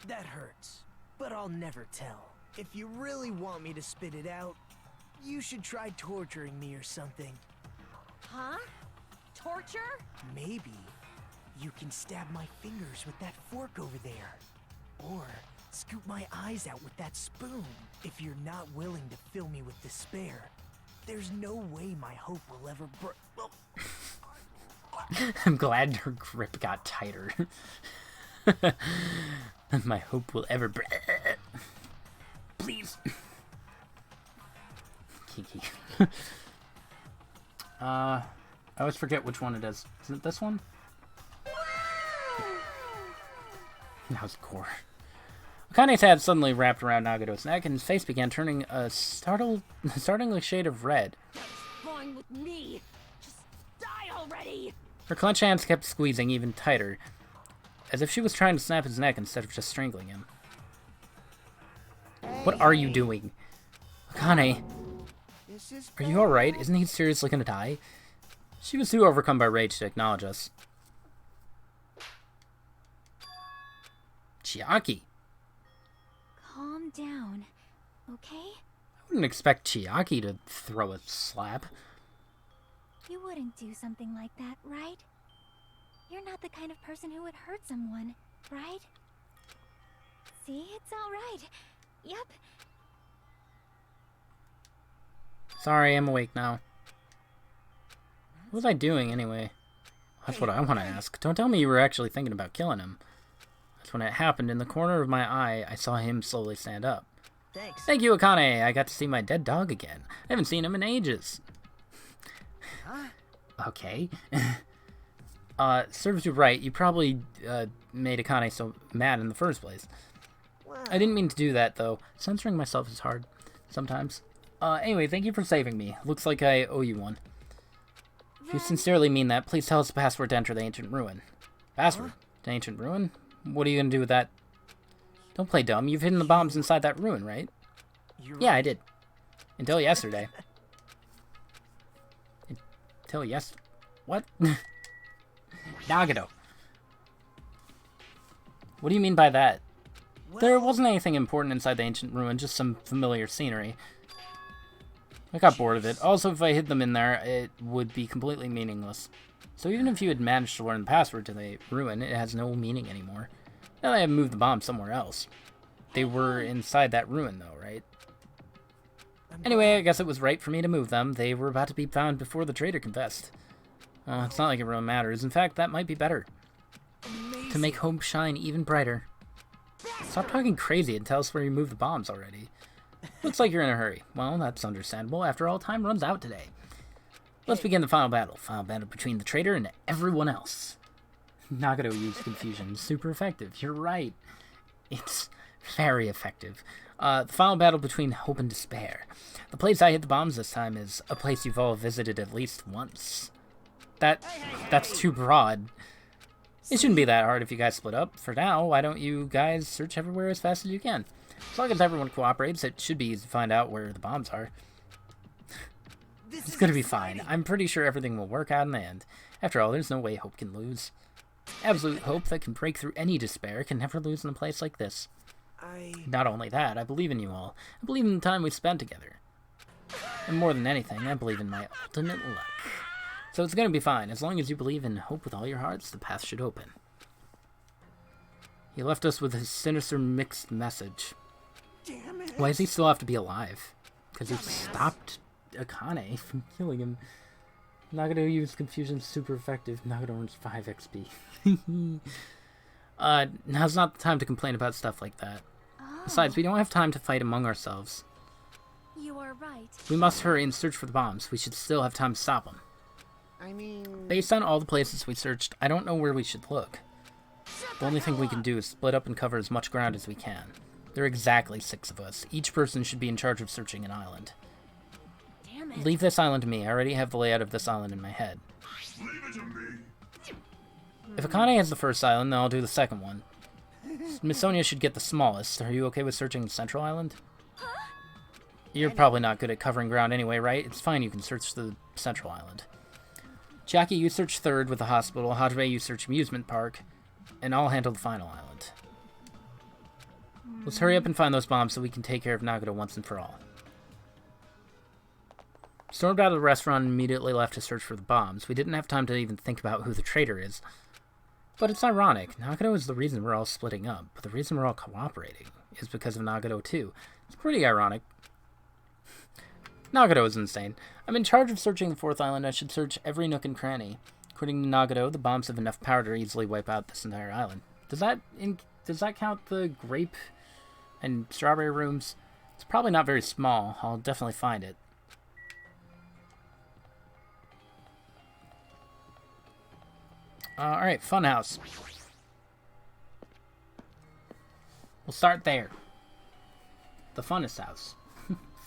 That hurts, but I'll never tell. If you really want me to spit it out, you should try torturing me or something. Huh? Torture? Maybe you can stab my fingers with that fork over there. Or scoop my eyes out with that spoon. If you're not willing to fill me with despair, there's no way my hope will ever well, I'm glad her grip got tighter. My hope will ever please. Kiki. I always forget which one it is. Is it this one? That was core. Akane's head suddenly wrapped around Nagato's neck, and his face began turning a startlingly shade of red. What's wrong with me? Just die already! Her clenched hands kept squeezing even tighter, as if she was trying to snap his neck instead of just strangling him. What are you doing? Akane, are you alright? Isn't he seriously gonna die? She was too overcome by rage to acknowledge us. Chiaki. Calm down, okay? I wouldn't expect Chiaki to throw a slap. You wouldn't do something like that, right? You're not the kind of person who would hurt someone, right? See, it's all right. Yep. Sorry, I'm awake now. What was I doing anyway? That's what I want to ask. Don't tell me you were actually thinking about killing him. That's when it happened. In the corner of my eye, I saw him slowly stand up. thanks. Thank you, Akane. I got to see my dead dog again. I haven't seen him in ages. Huh? Okay. Serves you right. You probably made Akane so mad in the first place. Well, I didn't mean to do that, though. Censoring myself is hard sometimes. Anyway, thank you for saving me. Looks like I owe you one. If you sincerely mean that, please tell us the password to enter the ancient ruin. Password? To ancient ruin? What are you gonna do with that? Don't play dumb. You've hidden the bombs inside that ruin, right? Yeah, I did. Until yesterday. Until what? Nagato. What do you mean by that? There wasn't anything important inside the ancient ruin, just some familiar scenery. I got bored of it. Also, if I hid them in there, it would be completely meaningless. So even if you had managed to learn the password to the ruin, it has no meaning anymore. Now that I have moved the bomb somewhere else. they were inside that ruin, though, right? Anyway, I guess it was right for me to move them. They were about to be found before the traitor confessed. It's not like it really matters. In fact, that might be better. To make hope shine even brighter. Stop talking crazy and tell us where you moved the bombs already. Looks like you're in a hurry. Well, that's understandable. After all, time runs out today. Let's begin the final battle. Final battle between the traitor and everyone else. Nagato used confusion. Super effective. You're right. It's very effective. The final battle between hope and despair. The place I hit the bombs this time is a place you've all visited at least once. That's too broad. It shouldn't be that hard if you guys split up. For now, why don't you guys search everywhere as fast as you can? As long as everyone cooperates, it should be easy to find out where the bombs are. It's gonna be fine. I'm pretty sure everything will work out in the end. After all, there's no way hope can lose. Absolute hope that can break through any despair can never lose in a place like this. Not only that, I believe in you all. I believe in the time we spent together. And more than anything, I believe in my ultimate luck. So it's gonna be fine. As long as you believe in hope with all your hearts, the path should open. He left us with his sinister mixed message. Damn it. Why does he still have to be alive? Because he stopped Akane from killing him. Nagato used confusion super effective. Nagato earns 5 XP. Now's not the time to complain about stuff like that. Besides, we don't have time to fight among ourselves. You are right. We must hurry and search for the bombs. We should still have time to stop them. I mean... Based on all the places we searched, I don't know where we should look. The only thing we can do is split up and cover as much ground as we can. There are exactly 6 of us. Each person should be in charge of searching an island. Damn it. Leave this island to me. I already have the layout of this island in my head. Leave it to me. If Akane has the first island, then I'll do the second one. Miss Sonia should get the smallest. Are you okay with searching the central island? You're probably not good at covering ground anyway, right? It's fine, you can search the central island. Jackie, you search third with the hospital. Hajime, you search amusement park. And I'll handle the final island. Let's hurry up and find those bombs so we can take care of Nagato once and for all. Stormed out of the restaurant and immediately left to search for the bombs. We didn't have time to even think about who the traitor is. But it's ironic. Nagato is the reason we're all splitting up. But the reason we're all cooperating is because of Nagato too. It's pretty ironic. Nagato is insane. I'm in charge of searching the 4th island. I should search every nook and cranny. According to Nagato, the bombs have enough power to easily wipe out this entire island. Does that count the grape and strawberry rooms? It's probably not very small. I'll definitely find it. Alright, funhouse. We'll start there. The funnest house.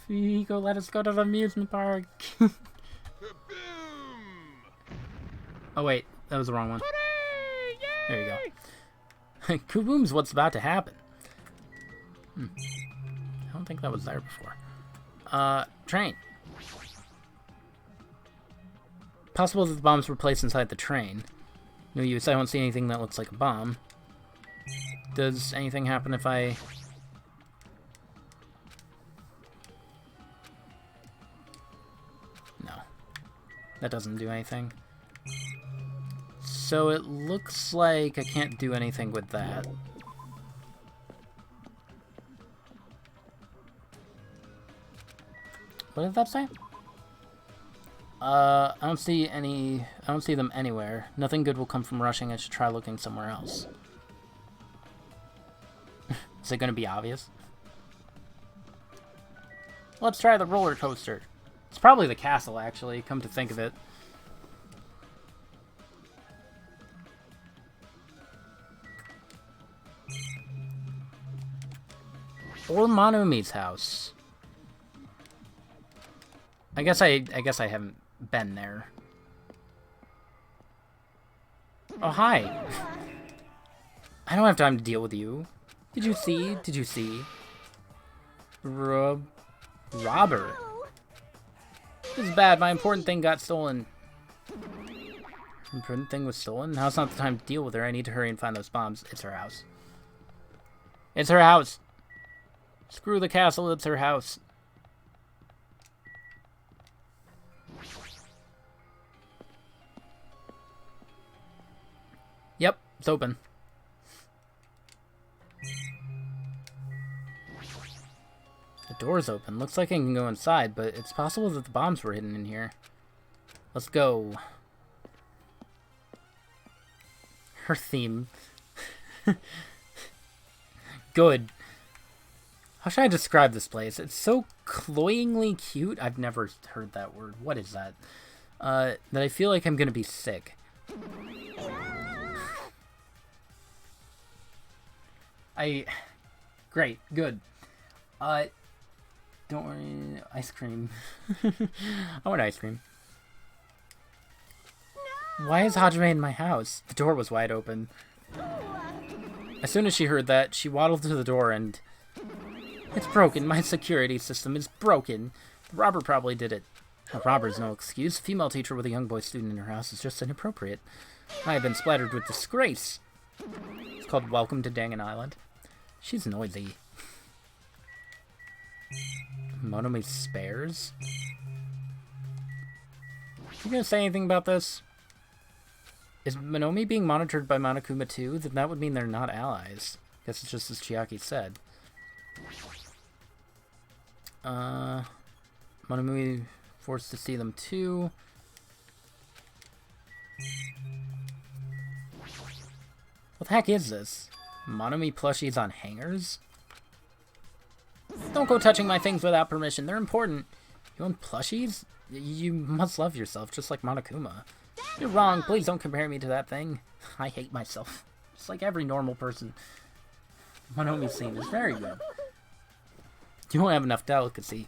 Figo, let us go to the amusement park. Oh wait, that was the wrong one. There you go. Kaboom's what's about to happen. I don't think that was there before. Train. Possible that the bombs were placed inside the train. No use, I don't see anything that looks like a bomb. Does anything happen if I... No. That doesn't do anything. So it looks like I can't do anything with that. What did that say? I don't see them anywhere. Nothing good will come from rushing. I should try looking somewhere else. Is it gonna be obvious? Let's try the roller coaster. It's probably the castle, actually, come to think of it. Or Monomi's house. I guess I haven't been there. Oh, hi. I don't have time to deal with you. Did you see? Did you see? Robber. This is bad. My important thing got stolen. Important thing was stolen? Now's not the time to deal with her. I need to hurry and find those bombs. It's her house. It's her house. Screw the castle. It's her house. Yep, it's open. door's open. Looks like I can go inside, but it's possible that the bombs were hidden in here. Let's go. Her theme. Good. How should I describe this place? It's so cloyingly cute. I've never heard that word. What is that? That I feel like I'm gonna be sick. Great, good. Don't worry, ice cream. I want ice cream. Why is Hajime in my house? The door was wide open. As soon as she heard that, she waddled to the door and... It's broken. My security system is broken. The robber probably did it. A robber's no excuse. A female teacher with a young boy student in her house is just inappropriate. I have been splattered with disgrace. It's called Welcome to Dangan Island. She's noisy. Monomi spares? You gonna say anything about this? Is Monomi being monitored by Monokuma too? Then that would mean they're not allies. Guess it's just as Chiaki said. Monomi forced to see them too. What the heck is this? Monomi plushies on hangers? Don't go touching my things without permission. They're important. You want plushies? You must love yourself, just like Monokuma. You're wrong. Please don't compare me to that thing. I hate myself. Just like every normal person. Monomi's scene is very good. You won't have enough delicacy.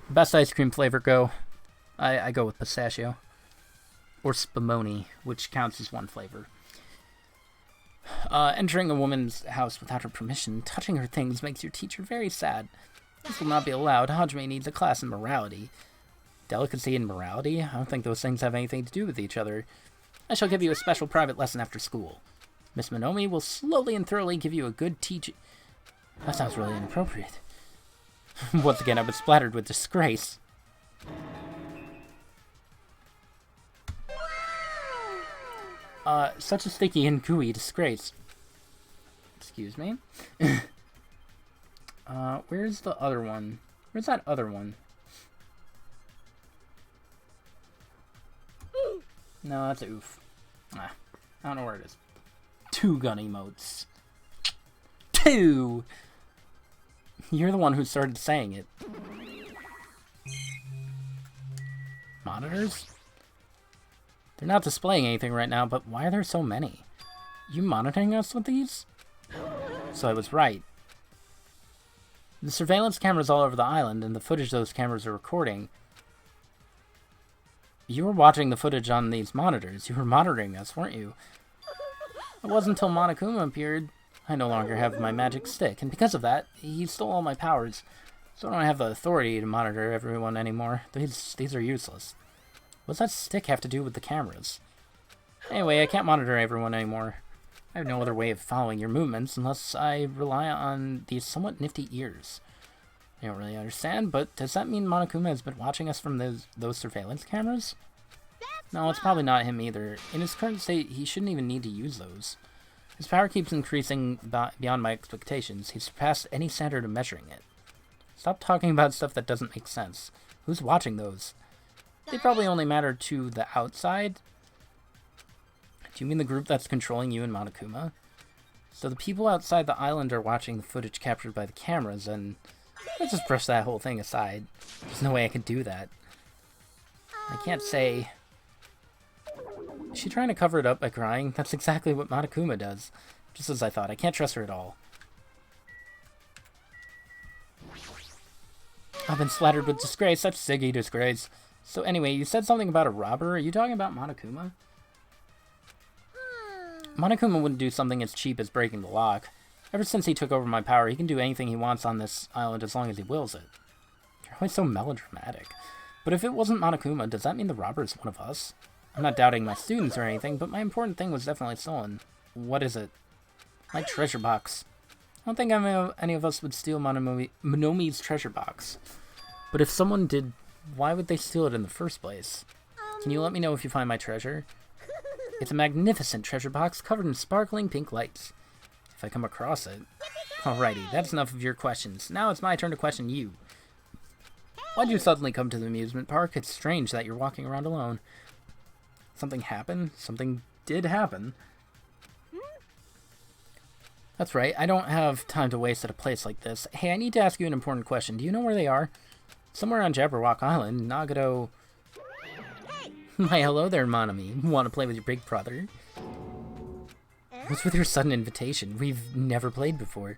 Best ice cream flavor go. I go with pistachio. Or spumoni, which counts as one flavor. Entering a woman's house without her permission, touching her things makes your teacher very sad. This will not be allowed. Hajime needs a class in morality. Delicacy and morality? I don't think those things have anything to do with each other. I shall give you a special private lesson after school. Miss Monomi will slowly and thoroughly give you a good teaching. That sounds really inappropriate. Once again, I've been splattered with disgrace. Such a sticky and gooey disgrace. Excuse me. Where's the other one? Where's that other one? No, that's a oof. I don't know where it is. 2 gun emotes. 2! You're the one who started saying it. Monitors? They're not displaying anything right now, but why are there so many? You monitoring us with these? So I was right. The surveillance cameras all over the island, and the footage those cameras are recording. You were watching the footage on these monitors. You were monitoring us, weren't you? It wasn't until Monokuma appeared. I no longer have my magic stick, and because of that, he stole all my powers. So I don't have the authority to monitor everyone anymore. These are useless. What's that stick have to do with the cameras? Anyway, I can't monitor everyone anymore. I have no other way of following your movements unless I rely on these somewhat nifty ears. I don't really understand, but does that mean Monokuma has been watching us from those surveillance cameras? No, it's probably not him either. In his current state, he shouldn't even need to use those. His power keeps increasing beyond my expectations. He's surpassed any standard of measuring it. Stop talking about stuff that doesn't make sense. Who's watching those? They probably only matter to the outside. Do you mean the group that's controlling you and Monokuma? So the people outside the island are watching the footage captured by the cameras, and let's just brush that whole thing aside. There's no way I can do that. I can't say... Is she trying to cover it up by crying? That's exactly what Monokuma does. Just as I thought. I can't trust her at all. I've been splattered with disgrace. Such Siggy disgrace. So anyway, you said something about a robber. Are you talking about Monokuma? Monokuma wouldn't do something as cheap as breaking the lock. Ever since he took over my power, he can do anything he wants on this island as long as he wills it. You're always so melodramatic. But if it wasn't Monokuma, does that mean the robber is one of us? I'm not doubting my students or anything, but my important thing was definitely stolen. What is it? My treasure box. I don't think any of us would steal Monomi's treasure box. But if someone did, why would they steal it in the first place? Can you let me know if you find my treasure? It's a magnificent treasure box covered in sparkling pink lights. If I come across it... Alrighty, that's enough of your questions. Now it's my turn to question you. Why'd you suddenly come to the amusement park? It's strange that you're walking around alone. Something happened? Something did happen. That's right, I don't have time to waste at a place like this. Hey, I need to ask you an important question. Do you know where they are? Somewhere on Jabberwock Island, Nagado... Why, hello there, Monami. Want to play with your big brother? What's with your sudden invitation? We've never played before.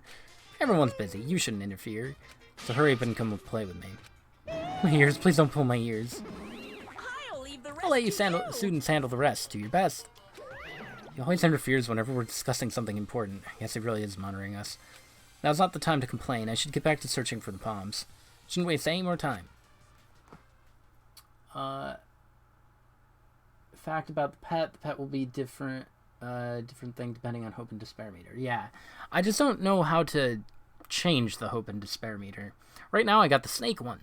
Everyone's busy. You shouldn't interfere. So hurry up and come play with me. My ears, please don't pull my ears. I'll let you students handle the rest. Do your best. He always interferes whenever we're discussing something important. I guess he really is monitoring us. Now's not the time to complain. I should get back to searching for the bombs. Shouldn't waste any more time. Fact about the pet will be different thing depending on hope and despair meter. Yeah, I just don't know how to change the hope and despair meter. Right now I got the snake one,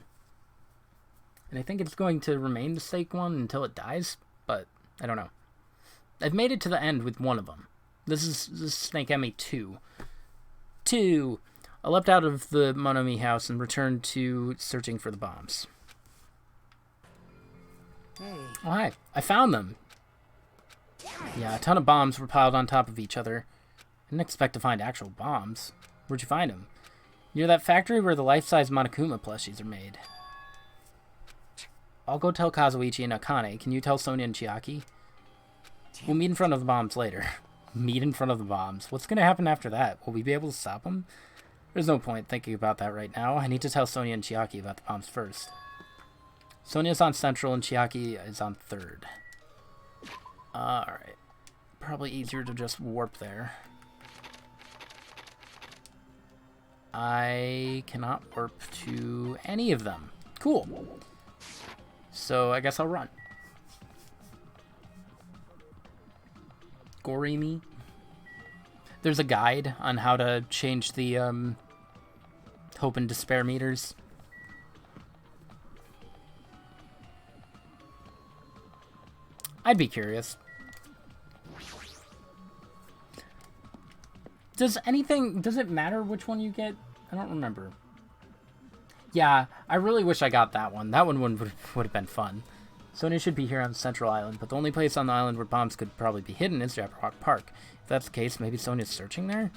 and I think it's going to remain the snake one until it dies, but I don't know. I've made it to the end with one of them. This is Snake Emmy 2. I leapt out of the Monomi house and returned to searching for the bombs. Hey. Oh, hi. I found them. Yeah, a ton of bombs were piled on top of each other. I didn't expect to find actual bombs. Where'd you find them? Near that factory where the life-size Monokuma plushies are made. I'll go tell Kazuichi and Akane. Can you tell Sonia and Chiaki? We'll meet in front of the bombs later. Meet in front of the bombs. What's going to happen after that? Will we be able to stop them? There's no point thinking about that right now. I need to tell Sonia and Chiaki about the bombs first. Sonia's on Central and Chiaki is on 3rd. Alright. Probably easier to just warp there. I cannot warp to any of them. Cool. So I guess I'll run. Gorimi. There's a guide on how to change the hope and despair meters. I'd be curious. Does it matter which one you get? I don't remember. Yeah, I really wish I got that one. That one would have been fun. Sonia should be here on Central Island, but the only place on the island where bombs could probably be hidden is Jabberwock Park. If that's the case, maybe Sonia's searching there?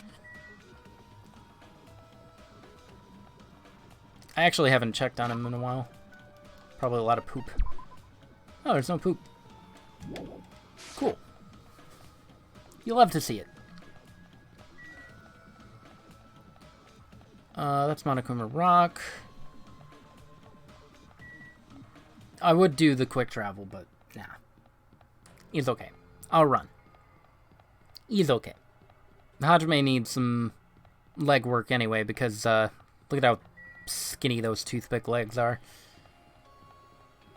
I actually haven't checked on him in a while. Probably a lot of poop. Oh, there's no poop. Cool. You'll love to see it. That's Monokuma Rock. I would do the quick travel, but nah. He's okay. I'll run. He's okay. Hajime needs some leg work anyway, because look at how skinny those toothpick legs are.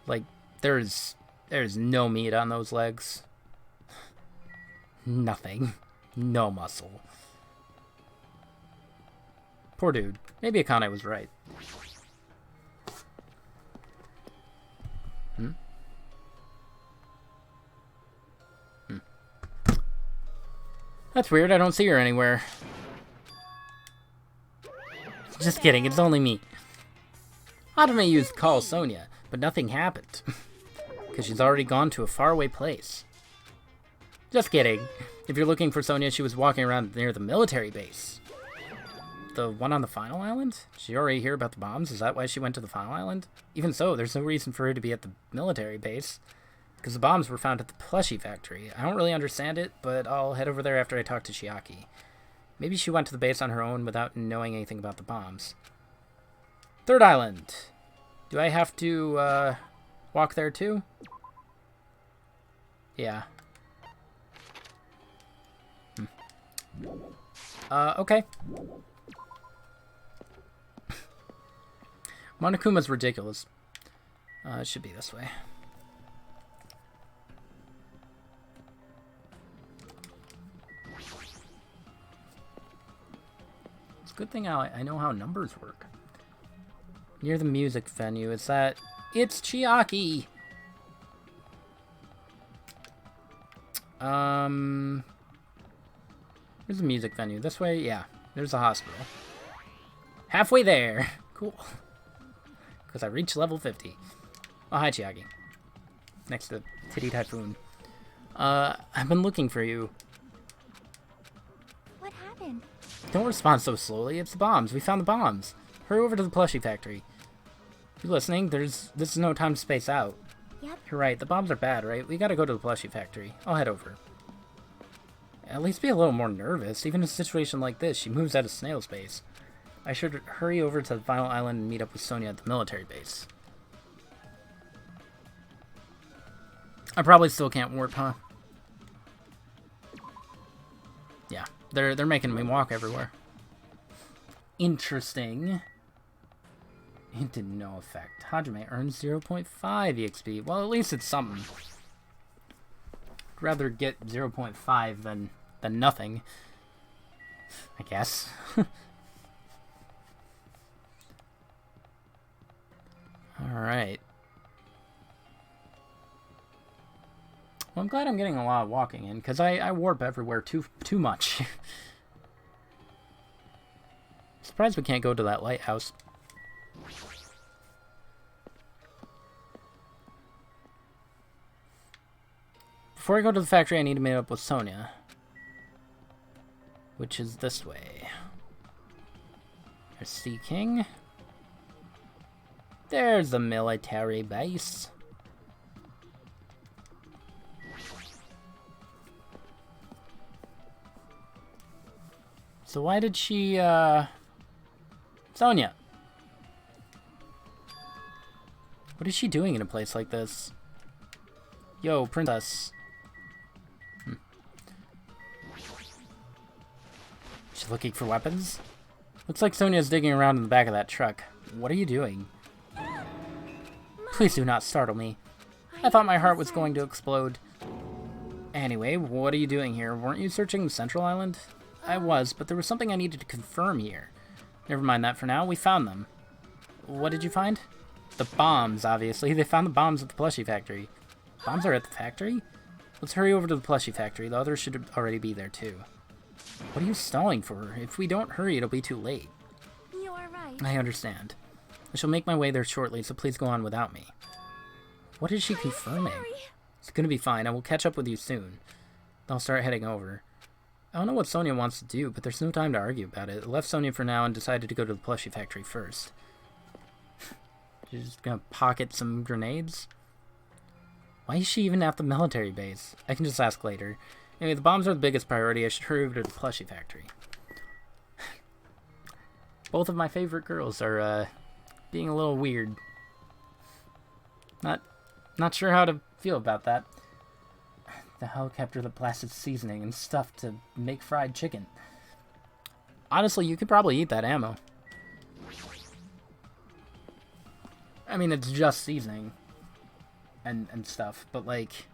Like, there's no meat on those legs. Nothing. No muscle. Poor dude. Maybe Akane was right. That's weird, I don't see her anywhere. Just kidding, it's only me. Hajime used call Sonia, but nothing happened. Because she's already gone to a faraway place. Just kidding. If you're looking for Sonia, she was walking around near the military base. The one on the final island? Did she already hear about the bombs? Is that why she went to the final island? Even so, there's no reason for her to be at the military base. Because the bombs were found at the plushie factory. I don't really understand it, but I'll head over there after I talk to Chiaki. Maybe she went to the base on her own without knowing anything about the bombs. 3rd island. Do I have to, walk there too? Yeah. Okay. Monokuma's ridiculous. It should be this way. It's a good thing I know how numbers work. Near the music venue, it's Chiaki! Where's the music venue? This way? Yeah. There's a hospital. Halfway there. Cool. Because I reached level 50. Oh, hi, Chiaki. Next to Titty Typhoon. I've been looking for you. What happened? Don't respond so slowly. It's the bombs. We found the bombs. Hurry over to the plushie factory. You listening? This is no time to space out. Yep. You're right. The bombs are bad, right? We gotta go to the plushie factory. I'll head over. At least be a little more nervous. Even in a situation like this, she moves out of snail space. I should hurry over to the final island and meet up with Sonia at the military base. I probably still can't warp, huh? Yeah, they're making me walk everywhere. Interesting. It did no effect. Hajime earns 0.5 EXP. Well, at least it's something. I'd rather get 0.5 than nothing, I guess. Alright. Well, I'm glad I'm getting a lot of walking in, because I warp everywhere too much. Surprised we can't go to that lighthouse. Before I go to the factory, I need to meet up with Sonia. Which is this way. There's Sea King. There's the military base. So why did she, Sonia! What is she doing in a place like this? Yo, princess. She's looking for weapons? Looks like Sonia's digging around in the back of that truck. What are you doing? Please do not startle me. I thought my heart was going to explode. Anyway, what are you doing here? Weren't you searching the Central Island? I was, but there was something I needed to confirm here. Never mind that for now. We found them. What did you find? The bombs, obviously. They found the bombs at the plushie factory. Bombs are at the factory? Let's hurry over to the plushie factory. The others should already be there, too. What are you stalling for? If we don't hurry, it'll be too late. You are right. I understand. I shall make my way there shortly, so please go on without me. What is she confirming? Sorry. It's gonna be fine. I will catch up with you soon. I'll start heading over. I don't know what Sonia wants to do, but there's no time to argue about it. I left Sonia for now and decided to go to the plushie factory first. She's just gonna pocket some grenades? Why is she even at the military base? I can just ask later. Anyway, the bombs are the biggest priority. I should hurry over to the plushie factory. Both of my favorite girls are, being a little weird. Not sure how to feel about that. The helicopter that blasted seasoning and stuff to make fried chicken. Honestly, you could probably eat that ammo. I mean, it's just seasoning and stuff, but like,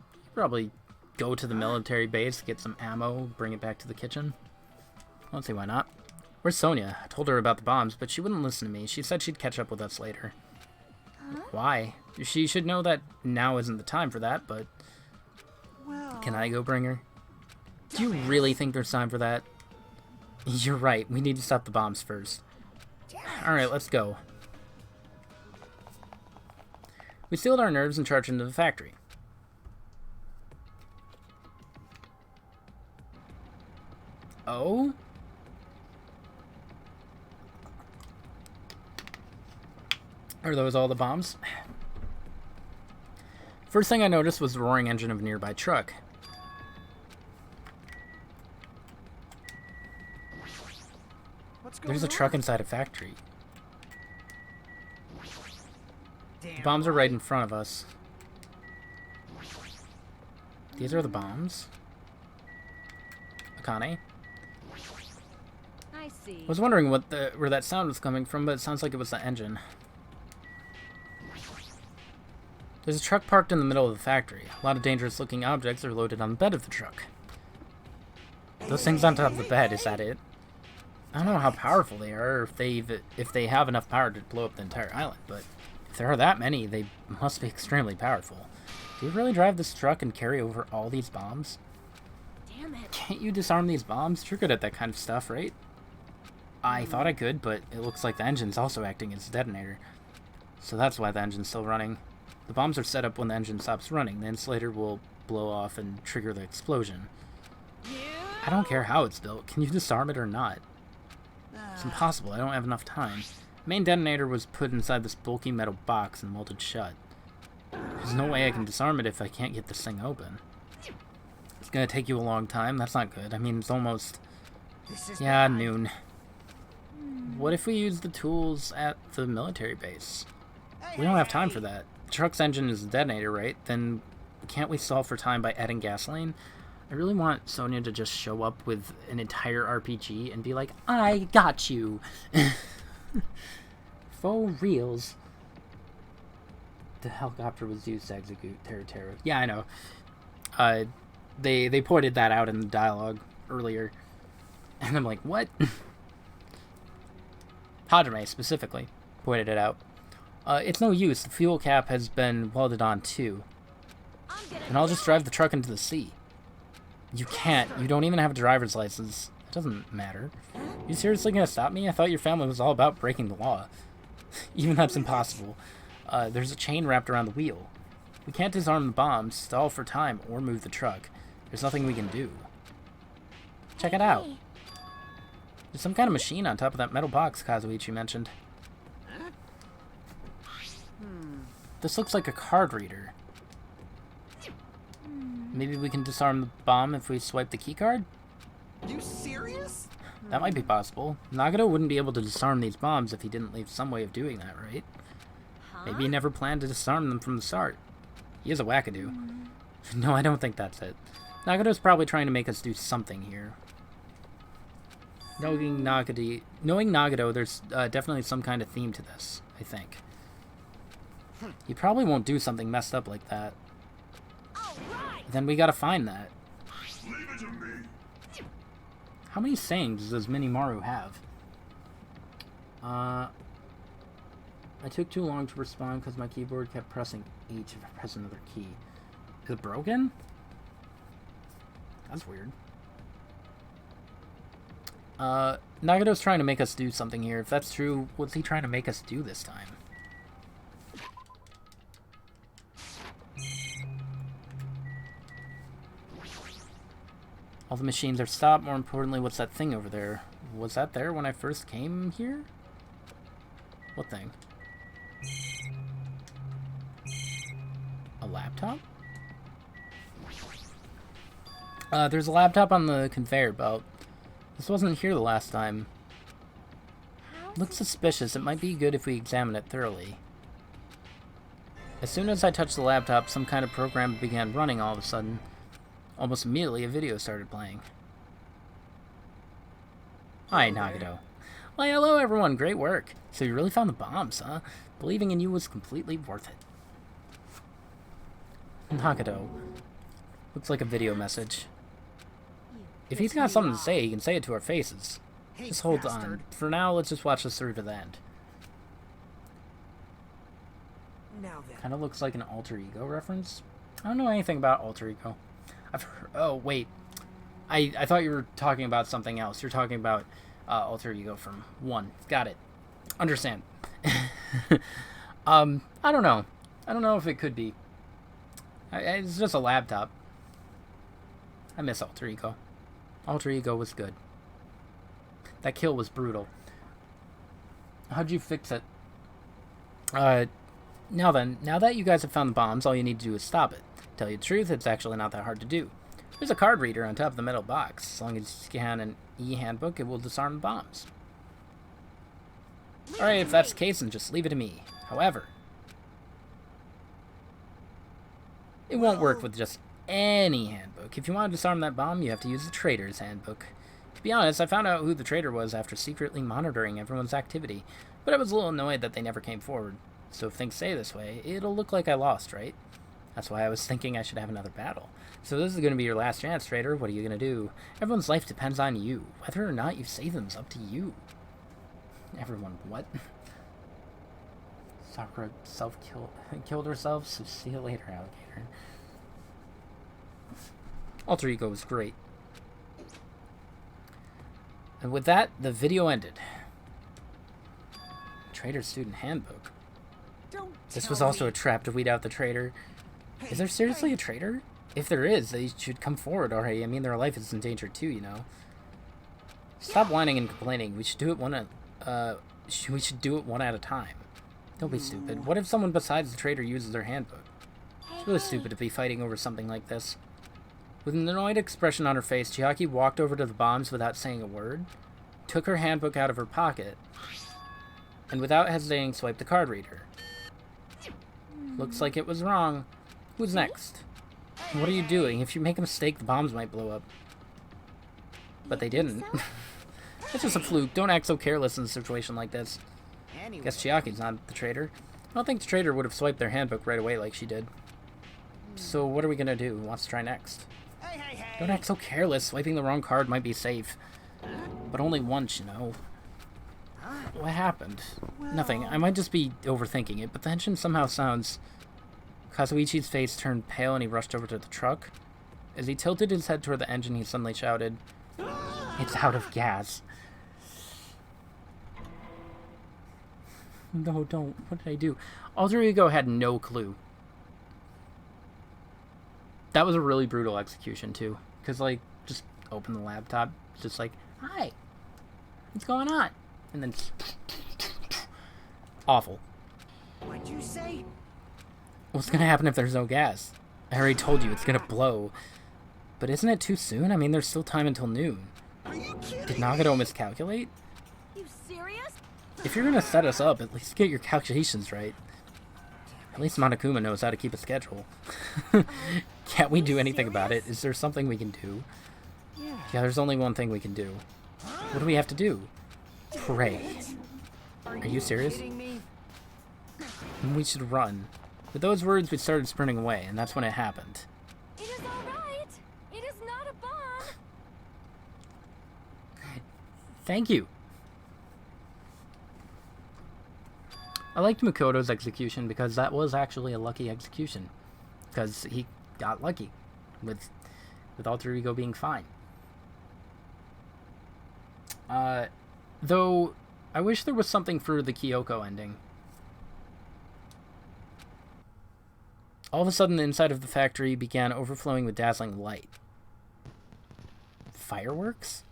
you could probably go to the military base, get some ammo, bring it back to the kitchen. I don't see why not. Where's Sonia? I told her about the bombs, but she wouldn't listen to me. She said she'd catch up with us later. Huh? Why? She should know that now isn't the time for that, but... Can I go bring her? Do you really think there's time for that? You're right. We need to stop the bombs first. Alright, let's go. We sealed our nerves and charged into the factory. Oh? Are those all the bombs? First thing I noticed was the roaring engine of a nearby truck. There's a truck inside a factory. The bombs are right in front of us. These are the bombs. Akane. I see. I was wondering where that sound was coming from, but it sounds like it was the engine. There's a truck parked in the middle of the factory. A lot of dangerous-looking objects are loaded on the bed of the truck. Those things on top of the bed, is that it? I don't know how powerful they are, or if they have enough power to blow up the entire island, but if there are that many, they must be extremely powerful. Do you really drive this truck and carry over all these bombs? Damn it. Can't you disarm these bombs? You're good at that kind of stuff, right? I thought I could, but it looks like the engine's also acting as a detonator. So that's why the engine's still running. The bombs are set up when the engine stops running. The insulator will blow off and trigger the explosion. I don't care how it's built. Can you disarm it or not? It's impossible. I don't have enough time. The main detonator was put inside this bulky metal box and welded shut. There's no way I can disarm it if I can't get this thing open. It's gonna take you a long time. That's not good. I mean, it's almost... yeah, noon. What if we use the tools at the military base? We don't have time for that. The truck's engine is the detonator, right? Then can't we solve for time by adding gasoline? I really want Sonia to just show up with an entire RPG and be like, I got you! For reals. The helicopter was used to execute Terra. Yeah, I know. They pointed that out in the dialogue earlier. And I'm like, what? Hajime, specifically, pointed it out. It's no use. The fuel cap has been welded on, too. And I'll just drive the truck into the sea. You can't. You don't even have a driver's license. It doesn't matter. You seriously gonna stop me? I thought your family was all about breaking the law. Even that's impossible. There's a chain wrapped around the wheel. We can't disarm the bombs, stall for time, or move the truck. There's nothing we can do. Check it out. There's some kind of machine on top of that metal box Kazuichi mentioned. This looks like a card reader. Maybe we can disarm the bomb if we swipe the keycard? You serious? That might be possible. Nagato wouldn't be able to disarm these bombs if he didn't leave some way of doing that, right? Maybe he never planned to disarm them from the start. He is a wackadoo. No, I don't think that's it. Nagato's probably trying to make us do something here. Knowing Nagato, there's definitely some kind of theme to this, I think. He probably won't do something messed up like that. Then we gotta find that. Leave it to me. How many sayings does Minimaru have? I took too long to respond because my keyboard kept pressing H if I press another key. Is it broken? That's weird. Nagato's trying to make us do something here. If that's true, what's he trying to make us do this time? All the machines are stopped. More importantly, what's that thing over there? Was that there when I first came here? What thing? A laptop? There's a laptop on the conveyor belt. This wasn't here the last time. Looks suspicious. It might be good if we examine it thoroughly. As soon as I touched the laptop, some kind of program began running all of a sudden. Almost immediately, a video started playing. Hi, Nagato. Why, hello everyone, great work. So you really found the bombs, huh? Believing in you was completely worth it. Nagato. Looks like a video message. If he's got something to say, he can say it to our faces. Just hold on. For now, let's just watch this through to the end. Now then. Kind of looks like an alter ego reference. I don't know anything about alter ego. I've heard, oh, wait. I thought you were talking about something else. You're talking about alter ego from 1. Got it. Understand. I don't know. I don't know if it could be. It's just a laptop. I miss alter ego. Alter ego was good. That kill was brutal. How'd you fix it? Now then, now that you guys have found the bombs, all you need to do is stop it. Tell you the truth, it's actually not that hard to do. There's a card reader on top of the metal box. As long as you scan an e-handbook, it will disarm the bombs. Alright, if that's the case, then just leave it to me. However, it won't work with just any handbook. If you want to disarm that bomb, you have to use the trader's handbook. To be honest, I found out who the trader was after secretly monitoring everyone's activity, but I was a little annoyed that they never came forward. So if things stay this way, it'll look like I lost, right? That's why I was thinking I should have another battle. So this is going to be your last chance, trader. What are you going to do? Everyone's life depends on you. Whether or not you save them is up to you. Everyone, what? Sakura killed herself, so see you later, alligator. Alter ego was great. And with that, the video ended. Traitor Student Handbook. Don't This tell was also me. a trap to weed out the traitor. Is there seriously a traitor? If there is, they should come forward already. I mean, their life is in danger too, you know. Stop whining and complaining. We should do it one at a time. Don't be stupid. What if someone besides the traitor uses their handbook? It's really stupid to be fighting over something like this. With an annoyed expression on her face, Chiaki walked over to the bombs without saying a word, took her handbook out of her pocket, and without hesitating swiped the card reader. Looks like it was wrong. Who's next? What are you doing? If you make a mistake, the bombs might blow up. But they didn't. It's just a fluke. Don't act so careless in a situation like this. Anyway, Guess Chiaki's not the traitor. I don't think the traitor would have swiped their handbook right away like she did. So what are we gonna do? Who wants to try next? hey. Don't act so careless. Swiping the wrong card might be safe. But only once, you know. What happened? Nothing. I might just be overthinking it, but the engine somehow sounds... Kazuichi's face turned pale and he rushed over to the truck. As he tilted his head toward the engine, he suddenly shouted, "It's out of gas." No, don't. What did I do? Alter Ego had no clue. That was a really brutal execution, too. Because, like, just open the laptop, just like, "Hi, what's going on?" And then... Awful. What'd you say? What's gonna happen if there's no gas? I already told you, it's gonna blow. But isn't it too soon? I mean, there's still time until noon. Are you kidding? Did Nagano miscalculate? You serious? If you're gonna set us up, at least get your calculations right. At least Monokuma knows how to keep a schedule. Can't we do anything about it? Is there something we can do? Yeah, there's only one thing we can do. What do we have to do? Pray. Are you serious? Kidding me? We should run. With those words, we started sprinting away, and that's when it happened. It is all right. It is not a bomb. Thank you. I liked Makoto's execution because that was actually a lucky execution. Because he got lucky with Alter Ego being fine. Though, I wish there was something for the Kyoko ending. All of a sudden, the inside of the factory began overflowing with dazzling light. Fireworks?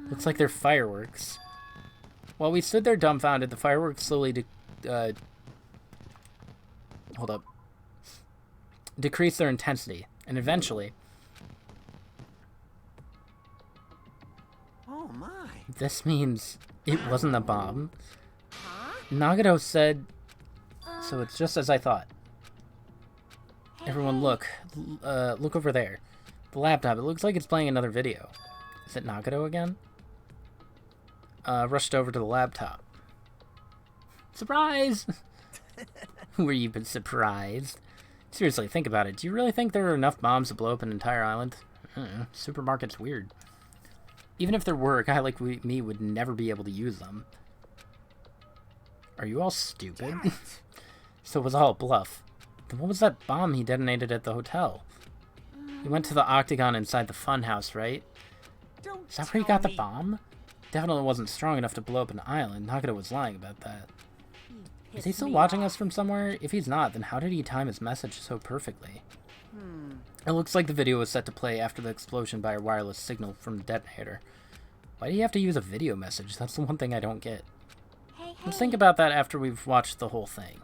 Looks like they're fireworks. While we stood there dumbfounded, the fireworks slowly decreased their intensity, and eventually... Oh my. This means it wasn't a bomb. Nagano said, "So it's just as I thought." Everyone look. Look over there. The laptop, it looks like it's playing another video. Is it Nagano again? Rushed over to the laptop. Surprise! Were you been surprised? Seriously, think about it. Do you really think there are enough bombs to blow up an entire island? Supermarket's weird. Even if there were, a guy like me would never be able to use them. Are you all stupid? So it was all a bluff. Then what was that bomb he detonated at the hotel? He went to the octagon inside the funhouse, right? Don't Is that where he tell got the me. bomb? Definitely wasn't strong enough to blow up an island. Nagano was lying about that. Is he still watching us from somewhere? If he's not, then how did he time his message so perfectly? It looks like the video was set to play after the explosion by a wireless signal from the detonator. Why do you have to use a video message? That's the one thing I don't get. Hey, Let's think about that after we've watched the whole thing.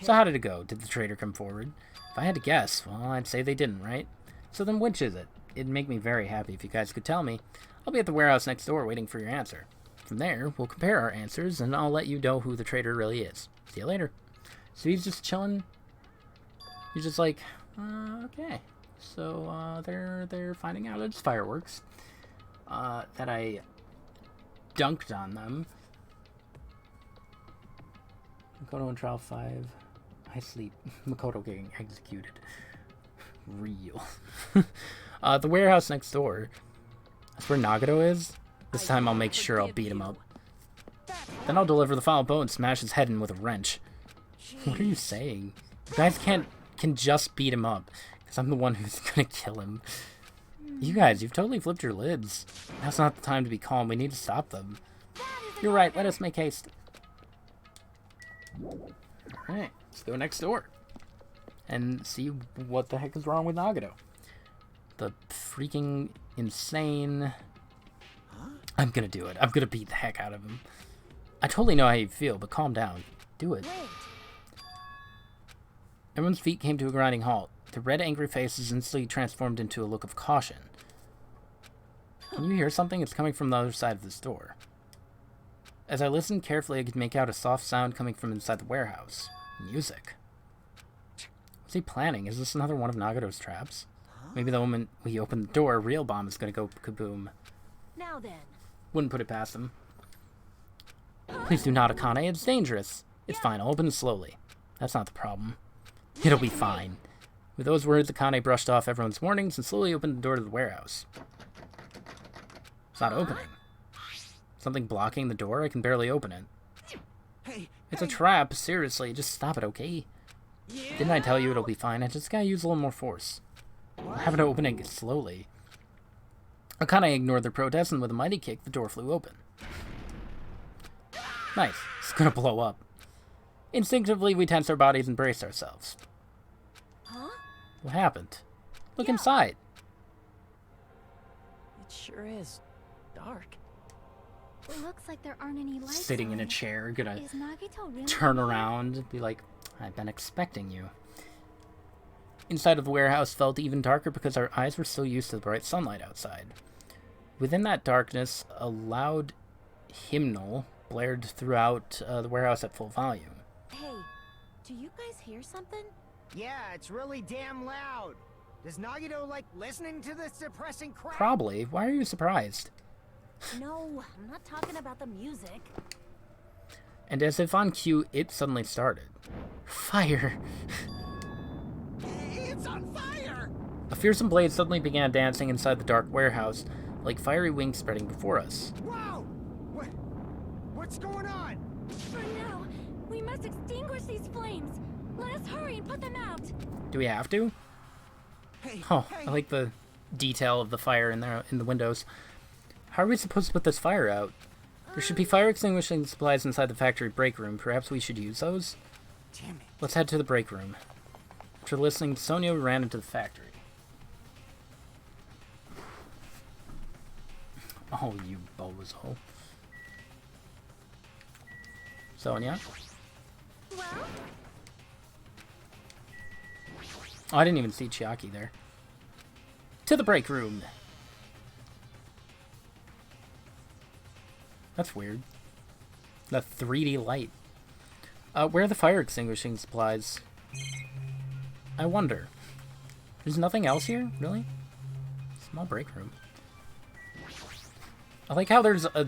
So how did it go? Did the traitor come forward? If I had to guess, well, I'd say they didn't, right? So then which is it? It'd make me very happy if you guys could tell me. I'll be at the warehouse next door waiting for your answer. From there, we'll compare our answers, and I'll let you know who the traitor really is. See you later. So he's just chilling. He's just like, okay. So, they're finding out it's fireworks. That I dunked on them. Makoto in trial 5. I sleep. Makoto getting executed. Real. The warehouse next door. That's where Nagano is. This time I'll make sure I'll beat him up. Then I'll deliver the final blow and smash his head in with a wrench. What are you saying? You guys can just beat him up. Because I'm the one who's gonna kill him. You guys, you've totally flipped your lids. Now's not the time to be calm. We need to stop them. You're right. Let us make haste. Alright, let's go next door. And see what the heck is wrong with Nagato. The freaking insane... I'm gonna do it. I'm gonna beat the heck out of him. I totally know how you feel, but calm down. Do it. Everyone's feet came to a grinding halt. The red, angry faces instantly transformed into a look of caution. Can you hear something? It's coming from the other side of this door. As I listened carefully, I could make out a soft sound coming from inside the warehouse. Music. What's he planning? Is this another one of Nagato's traps? Maybe the moment we open the door, a real bomb is going to go kaboom. Now then. Wouldn't put it past him. Please do not, Akane. It's dangerous. It's fine. I'll open it slowly. That's not the problem. It'll be fine. With those words, Akane brushed off everyone's warnings and slowly opened the door to the warehouse. It's not opening. Something blocking the door? I can barely open it. It's a trap. Seriously, just stop it, okay? Didn't I tell you it'll be fine? I just gotta use a little more force. I'm having to open it slowly. Akane ignored their protest, and with a mighty kick, the door flew open. Nice. It's gonna blow up. Instinctively, we tensed our bodies and braced ourselves. What happened? Look inside. It sure is dark. Looks like there aren't any lights Sitting in a on. chair, gonna Is Nagito really turn alive? around and be like, I've been expecting you. Inside of the warehouse felt even darker because our eyes were still used to the bright sunlight outside. Within that darkness, a loud hymnal blared throughout the warehouse at full volume. Hey, do you guys hear something? Yeah, it's really damn loud. Does Nagito like listening to this depressing crap? Probably. Why are you surprised? No, I'm not talking about the music. And as if on cue, it suddenly started. Fire! It's on fire! A fearsome blade suddenly began dancing inside the dark warehouse, like fiery wings spreading before us. Wow! What's going on? For now, we must extinguish these flames. Let us hurry and put them out. Do we have to? Hey, Oh, I like the detail of the fire in there in the windows. How are we supposed to put this fire out? There should be fire extinguishing supplies inside the factory break room. Perhaps we should use those? Damn it. Let's head to the break room. After listening, Sonia ran into the factory. Oh, you bozo. Sonia? Well, Oh, I didn't even see Chiaki there. To the break room. That's weird. The 3D light. Where are the fire extinguishing supplies? I wonder. There's nothing else here? Really? Small break room. I like how there's a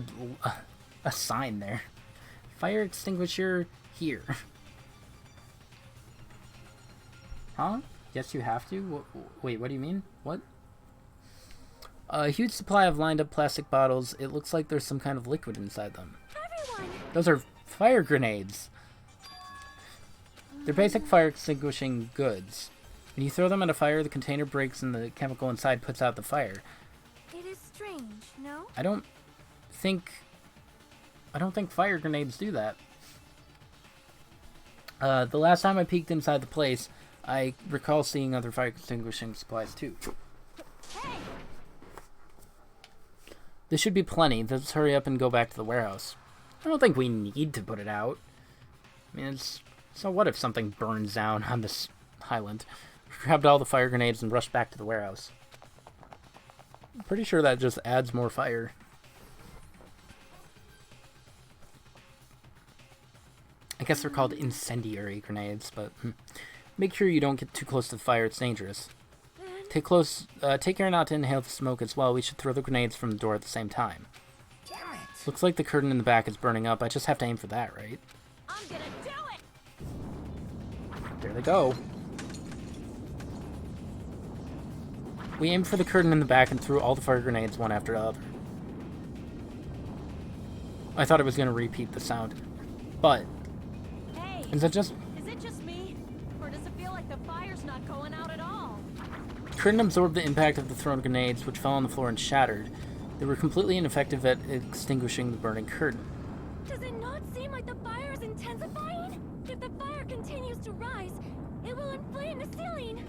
sign there. Fire extinguisher here. Huh? Yes, you have to? Wait, what do you mean? What? A huge supply of lined up plastic bottles. It looks like there's some kind of liquid inside them. everyone. Those are fire grenades. They're basic fire extinguishing goods. When you throw them at a fire, the container breaks and the chemical inside puts out the fire. It is strange, no? I don't think fire grenades do that. The last time I peeked inside the place, I recall seeing other fire extinguishing supplies too. Hey! This should be plenty. Let's hurry up and go back to the warehouse. I don't think we need to put it out. I mean, so what if something burns down on this island? Grabbed all the fire grenades and rushed back to the warehouse. I'm pretty sure that just adds more fire. I guess they're called incendiary grenades, but make sure you don't get too close to the fire. It's dangerous. Take care not to inhale the smoke as well. We should throw the grenades from the door at the same time. Damn it. Looks like the curtain in the back is burning up. I just have to aim for that, right? I'm gonna do it! There they go. We aimed for the curtain in the back and threw all the fire grenades one after the other. I thought it was going to repeat the sound. But, Hey, is it just... is it just me? Or does it feel like the fire's not going out at all? curtain absorbed the impact of the thrown grenades, which fell on the floor and shattered. They were completely ineffective at extinguishing the burning curtain. Does it not seem like the fire is intensifying? If the fire continues to rise, it will inflame the ceiling.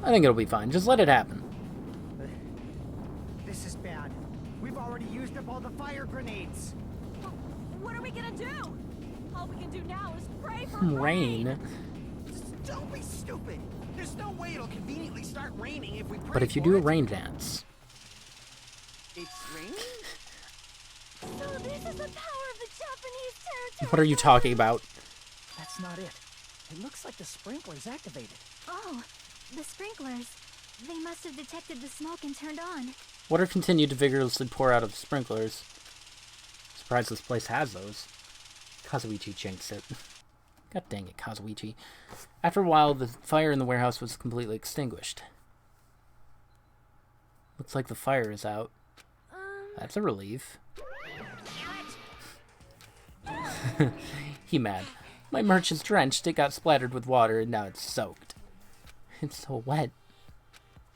I think it'll be fine. Just let it happen. This is bad. We've already used up all the fire grenades. What are we gonna do? All we can do now is pray for Rain. Just don't be stupid. There's no way it'll conveniently start raining if we pray But if you for do a it. rain dance... It's raining? So this is the power of the Japanese territory. What are you talking about? That's not it. It looks like the sprinkler's activated. Oh, the sprinklers. They must have detected the smoke and turned on. Water continued to vigorously pour out of the sprinklers. Surprised this place has those. Kazuichi jinxed it. God dang it, Kazuichi. After a while, the fire in the warehouse was completely extinguished. Looks like the fire is out. That's a relief. He mad. My merch is drenched, it got splattered with water, and now it's soaked. It's so wet.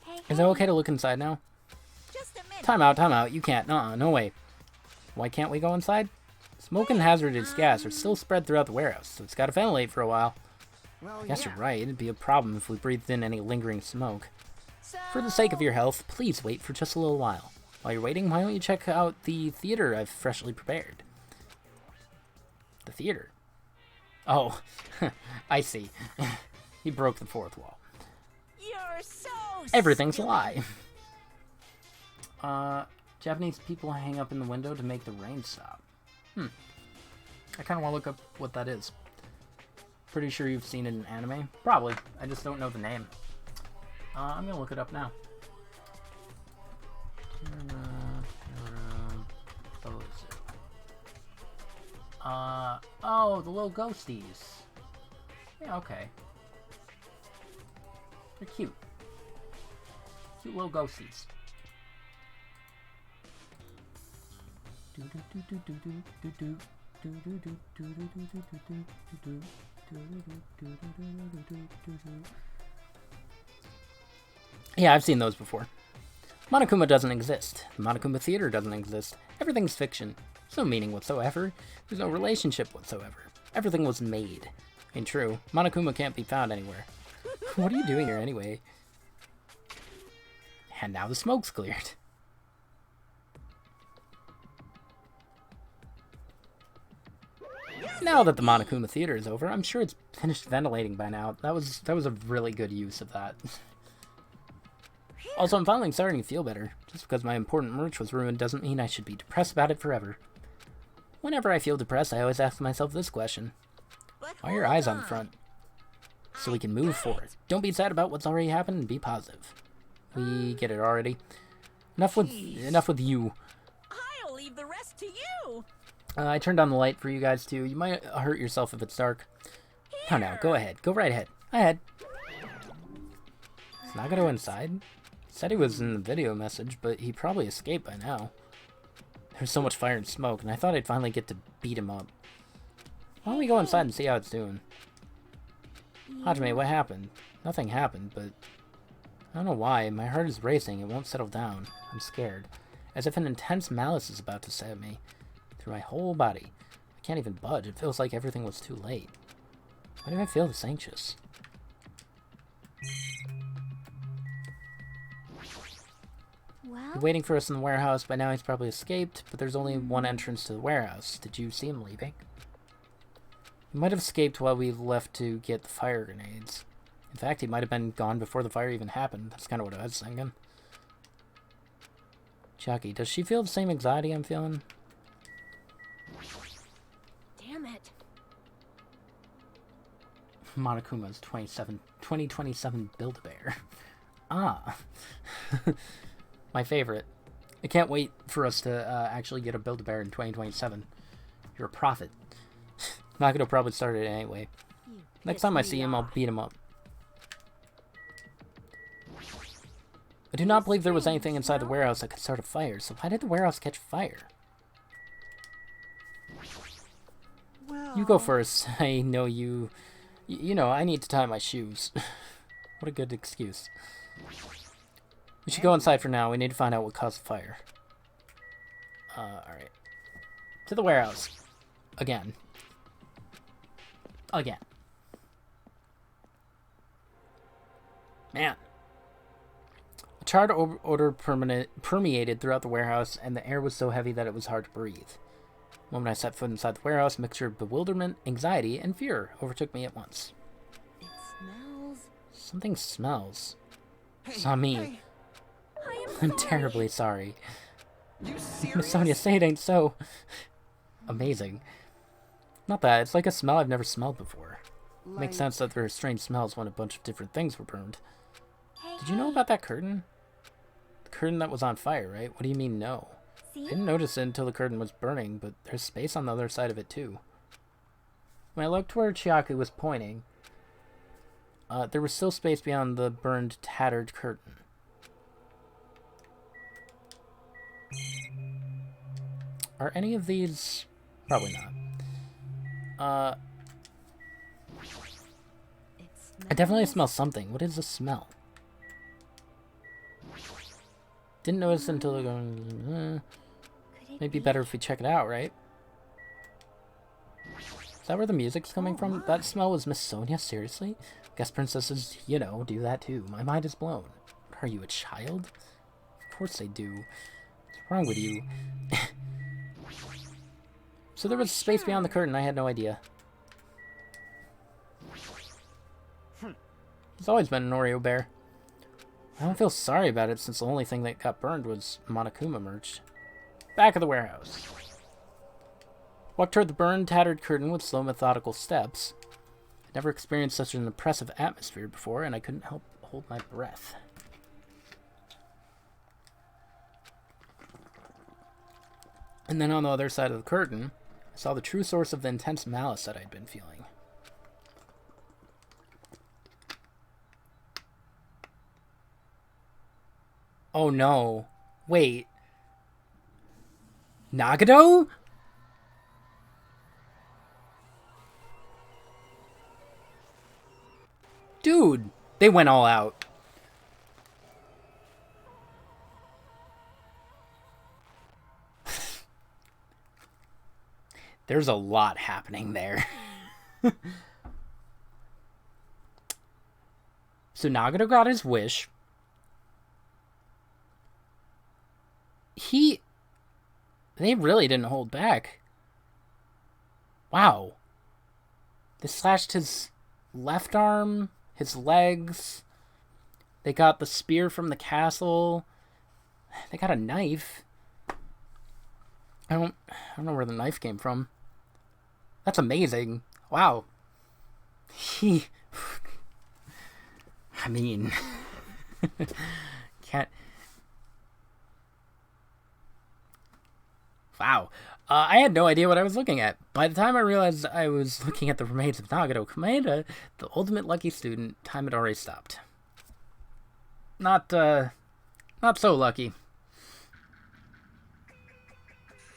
Hey, Is it okay to look inside now? Just a minute. Time out, you can't. No way. Why can't we go inside? Smoke and hazardous gas are still spread throughout the warehouse, so it's gotta ventilate for a while. Well, I guess yeah. you're right, it'd be a problem if we breathed in any lingering smoke. So, For the sake of your health, please wait for just a little while. While you're waiting, why don't you check out the theater I've freshly prepared? The theater? Oh, I see. He broke the fourth wall. You're so Everything's a silly. lie. Japanese people hang up in the window to make the rain stop. I kind of want to look up what that is. Pretty sure you've seen it in anime. Probably. I just don't know the name. I'm gonna look it up now. Oh, the little ghosties. Yeah, okay. They're cute. Cute little ghosties. Yeah, I've seen those before. Monokuma doesn't exist. The Monokuma Theater doesn't exist. Everything's fiction. There's no meaning whatsoever. There's no relationship whatsoever. Everything was made. Ain't true. Monokuma can't be found anywhere. What are you doing here anyway? And now the smoke's cleared. Now that the Monokuma Theater is over, I'm sure it's finished ventilating by now. That was a really good use of that. Also, I'm finally starting to feel better. Just because my important merch was ruined doesn't mean I should be depressed about it forever. Whenever I feel depressed, I always ask myself this question. But Why are your hold eyes on the front? So we can move forward. Don't be sad about what's already happened and be positive. We get it already. Enough with you. I'll leave the rest to you. I turned on the light for you guys too. You might hurt yourself if it's dark. No, go ahead. Go right ahead. Ahead. He's not gonna go inside. Said he was in the video message, but he probably escaped by now. There's so much fire and smoke, and I thought I'd finally get to beat him up. Why don't we go inside and see how it's doing? Hajime, what happened? Nothing happened, but... I don't know why. My heart is racing. It won't settle down. I'm scared. As if an intense malice is about to stab me. Through my whole body. I can't even budge. It feels like everything was too late. Why do I feel this anxious? Well, He's waiting for us in the warehouse. By now he's probably escaped, but there's only one entrance to the warehouse. Did you see him leaving? He might have escaped while we left to get the fire grenades. In fact, he might have been gone before the fire even happened. That's kind of what I was thinking. Chucky, does she feel the same anxiety I'm feeling? Damn it. Monokuma's 2027 Build-A-Bear. Ah. My favorite. I can't wait for us to actually get a Build-A-Bear in 2027. You're a prophet. Nagato probably started it anyway. Next time I see him, I'll beat him up. I do not believe there was anything inside the warehouse that could start a fire, so why did the warehouse catch fire? Well, You go first. I know you know, I need to tie my shoes. What a good excuse. We should go inside for now. We need to find out what caused the fire. Alright. To the warehouse. Again. Again. Man. A charred odor permeated throughout the warehouse, and the air was so heavy that it was hard to breathe. The moment I set foot inside the warehouse, a mixture of bewilderment, anxiety, and fear overtook me at once. It smells. Something smells. It's not me. Hey, I'm terribly sorry. you Miss serious? Sonia, say it ain't so. Amazing. Not that, it's like a smell I've never smelled before. Makes sense that there are strange smells when a bunch of different things were burned. Hey, Did you know about that curtain? The curtain that was on fire, right? What do you mean, no? I See? didn't notice it until the curtain was burning, but there's space on the other side of it, too. When I looked where Chiaki was pointing, there was still space beyond the burned, tattered curtain. Are any of these... Probably not. It I definitely smells. smell something. What is the smell? Didn't notice until Could it maybe be? better if we check it out, right? Is that where the music's coming from? That smell was Miss Sonia? Seriously? Guess princesses, you know, do that too. My mind is blown. What, are you a child? Of course they do. What's wrong with you? So there was space beyond the curtain. I had no idea. He's always been an Oreo bear. I don't feel sorry about it since the only thing that got burned was Monokuma merch. Back of the warehouse. Walked toward the burned, tattered curtain with slow, methodical steps. I'd never experienced such an impressive atmosphere before, and I couldn't help hold my breath. And then on the other side of the curtain, I saw the true source of the intense malice that I'd been feeling. Oh no. Wait. Nagado? Dude, they went all out. There's a lot happening there. So Nagado got his wish. They really didn't hold back. Wow. They slashed his left arm, his legs. They got the spear from the castle. They got a knife. I don't know where the knife came from. That's amazing. Wow. I mean, can't. Wow. I had no idea what I was looking at. By the time I realized I was looking at the remains of Nagado Kameda, the ultimate lucky student, time had already stopped. Not so lucky.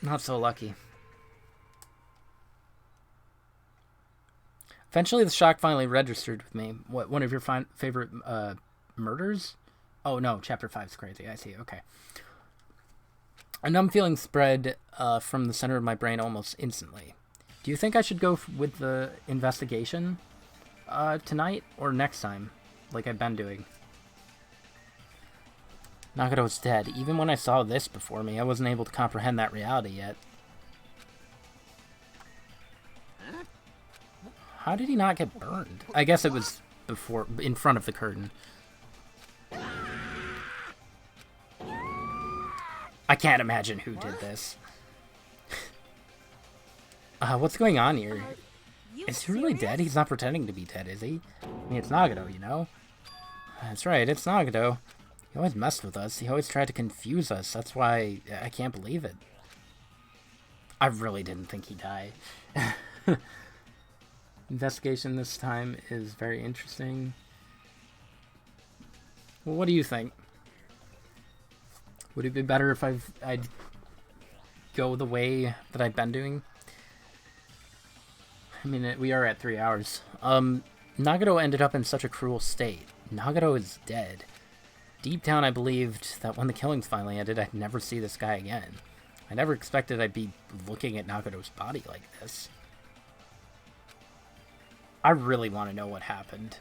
Not so lucky. Eventually, the shock finally registered with me. What, one of your favorite murders? Oh, no, Chapter 5 is crazy. I see, okay. A numb feeling spread from the center of my brain almost instantly. Do you think I should go with the investigation tonight or next time, like I've been doing? Nagado's dead. Even when I saw this before me, I wasn't able to comprehend that reality yet. How did he not get burned? I guess it was before, in front of the curtain. I can't imagine who did this. What's going on here? Is he really dead? He's not pretending to be dead, is he? I mean, it's Nagado, you know? That's right, it's Nagado. He always messed with us. He always tried to confuse us. That's why I can't believe it. I really didn't think he'd die. Investigation this time is very interesting. Well, what do you think? Would it be better if I'd go the way that I've been doing? I mean, we are at 3 hours. Nagado ended up in such a cruel state. Nagado is dead. deep down I believed that when the killings finally ended, I'd never see this guy again. I never expected I'd be looking at Nagato's body like this. I really want to know what happened.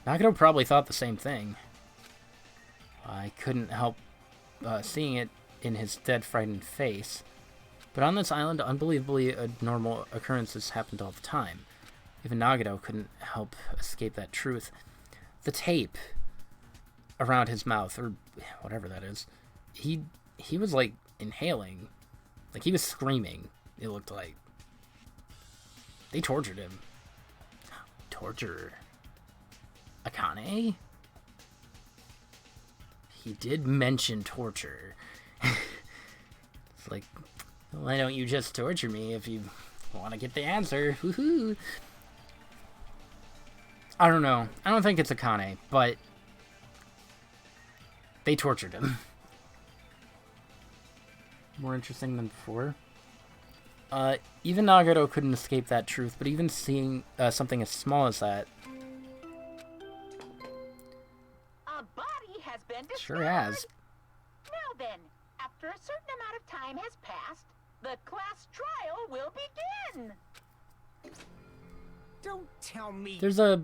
Nagato probably thought the same thing. I couldn't help seeing it in his dead, frightened face. But on this island, unbelievably abnormal occurrences happened all the time. Even Nagato couldn't help escape that truth. The tape around his mouth, or whatever that is, he was like inhaling. Like he was screaming, it looked like. They tortured him. Torture. Akane? He did mention torture. It's like, why don't you just torture me if you want to get the answer? Woohoo! I don't know. I don't think it's Akane, but they tortured him. More interesting than before. Even Nagato couldn't escape that truth, but even seeing something as small as that... A body has been discovered. Sure has. Now then, after a certain amount of time has passed, the class trial will begin. Don't tell me. There's a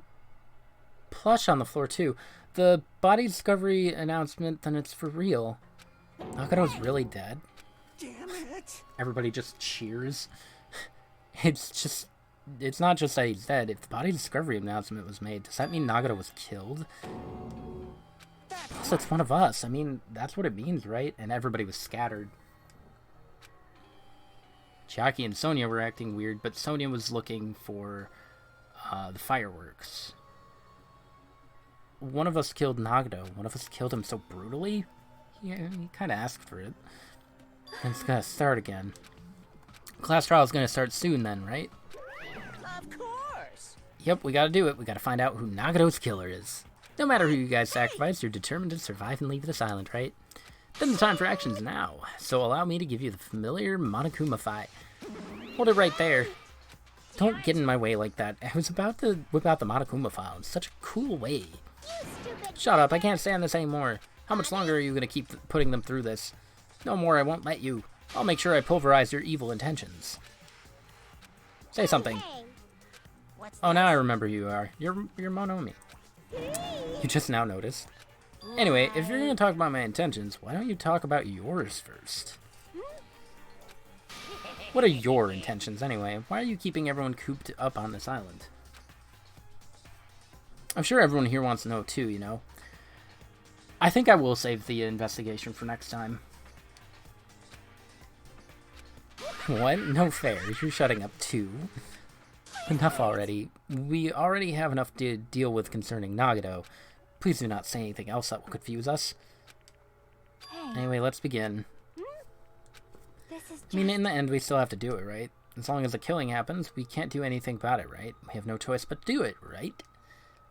plush on the floor, too. The body discovery announcement, then it's for real. Nagato's really dead. Damn it. Everybody just cheers. It's not just that he's dead. If the body discovery announcement was made, does that mean Nagato was killed? So it's one of us. I mean, that's what it means, right? And everybody was scattered. Chiaki and Sonia were acting weird, but Sonia was looking for the fireworks. One of us killed Nagato. One of us killed him so brutally. Yeah, he kind of asked for it. And it's gonna start again. Class trial is gonna start soon then, right? Of course. Yep, we gotta do it. We gotta find out who Nagato's killer is. No matter who you guys sacrifice, you're determined to survive and leave this island, right? Then the time for action's now. So allow me to give you the familiar Monokuma Fi. Hold it right there. Don't get in my way like that. I was about to whip out the Monokuma file in such a cool way. Shut up, I can't stand this anymore. How much longer are you gonna keep putting them through this? No more, I won't let you. I'll make sure I pulverize your evil intentions. Say something. Oh, now I remember who you are. You're Monomi. You just now noticed. Anyway, if you're gonna talk about my intentions, why don't you talk about yours first? What are your intentions, anyway? Why are you keeping everyone cooped up on this island? I'm sure everyone here wants to know, too, you know? I think I will save the investigation for next time. What? No fair. You're shutting up, too. Enough already. We already have enough to deal with concerning Nagato. Please do not say anything else that will confuse us. Anyway, let's begin. I mean, in the end, we still have to do it, right? As long as the killing happens, we can't do anything about it, right? We have no choice but to do it, right?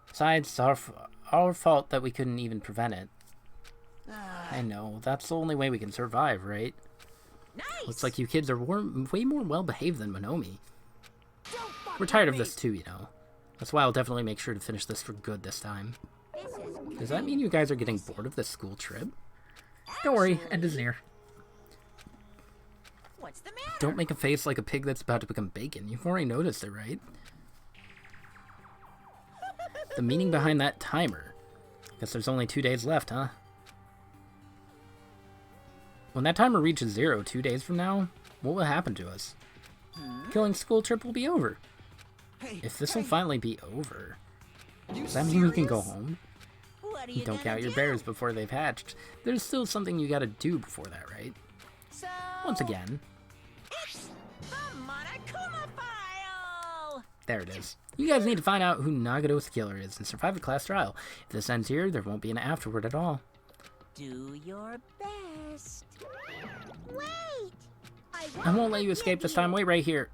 Besides, it's our fault that we couldn't even prevent it. I know, that's the only way we can survive, right? Nice. Looks like you kids are way more well-behaved than Monomi. We're tired of this too, you know. That's why I'll definitely make sure to finish this for good this time. Does that mean you guys are getting bored of this school trip? Don't worry, end is near. What's the matter? Don't make a face like a pig that's about to become bacon. You've already noticed it, right? The meaning behind that timer. Guess there's only 2 days left, huh? When that timer reaches 0 2 days from now, what will happen to us? Killing school trip will be over. If this will finally be over, does that mean we can go home? What are you Don't count gonna your do? bears before they've hatched. There's still something you gotta do before that, right? So, Once again. it's the Monokuma file. There it is. You guys need to find out who Nagato's killer is and survive the class trial. If this ends here, there won't be an afterward at all. Do your best. Wait! I won't let you escape this time. Wait right here.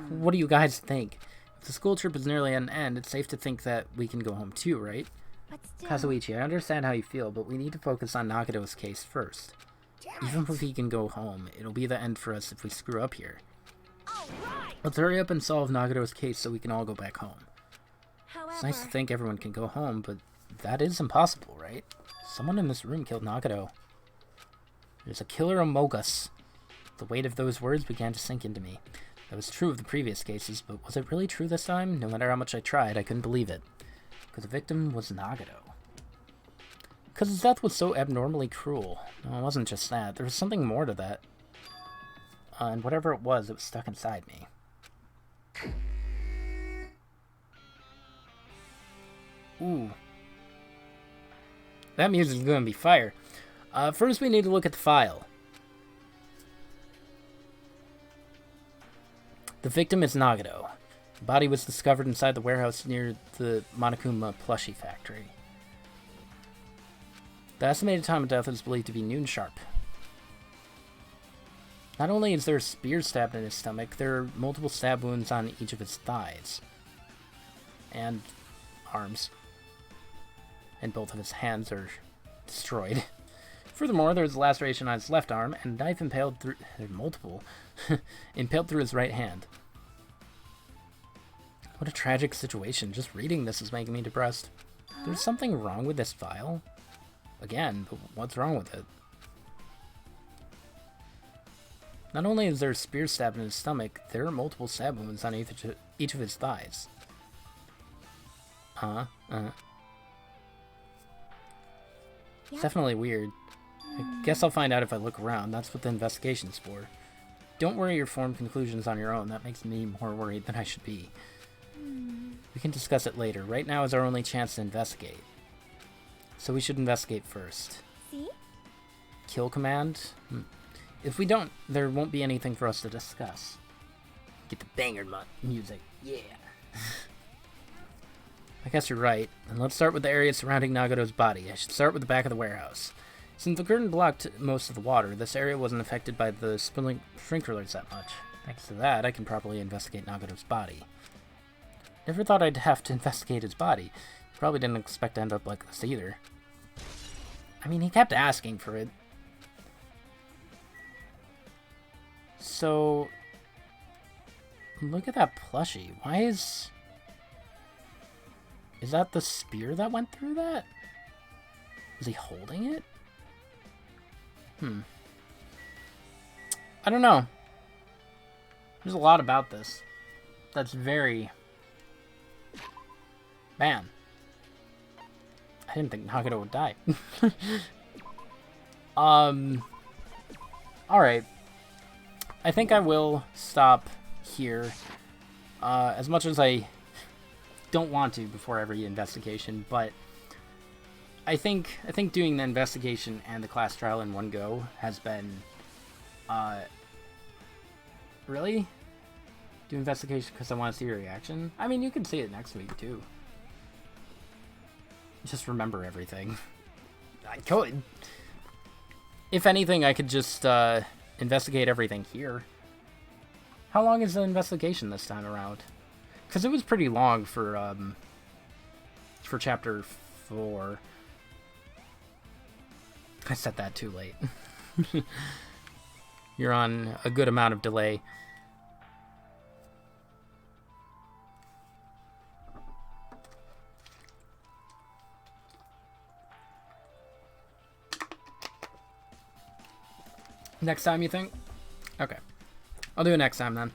What do you guys think? If the school trip is nearly at an end, it's safe to think that we can go home too, right? But still, Kazuichi, I understand how you feel, but we need to focus on Nagato's case first. Even if he can go home, it'll be the end for us if we screw up here. All right. Let's hurry up and solve Nagato's case so we can all go back home. however, It's nice to think everyone can go home, but that is impossible, right? Someone in this room killed Nagato. There's a killer among us. The weight of those words began to sink into me. That was true of the previous cases, but was it really true this time? No matter how much I tried, I couldn't believe it. Because the victim was Nagato. Because his death was so abnormally cruel. No, it wasn't just that. There was something more to that. And whatever it was stuck inside me. Ooh. That music is going to be fire. First, we need to look at the file. The victim is Nagato. The body was discovered inside the warehouse near the Monokuma plushie factory. The estimated time of death is believed to be noon sharp. Not only is there a spear stabbed in his stomach, there are multiple stab wounds on each of his thighs. And arms. And both of his hands are destroyed. Furthermore, there's a laceration on his left arm, and a knife impaled through... multiple. impaled through his right hand. What a tragic situation. Just reading this is making me depressed. There's something wrong with this file? Again, but what's wrong with it? Not only is there a spear stab in his stomach, there are multiple stab wounds on each of his thighs. It's definitely weird. I guess I'll find out if I look around. That's what the investigation's for. Don't worry or form conclusions on your own. That makes me more worried than I should be. We can discuss it later. Right now is our only chance to investigate. So we should investigate first. See? Kill command? If we don't, there won't be anything for us to discuss. Get the banger music. Yeah. I guess you're right. And let's start with the area surrounding Nagato's body. I should start with the back of the warehouse. Since the curtain blocked most of the water, this area wasn't affected by the sprinklers that much. Thanks to that, I can properly investigate Nagato's body. Never thought I'd have to investigate his body. Probably didn't expect to end up like this either. I mean, he kept asking for it. So, look at that plushie. Why is... Is that the spear that went through that? Is he holding it? I don't know. There's a lot about this that's very... Man. I didn't think Nagato would die. Alright. I think I will stop here. As much as I don't want to before every investigation, but I think doing the investigation and the class trial in one go has been really? Do investigation because I want to see your reaction? I mean, you can see it next week too. Just remember everything. I could. If anything, I could just investigate everything here. How long is the investigation this time around? Because it was pretty long for chapter 4. I said that too late. You're on a good amount of delay. Next time, you think? Okay. I'll do it next time, then.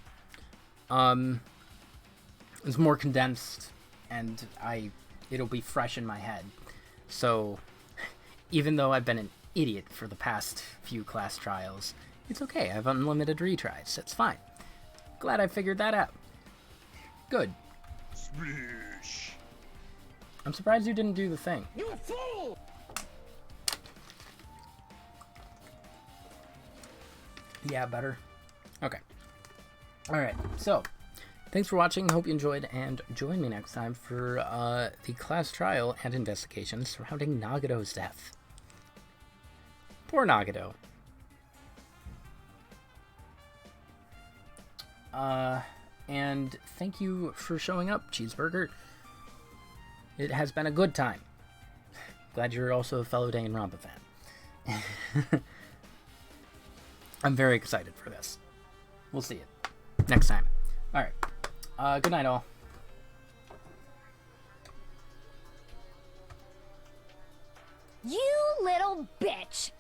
It's more condensed, and it'll be fresh in my head. So, even though I've been an idiot for the past few class trials, it's okay. I have unlimited retries. It's fine. Glad I figured that out. Good. Splish. I'm surprised you didn't do the thing. You fool! Yeah, better. Okay. Alright, so, thanks for watching. Hope you enjoyed, and join me next time for the class trial and investigation surrounding Nagato's death. Poor Nagato. And thank you for showing up, Cheeseburger. It has been a good time. Glad you're also a fellow Danganronpa fan. I'm very excited for this. We'll see it next time. Alright. Good night, all. You little bitch!